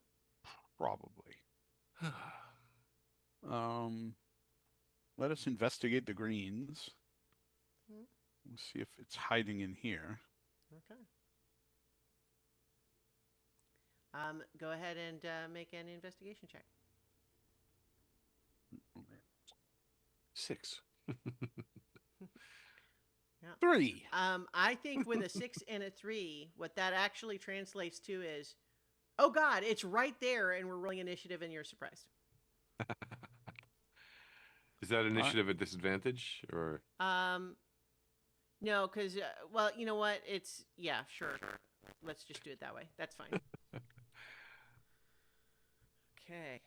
probably. Let us investigate the greens. Let's see if it's hiding in here. Okay. Go ahead and make an investigation check. 6. Yeah. 3. I think with a 6 and a 3, what that actually translates to is, oh God, it's right there, and we're rolling initiative, and you're surprised. Is that initiative at disadvantage, or? No, because well, you know what? It's sure. Let's just do it that way. That's fine. Okay.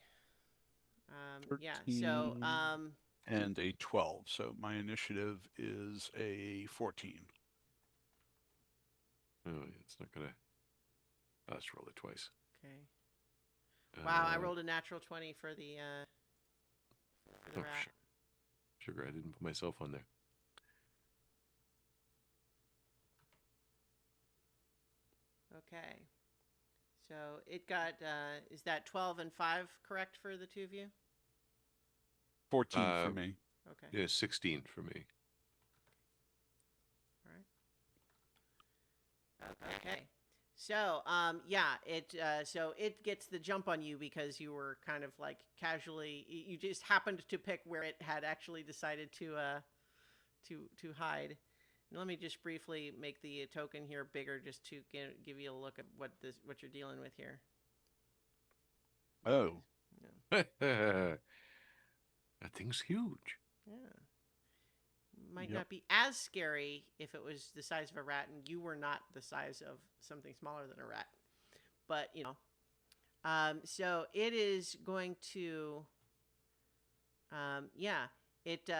Yeah. So 13 and a 12. So my initiative is a 14. Oh, it's not gonna. Let's roll it twice. Okay. Wow, I rolled a natural 20 for the rat. Sugar, I didn't put myself on there. Okay. So it got, is that 12 and 5 correct for the two of you? 14 for me. Okay. Yeah, 16 for me. All right. Okay. So, so it gets the jump on you because you were kind of like casually, you just happened to pick where it had actually decided to hide. And let me just briefly make the token here bigger, just to give you a look at what you're dealing with here. Oh, yeah. That thing's huge. Yeah. might Yep. not be as scary if it was the size of a rat and you were not the size of something smaller than a rat. But, so it is going to, it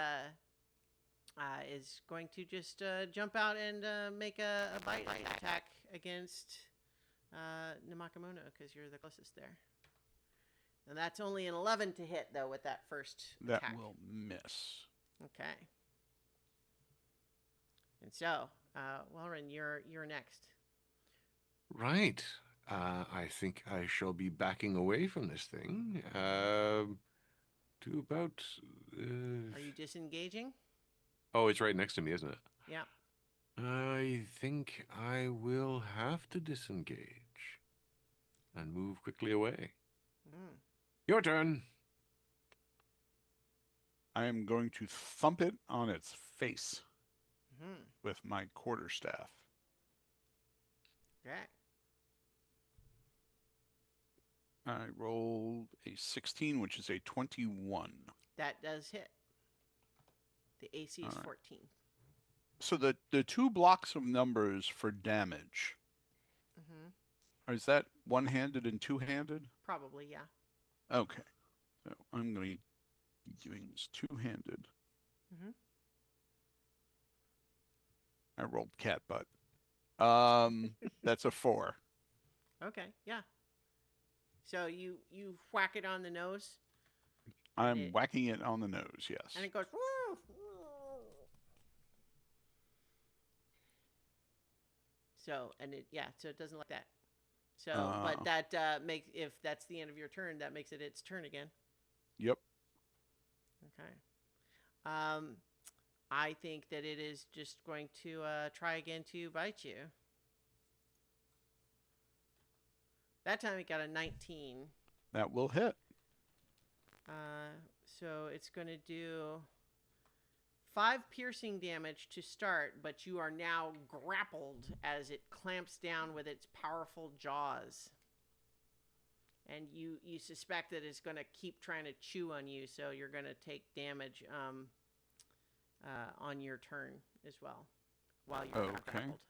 is going to just jump out and make a bite attack against Namakamono because you're the closest there. And that's only an 11 to hit, though, with that first That attack. will miss. Okay. And so, Welrin, you're next. Right. I think I shall be backing away from this thing. To about. Are you disengaging? Oh, it's right next to me, isn't it? Yeah. I think I will have to disengage and move quickly away. Mm. Your turn. I am going to thump it on its face Mm-hmm. with my quarterstaff. Okay. I rolled a 16, which is a 21. That does hit. The AC is All right. 14. So the two blocks of numbers for damage, Mm-hmm. is that one-handed and two-handed? Probably, yeah. Okay. So I'm going to be doing this two-handed. Mm-hmm. I rolled cat butt. That's a 4. Okay, yeah. So you whack it on the nose. I'm whacking it on the nose, yes. And it goes. So so it doesn't like that. So, but that makes, if that's the end of your turn, that makes it its turn again. Yep. Okay. I think that it is just going to try again to bite you. That time it got a 19. That will hit. So it's going to do 5 piercing damage to start, but you are now grappled as it clamps down with its powerful jaws. And you suspect that it's going to keep trying to chew on you, so you're going to take damage on your turn as well, while you're not grappled.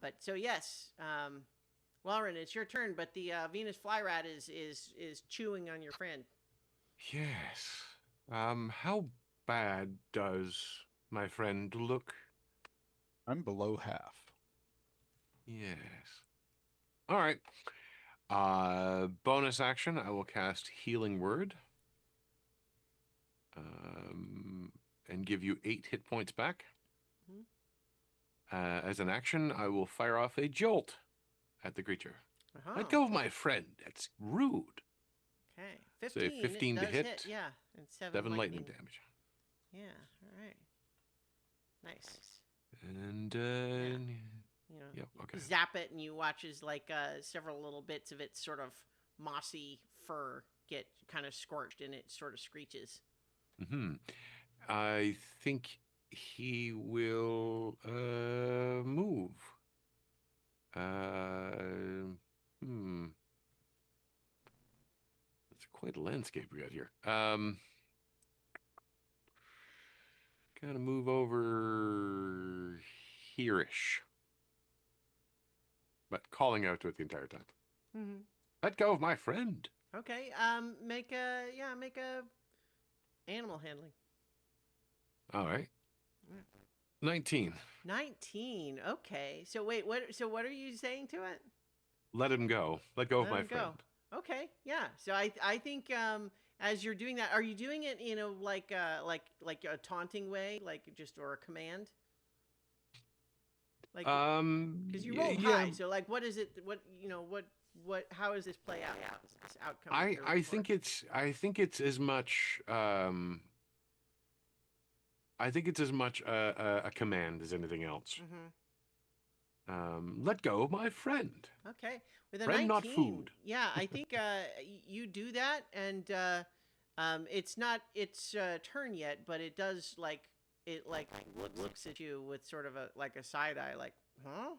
But so yes, Welrin, it's your turn, but the Venus flyrat is chewing on your friend. Yes. How bad does my friend look? I'm below half. Yes. All right. Bonus action, I will cast Healing Word. And give you 8 hit points back. Mm-hmm. As an action, I will fire off a jolt at the creature. Uh-huh. Let go of my friend. That's rude. Okay. 15. So 15 to hit. Yeah. And 7 lightning damage. Yeah. All right. Nice. And, yep, okay. You zap it and you watch as like several little bits of its sort of mossy fur get kind of scorched and it sort of screeches. Mm-hmm. I think he will move. It's quite a landscape we got here. Gotta move over here-ish. But calling out to it the entire time. Mm-hmm. Let go of my friend. Okay. Make a animal handling. All right. 19. 19. Okay. So wait, what are you saying to it? Let him go. Let go of my friend. Okay. Yeah. So I think as you're doing that, are you doing it in a like a taunting way, like just or a command? Like because you rolled high, so like what is it? What how does this play out? How is this outcome? I think it's as much a command as anything else. Mm-hmm. Let go of my friend. Okay, with a friend, 19, not food. Yeah, I think you do that, and it's not its turn yet, but it does looks at you with sort of a side eye, like huh.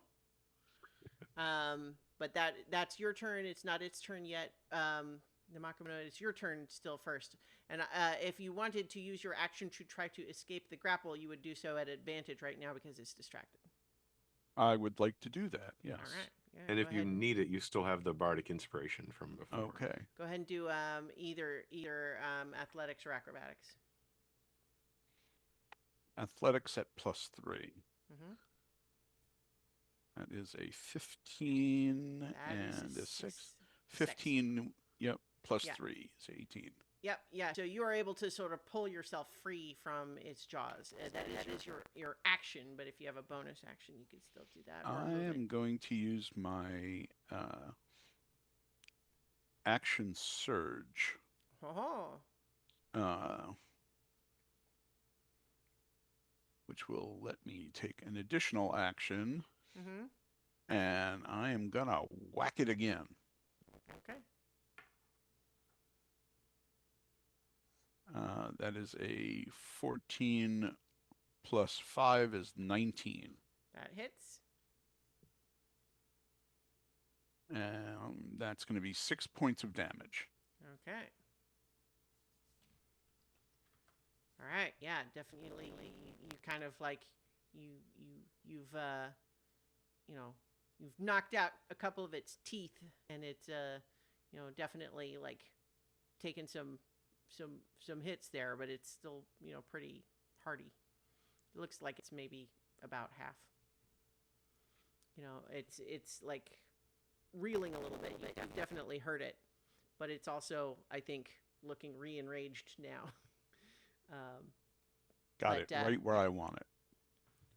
But that's your turn. It's not its turn yet. Namakumono, it's your turn still first. And if you wanted to use your action to try to escape the grapple, you would do so at advantage right now because it's distracted. I would like to do that, yes. All right. Yeah, And go if you ahead. need it, you still have the bardic inspiration from before. Okay. Go ahead and do either athletics or acrobatics. Athletics at +3. Mm-hmm. That is a 15 That and is a 6. 15, yep, +3 is 18. Yep, yeah. So you are able to sort of pull yourself free from its jaws. That is your action, but if you have a bonus action, you can still do that. I am going to use my action surge. Oh. Which will let me take an additional action. Mm-hmm. And I am gonna whack it again. Okay. That is a 14 plus 5 is 19. That hits. And that's going to be 6 points of damage. Okay. All right. Yeah, definitely. You kind of like you've you've knocked out a couple of its teeth, and it's definitely like taken some hits there, but it's still pretty hardy. It looks like it's maybe about half. It's like reeling a little bit. You've definitely hurt it, but it's also, I think, looking re-enraged now. Got it right where I want it.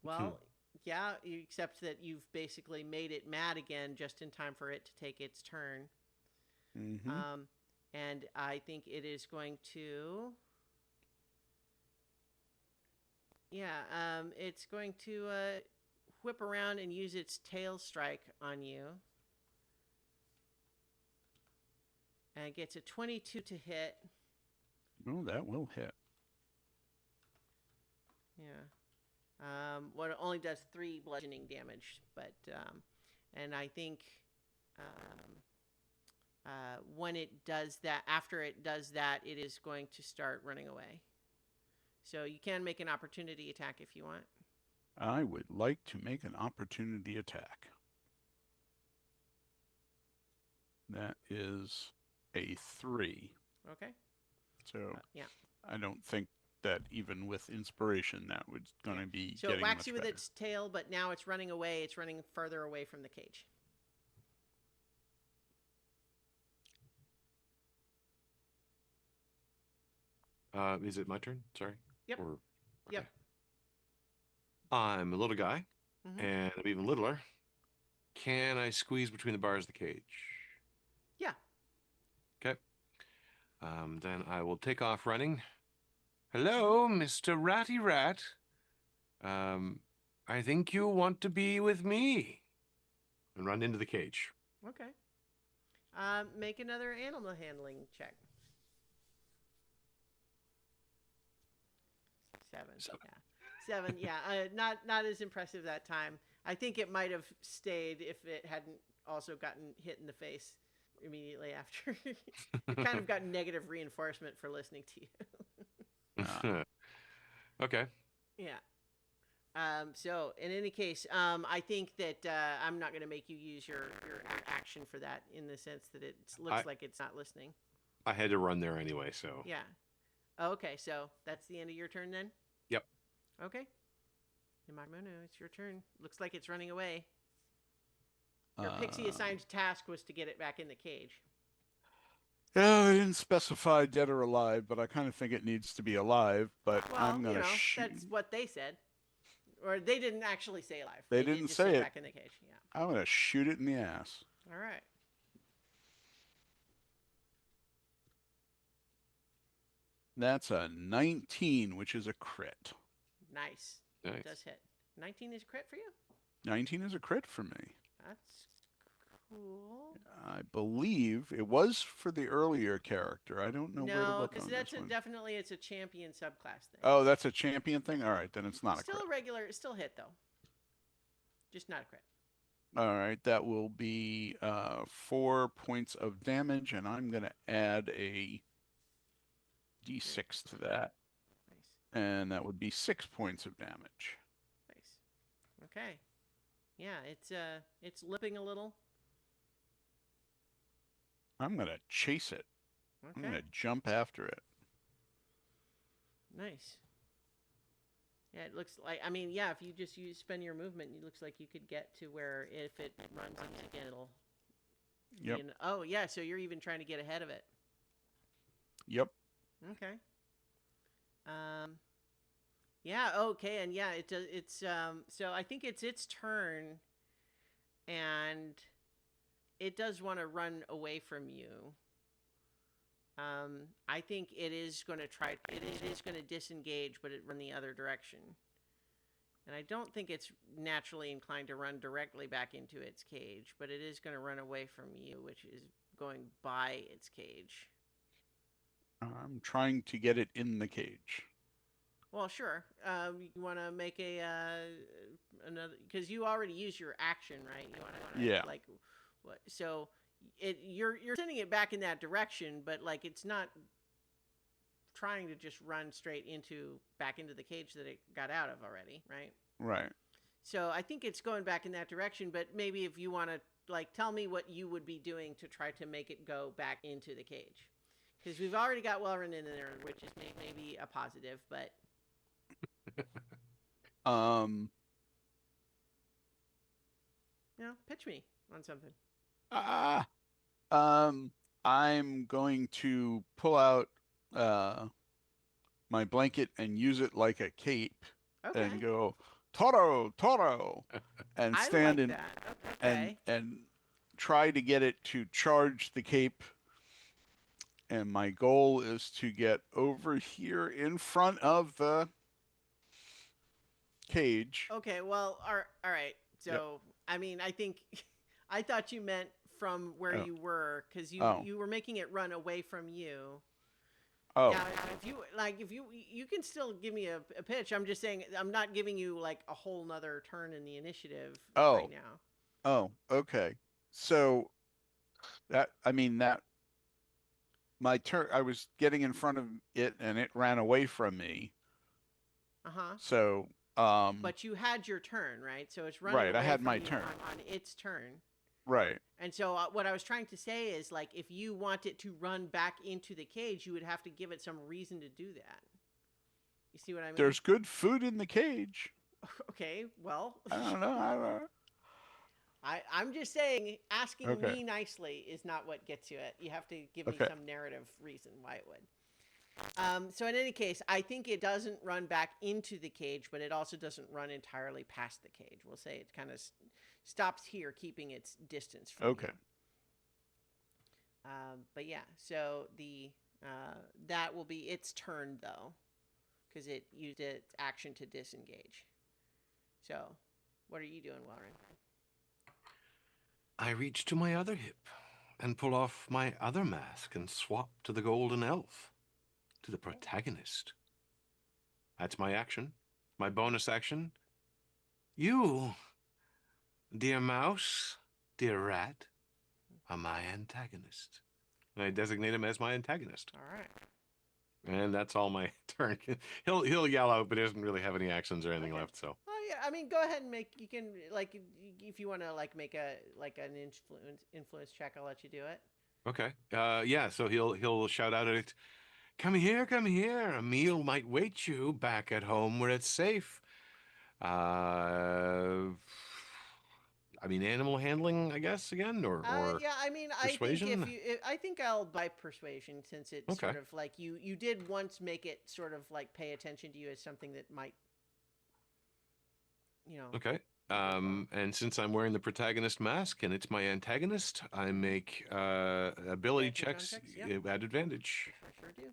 Well, yeah, except that you've basically made it mad again just in time for it to take its turn. Mm-hmm. And I think it is going to... Yeah, it's going to whip around and use its tail strike on you. And it gets a 22 to hit. Oh, that will hit. Yeah. What it only does 3 bludgeoning damage, but and I think when it does that, after it does that, it is going to start running away. So you can make an opportunity attack if you want. I would like to make an opportunity attack. That is a 3. Okay. So yeah. I don't think that even with inspiration that was going to be so getting it whacks much you with better. its tail, but now it's running away. It's running further away from the cage. Is it my turn? Sorry. Yep. Okay. Yep. I'm a little guy, Mm-hmm. and I'm even littler. Can I squeeze between the bars of the cage? Yeah. Okay. Then I will take off running. Hello, Mr. Ratty Rat. I think you want to be with me. And run into the cage. Okay. Make another animal handling check. 7. Yeah. 7. Yeah. Not as impressive that time. I think it might have stayed if it hadn't also gotten hit in the face immediately after. You kind of got negative reinforcement for listening to you. Okay. Yeah. So in any case, I think that I'm not going to make you use your action for that, in the sense that it looks like it's not listening. I had to run there anyway, so. Yeah. Okay, so that's the end of your turn then? Yep. Okay. Namakumono, it's your turn. Looks like it's running away. Your pixie assigned task was to get it back in the cage. Yeah, I didn't specify dead or alive, but I kind of think it needs to be alive. But Well, I'm gonna shoot. That's what they said, or they didn't actually say alive. They didn't just say it. Back in the cage. Yeah. I'm gonna shoot it in the ass. All right. That's a 19, which is a crit. Nice. Nice. It does hit. 19 is a crit for you? 19 is a crit for me. That's cool. I believe it was for the earlier character. I don't know where to No, look because on that's this one. definitely it's a champion subclass thing. Oh, that's a champion thing? All right, then it's not Still a crit. regular, still hit though. Just not a crit. All right, that will be 4 points of damage, and I'm going to add a d6 to that, Nice. and that would be 6 points of damage. Nice. Okay. Yeah, it's limping a little. I'm going to chase it. I'm Okay. going to jump after it. Nice. Yeah, it looks like. I mean, yeah, if you just spend your movement, it looks like you could get to where if it runs in again, it'll. Yep. Oh yeah, so you're even trying to get ahead of it. Yep. Okay. Yeah. Okay. And yeah, it does. It's. So I think it's its turn, and it does want to run away from you. I think it is going to try. It is going to disengage, but it run the other direction. And I don't think it's naturally inclined to run directly back into its cage, but it is going to run away from you, which is going by its cage. I'm trying to get it in the cage. Well, sure. You want to make a another because you already used your action, right? You want to Yeah. like what? So you're sending it back in that direction, but like it's not trying to just run straight back into the cage that it got out of already, right? Right. So I think it's going back in that direction, but maybe if you want to like tell me what you would be doing to try to make it go back into the cage. Because we've already got Wellrun in there, which is maybe a positive, but pitch me on something. I'm going to pull out my blanket and use it like a cape and go Toro, Toro, and stand in that. Okay. and try to get it to charge the cape. And my goal is to get over here in front of the cage. Okay, well, all right. So, I mean, I think I thought you meant from where you were because you were making it run away from you. Oh. Yeah, if you can still give me a pitch. I'm just saying I'm not giving you like a whole nother turn in the initiative right now. Oh, okay. So that my turn, I was getting in front of it and it ran away from me. Uh-huh. So but you had your turn, right? So it's running right, away I had from my you turn on its turn. Right. And so what I was trying to say is like if you want it to run back into the cage, you would have to give it some reason to do that. You see what I mean? There's good food in the cage. Okay, well, I don't know. I'm just saying asking me nicely is not what gets you it. You have to give me some narrative reason why it would. So in any case, I think it doesn't run back into the cage, but it also doesn't run entirely past the cage. We'll say it kind of stops here, keeping its distance from you. But yeah, so that will be its turn though, because it used its action to disengage. So, what are you doing, Wellrun? I reach to my other hip and pull off my other mask and swap to the golden elf, to the protagonist. That's my action. My bonus action. You, dear mouse, dear rat, are my antagonist. And I designate him as my antagonist. All right. And that's all my turn. He'll yell out, but he doesn't really have any actions or anything left. So. Oh yeah, I mean, go ahead and make. You can like if you want to like make an influence check, I'll let you do it. Okay. Yeah. So he'll shout out at it. Come here, come here. A meal might wait you back at home where it's safe. I mean, animal handling, I guess, again, or yeah, I mean, persuasion? I think I'll buy persuasion since it's sort of like you did once make it sort of like pay attention to you as something that might, Okay. And since I'm wearing the protagonist mask and it's my antagonist, I make ability checks at advantage. I sure do.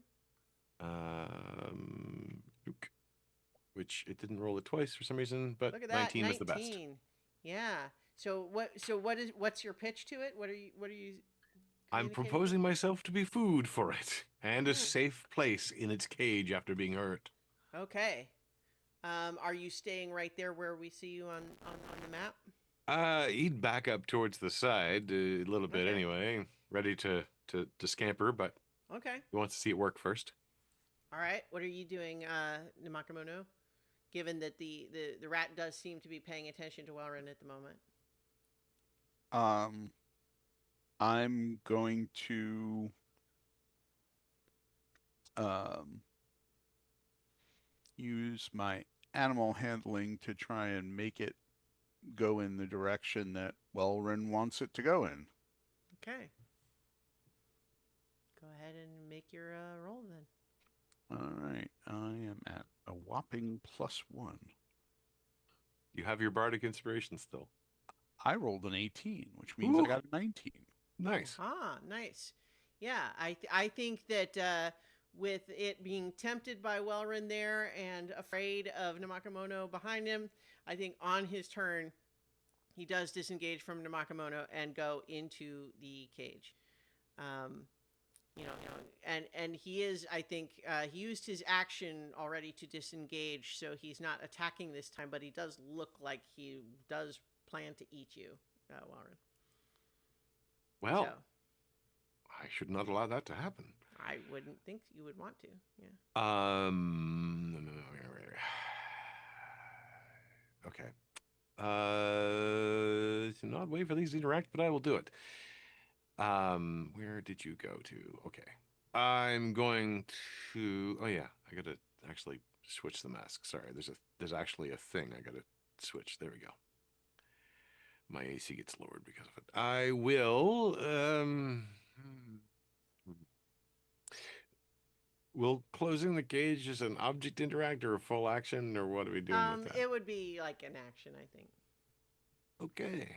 Which it didn't roll it twice for some reason, but look at that, 19 was the best. Yeah. So what's your pitch to it? What are you I'm proposing myself to be food for it and a safe place in its cage after being hurt. Okay. Are you staying right there where we see you on the map? He'd back up towards the side a little bit Okay. anyway, ready to scamper, but Okay. he wants to see it work first. All right. What are you doing, Namakamono? Given that the rat does seem to be paying attention to Welrun at the moment. I'm going to um, use my animal handling to try and make it go in the direction that Welrun wants it to go in. Okay. Go ahead and make your roll then. All right, I am at a whopping +1. You have your bardic inspiration still. I rolled an 18, which means Ooh. I got a 19. Nice. Ah, nice. Yeah, I think that with it being tempted by Welrun there and afraid of Namakamono behind him, I think on his turn he does disengage from Namakamono and go into the cage. And he is, I think, he used his action already to disengage, so he's not attacking this time, but he does look like he does plan to eat you, Welrun. Well, So, I should not allow that to happen. I wouldn't think you would want to. Yeah. Okay. Not wait for these to interact, but I will do it. Where did you go to? Okay. I'm going to. Oh yeah, I gotta actually switch the mask. Sorry, there's actually a thing I gotta switch. There we go. My AC gets lowered because of it. I will. Will closing the cage as an object interact or a full action, or what are we doing with that? It would be like an action, I think. Okay.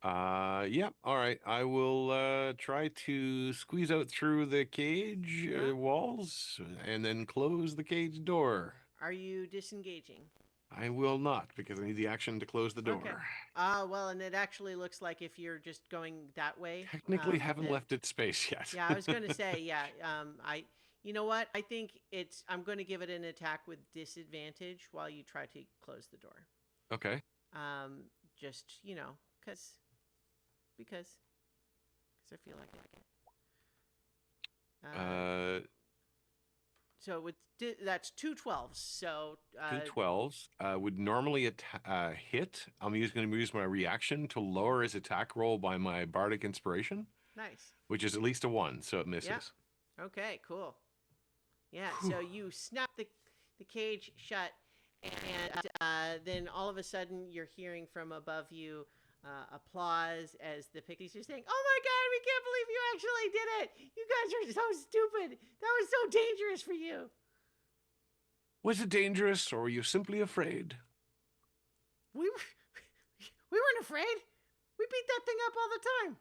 Yeah, all right. I will try to squeeze out through the cage walls and then close the cage door. Are you disengaging? I will not because I need the action to close the door. Okay. Well, and it actually looks like if you're just going that way. Technically haven't left its space yet. Yeah, I was going to say, yeah. You know what? I think I'm going to give it an attack with disadvantage while you try to close the door. Okay. Just, because I feel like it. So that's 2 12s. So 2 12s would normally hit. I'm going to use my reaction to lower his attack roll by my bardic inspiration. Nice. Which is at least a 1, so it misses. Yep. Okay, cool. Yeah, so you snap the cage shut, and then all of a sudden you're hearing from above you applause as the pixies are saying, "Oh my God, we can't believe you actually did it! You guys are so stupid. That was so dangerous for you." Was it dangerous, or were you simply afraid? We weren't afraid. We beat that thing up all the time.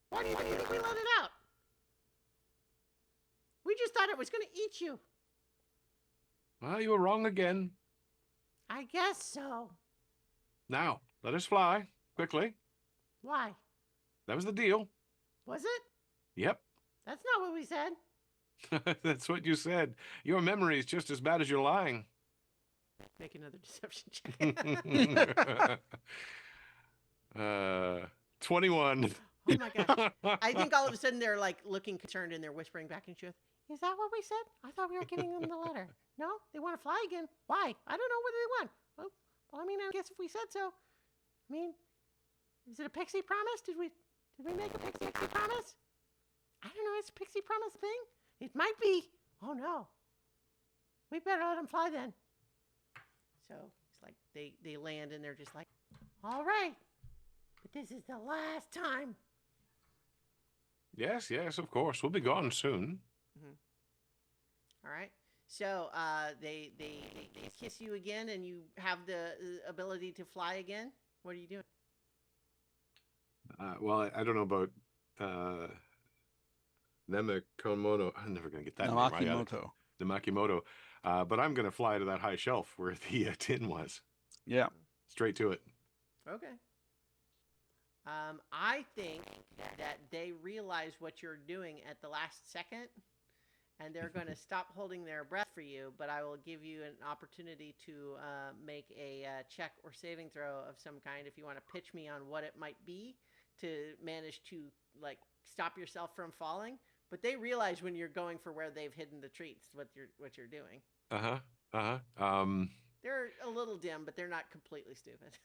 Why do you think we let it out? We just thought it was going to eat you. Well, you were wrong again. I guess so. Now, let us fly. Quickly. Why? That was the deal. Was it? Yep. That's not what we said. That's what you said. Your memory is just as bad as your lying. Make another deception check. 21. Oh my gosh. I think all of a sudden they're like looking concerned and they're whispering back and forth. Is that what we said? I thought we were giving them the letter. No? They want to fly again. Why? I don't know what they want. Well, I mean, I guess if we said so. I mean, is it a pixie promise? Did we make a pixie promise? I don't know. Is a pixie promise thing? It might be. Oh no. We better let them fly then. So it's like they land and they're just like, all right. But this is the last time. Yes, of course. We'll be gone soon. Mm-hmm. All right. So they kiss you again, and you have the ability to fly again. What are you doing? Well, I don't know about Nemakomono. I'm never going to get that Namakimoto. name. Namakimoto. But I'm going to fly to that high shelf where the tin was. Yeah. Straight to it. Okay. I think that they realize what you're doing at the last second, and they're going to stop holding their breath for you, but I will give you an opportunity to make a check or saving throw of some kind if you want to pitch me on what it might be to manage to like stop yourself from falling. But they realize when you're going for where they've hidden the treats what you're doing. Uh-huh. Uh-huh. They're a little dim, but they're not completely stupid.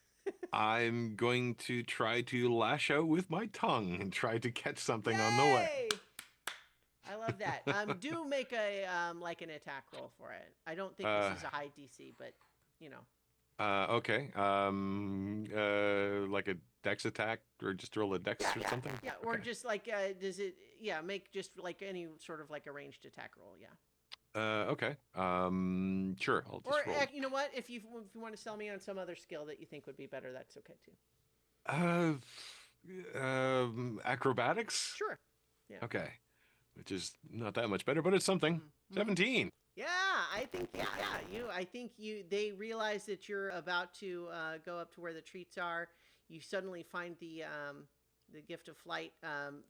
I'm going to try to lash out with my tongue and try to catch something on the way. Yay! I love that. Do make a like an attack roll for it. I don't think this is a high DC, but you know. Okay. Like a dex attack, or just roll a dex or something? Yeah, or Okay. just like does it? Yeah, make just like any sort of like a ranged attack roll. Yeah. Okay. Sure. I'll just Or roll. you know what? If you want to sell me on some other skill that you think would be better, that's okay too. Acrobatics? Sure. Yeah. Okay. Which is not that much better, but it's something. Mm-hmm. 17. Yeah, I think they realize that you're about to go up to where the treats are. You suddenly find the gift of flight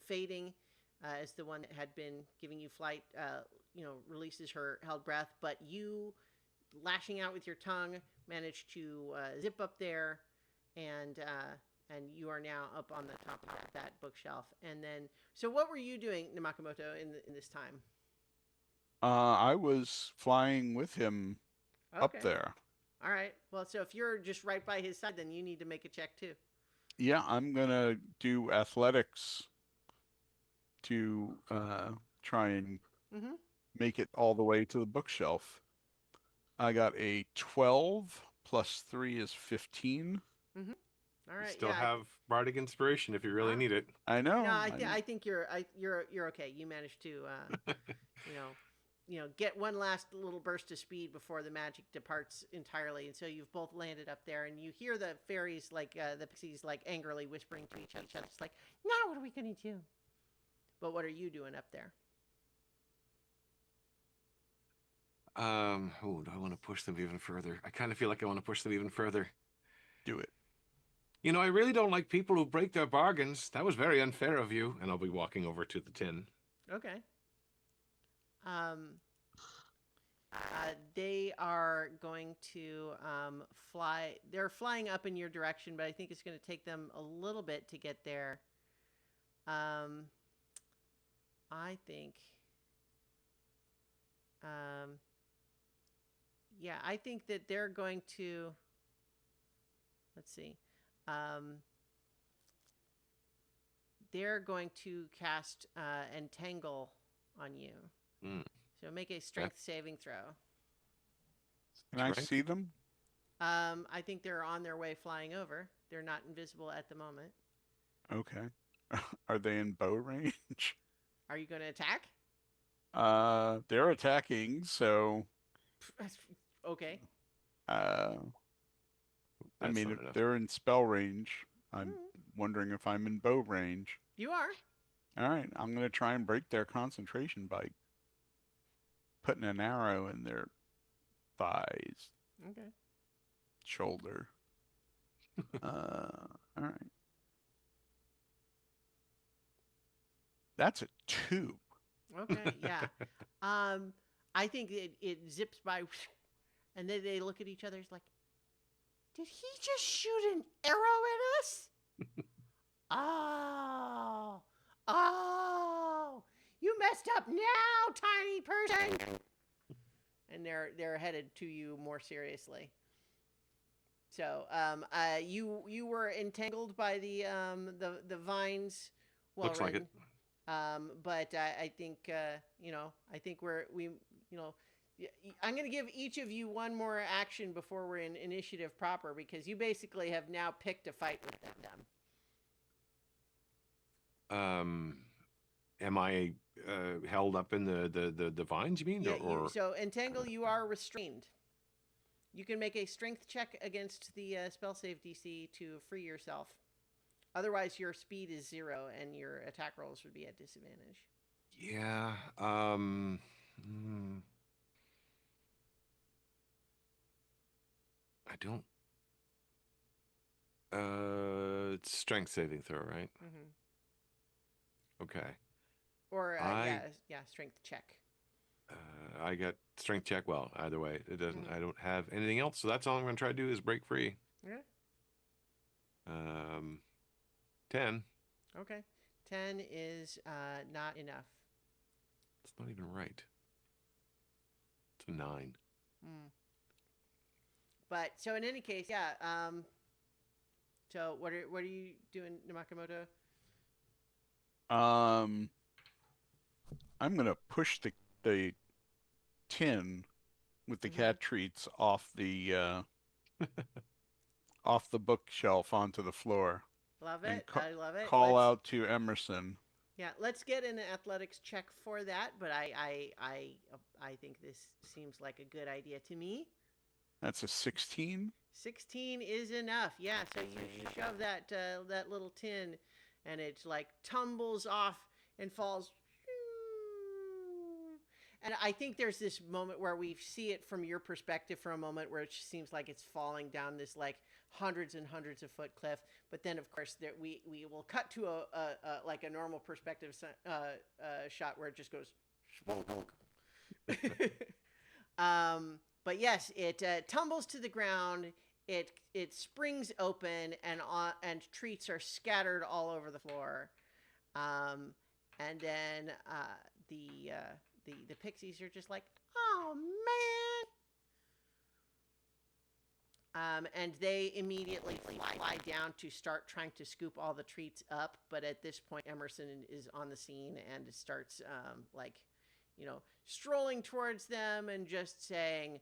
fading as the one that had been giving you flight releases her held breath, but you lashing out with your tongue managed to zip up there and you are now up on the top of that bookshelf. And then so what were you doing, Namakomoto, in this time? I was flying with him up Okay. there. All right. Well, so if you're just right by his side, then you need to make a check too. Yeah, I'm gonna do athletics to try and make it all the way to the bookshelf. I got a 12 plus 3 is 15. All right. You still have bardic inspiration if you really need it. I know. No, I think you're okay. You managed to get one last little burst of speed before the magic departs entirely, and so you've both landed up there, and you hear the fairies the pixies angrily whispering to each other. It's like, now what are we gonna do? But what are you doing up there? Do I want to push them even further? I kind of feel like I want to push them even further. Do it. You know, I really don't like people who break their bargains. That was very unfair of you. And I'll be walking over to the tin. Okay. They are going to fly. They're flying up in your direction, but I think it's going to take them a little bit to get there. I think. Yeah, I think that they're going to. Let's see. They're going to cast Entangle on you. So make a strength saving throw. Can I see them? I think they're on their way flying over. They're not invisible at the moment. Okay. Are they in bow range? Are you going to attack? They're attacking, so okay. I mean, if they're in spell range, I'm wondering if I'm in bow range. You are. All right, I'm going to try and break their concentration by putting an arrow in their thighs. Okay. Shoulder. All right. That's a 2. Okay, yeah. I think it zips by, and then they look at each other. It's like, did he just shoot an arrow at us? Oh, you messed up now, tiny person. And they're headed to you more seriously. So, you were entangled by the vines. Well, looks like it. But I think I think I'm going to give each of you one more action before we're in initiative proper, because you basically have now picked a fight with them. Am I held up in the vines, you mean? Yeah, or so Entangle, you are restrained. You can make a strength check against the spell save DC to free yourself. Otherwise, your speed is 0 and your attack rolls would be at disadvantage. Yeah. I don't. It's strength saving throw, right? Okay. Or strength check. I got strength check. Well, either way, it doesn't. Mhm. I don't have anything else, so that's all I'm going to try to do is break free. Okay. 10. Okay. 10 is not enough. It's not even right. It's a 9. Mm. But so in any case, yeah. So what are you doing, Namakomoto? I'm gonna push the tin with the Mhm. cat treats off the off the bookshelf onto the floor Love and it. I love it. call out to Emerson. Yeah, let's get an athletics check for that. But I think this seems like a good idea to me. That's a 16. 16 is enough. Yeah, so you shove that little tin, and it like tumbles off and falls. And I think there's this moment where we see it from your perspective for a moment, where it seems like it's falling down this like hundreds and hundreds of foot cliff. But then, of course, there we will cut to a like a normal perspective shot where it just goes. But yes, it tumbles to the ground. It springs open, and treats are scattered all over the floor. Um, and then the pixies are just like, oh man. And they immediately fly down to start trying to scoop all the treats up. But at this point, Emerson is on the scene and starts like, strolling towards them and just saying,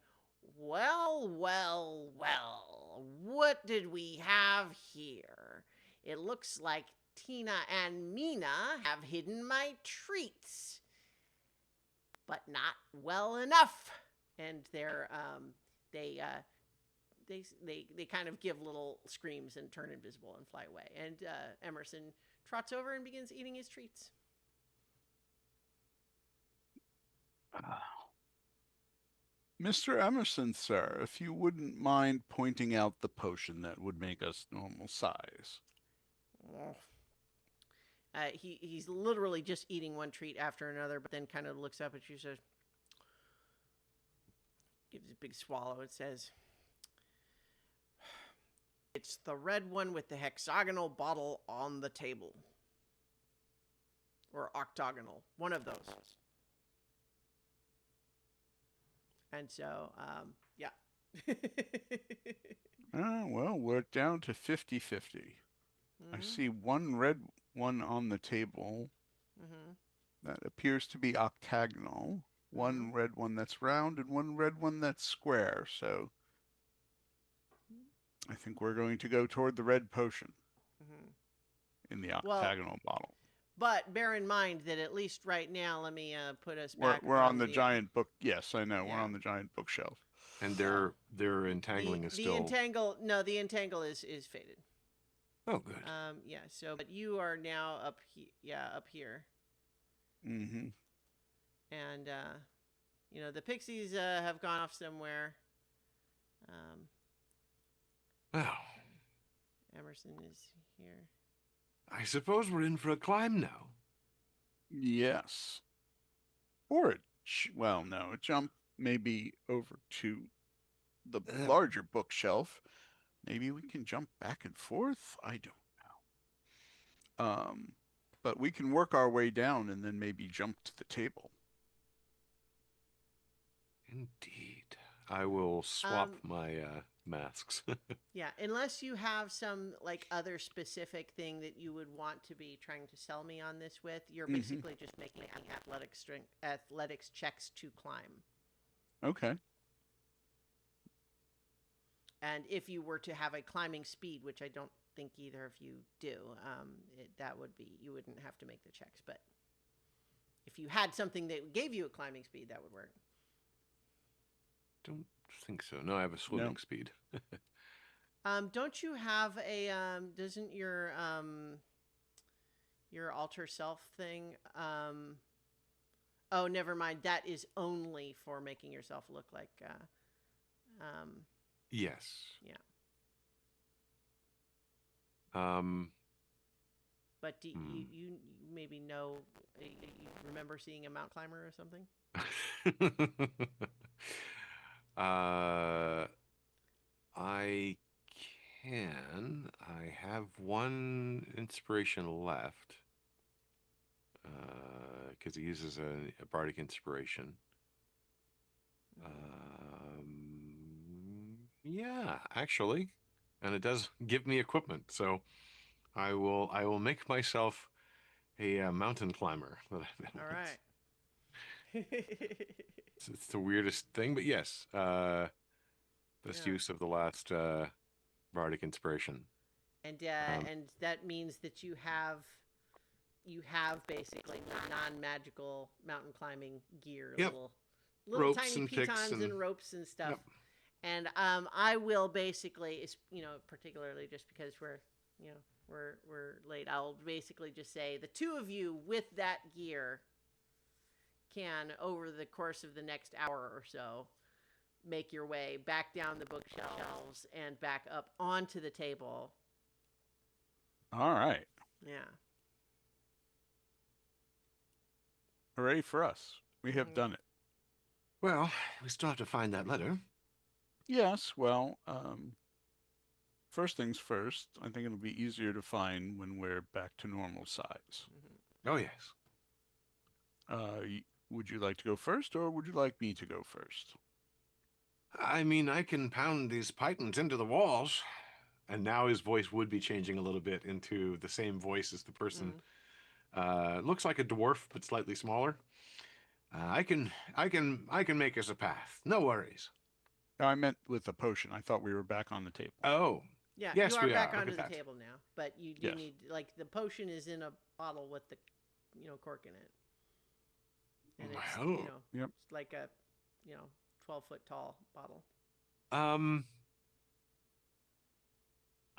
well, well, well, what did we have here? It looks like Tina and Mina have hidden my treats, but not well enough. And they they kind of give little screams and turn invisible and fly away. And Emerson trots over and begins eating his treats. Mr. Emerson, sir, if you wouldn't mind pointing out the potion that would make us normal size. He's literally just eating one treat after another, but then kind of looks up at you, says, gives a big swallow, and says, it's the red one with the hexagonal bottle on the table. Or octagonal. One of those. And so, yeah. Well, we're down to 50-50. I see one red one on the table that appears to be octagonal, one red one that's round, and one red one that's square. So I think we're going to go toward the red potion in the octagonal bottle. But bear in mind that at least right now, let me put us We're, back. we're on the giant book. Yes, I know. Yeah. We're on the giant bookshelf. And their entangling is still. The entangle is faded. Oh, good. Yeah. So, but you are now up. Up here. Mm-hmm. And the pixies have gone off somewhere. Well, Emerson is here. I suppose we're in for a climb now. Yes. Or a jump maybe over to the larger bookshelf. Maybe we can jump back and forth. I don't know. But we can work our way down and then maybe jump to the table. Indeed. I will swap my masks. Yeah, unless you have some like other specific thing that you would want to be trying to sell me on this with, you're basically just making athletics checks to climb. Okay. And if you were to have a climbing speed, which I don't think either of you do, you wouldn't have to make the checks. But if you had something that gave you a climbing speed, that would work. Don't think so. No, I have a swimming speed. Don't you have a doesn't your alter self thing oh, never mind, that is only for making yourself look like yes. Yeah. But you maybe know, you remember seeing a mountain climber or something? uh, I can. I have one inspiration left because he uses a bardic inspiration. Yeah, actually, and it does give me equipment, so I will make myself a mountain climber. All right. It's the weirdest thing, but yes, best Yeah. use of the last bardic inspiration. And that means that you have basically non-magical mountain climbing gear, Yep, little ropes tiny and picks pitons and and ropes and stuff. yep. And I will basically, particularly just because we're late, I'll basically just say the two of you with that gear can, over the course of the next hour or so, make your way back down the bookshelves and back up onto the table. All right. Yeah. Hooray for us. We have done it. Well, we still have to find that letter. Yes, well, first things first, I think it'll be easier to find when we're back to normal size. Oh, yes. Would you like to go first, or would you like me to go first? I mean, I can pound these pythons into the walls. And now his voice would be changing a little bit into the same voice as the person. Looks like a dwarf, but slightly smaller. I can make us a path. No worries. I meant with the potion. I thought we were back on the table. Oh, Yeah, yes, you are we back are. Look onto at the that. table now, but you do Yes. need, like, the potion is in a bottle with the, cork in it, and it's Well, Yep. it's like a 12-foot tall bottle. I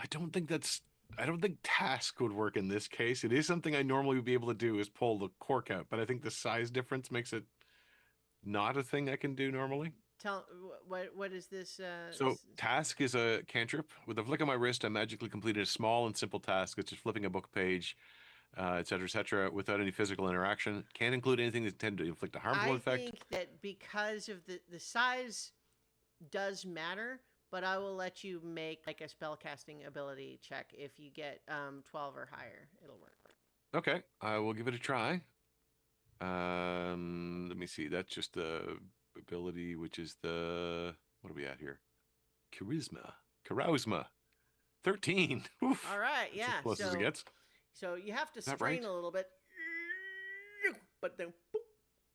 don't think task would work in this case. It is something I normally would be able to do is pull the cork out, but I think the size difference makes it not a thing I can do normally. Tell what is this? So task is a cantrip. With a flick of my wrist, I magically completed a small and simple task. It's just flipping a book page, et cetera, without any physical interaction. Can't include anything that's intended to inflict a harmful I effect. think that because of the size does matter, but I will let you make like a spellcasting ability check. If you get 12 or higher, it'll work. Okay, I will give it a try. Let me see. That's just the ability, which is the, what are we at here? Charisma. 13. Oof. All right, That's yeah. as close as it gets. So you have to that strain right? a little bit, but then boop,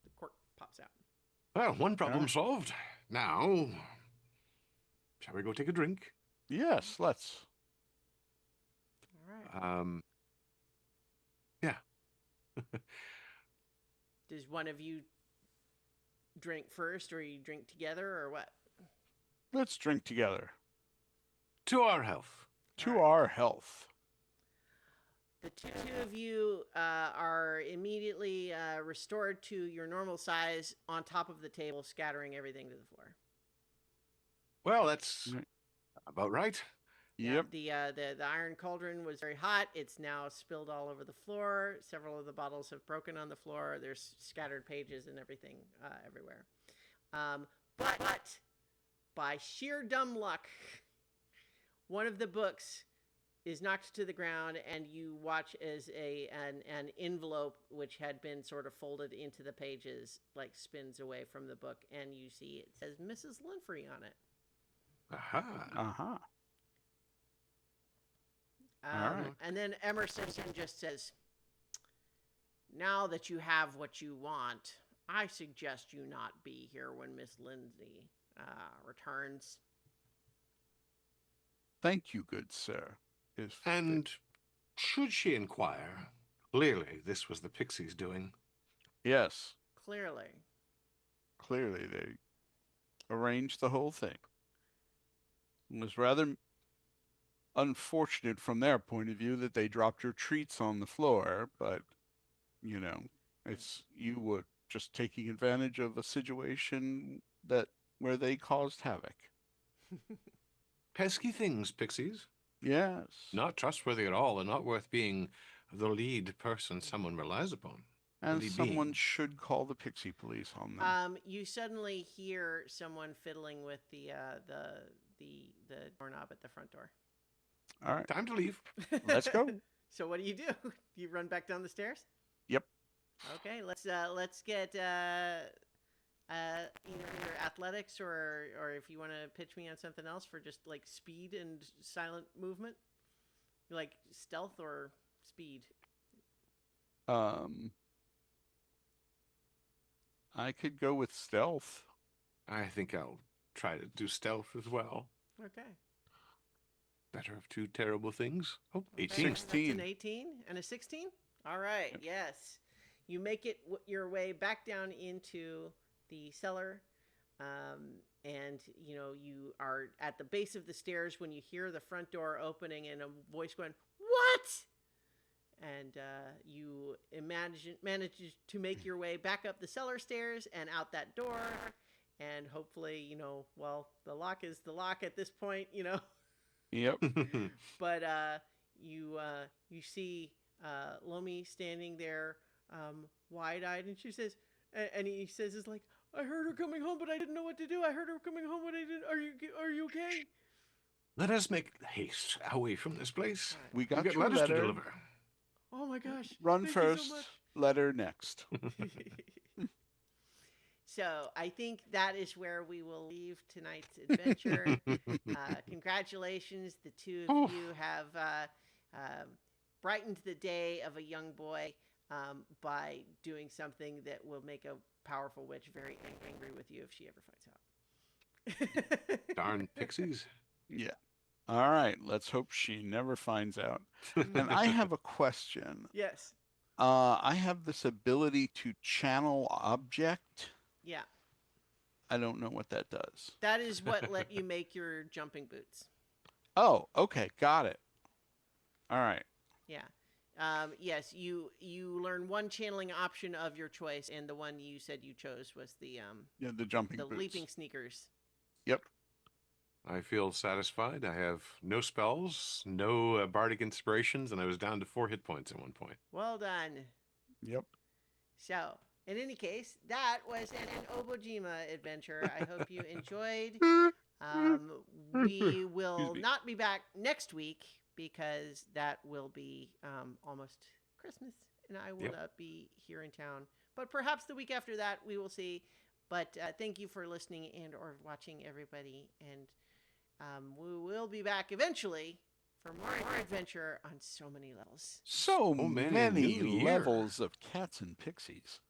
the cork pops out. Well, one problem Yeah. solved. Now, shall we go take a drink? Yes, let's. All right. Yeah. Does one of you drink first, or you drink together, or what? Let's drink together. To our health. To All right. our health. The two of you are immediately restored to your normal size on top of the table, scattering everything to the floor. Well, that's Right. about right. Yep. Yeah, the iron cauldron was very hot. It's now spilled all over the floor. Several of the bottles have broken on the floor. There's scattered pages and everything everywhere. But by sheer dumb luck, one of the books is knocked to the ground, and you watch as an envelope, which had been sort of folded into the pages, like spins away from the book, and you see it says Mrs. Linfrey on it. Aha. All right. And then Emerson just says, "Now that you have what you want, I suggest you not be here when Miss Lindsay returns." Thank you, good sir. And should she inquire, clearly this was the Pixies' doing. Yes, Clearly. they arranged the whole thing. It was rather unfortunate from their point of view that they dropped your treats on the floor, but you were just taking advantage of a situation where they caused havoc. Pesky things, Pixies. Yes. Not trustworthy at all, and not worth being the lead person someone relies upon. And lead someone being. should call the pixie police on them. You suddenly hear someone fiddling with the doorknob at the front door. All right, Time to leave. let's go. So what do? You run back down the stairs? Yep. Okay, let's get either athletics or if you want to pitch me on something else for just like speed and silent movement, like stealth or speed. I could go with stealth. I think I'll try to do stealth as well. Okay. Better of two terrible things. Oh, Okay, 18. That's 16. an 18 and a 16. All right. Yep. Yes, you make it your way back down into the cellar, and you are at the base of the stairs when you hear the front door opening and a voice going, "What?" And you manage to make your way back up the cellar stairs and out that door, and hopefully, the lock is the lock at this point, Yep. But you see Lomi standing there, wide-eyed, and she says, and he says, "It's like, I heard her coming home, but I didn't know what to do. I heard her coming home, but I didn't. Are you okay?" Let us make haste away from this place. All right. We got We've your letters to letter. deliver. Oh my gosh! Run Thank first, You so much. letter next. So I think that is where we will leave tonight's adventure. Congratulations, the two of you have brightened the day of a young boy by doing something that will make a powerful witch very angry with you if she ever finds out. Darn pixies. Yeah. All right. Let's hope she never finds out. And I have a question. Yes. I have this ability to channel object. Yeah. I don't know what that does. That is what let you make your jumping boots. Oh, okay. Got it. All right. Yeah. Yes, you learn one channeling option of your choice, and the one you said you chose was the jumping the boots. leaping sneakers. Yep. I feel satisfied. I have no spells, no bardic inspirations, and I was down to 4 hit points at one point. Well done. Yep. So, in any case, that was an Obojima adventure. I hope you enjoyed. We will not be back next week because that will be almost Christmas, and I will not be here in town. But perhaps the week after that, we will see. But thank you for listening and or watching, everybody. And we will be back eventually for more adventure on so many levels. So Oh, man, many New Year. levels of cats and pixies.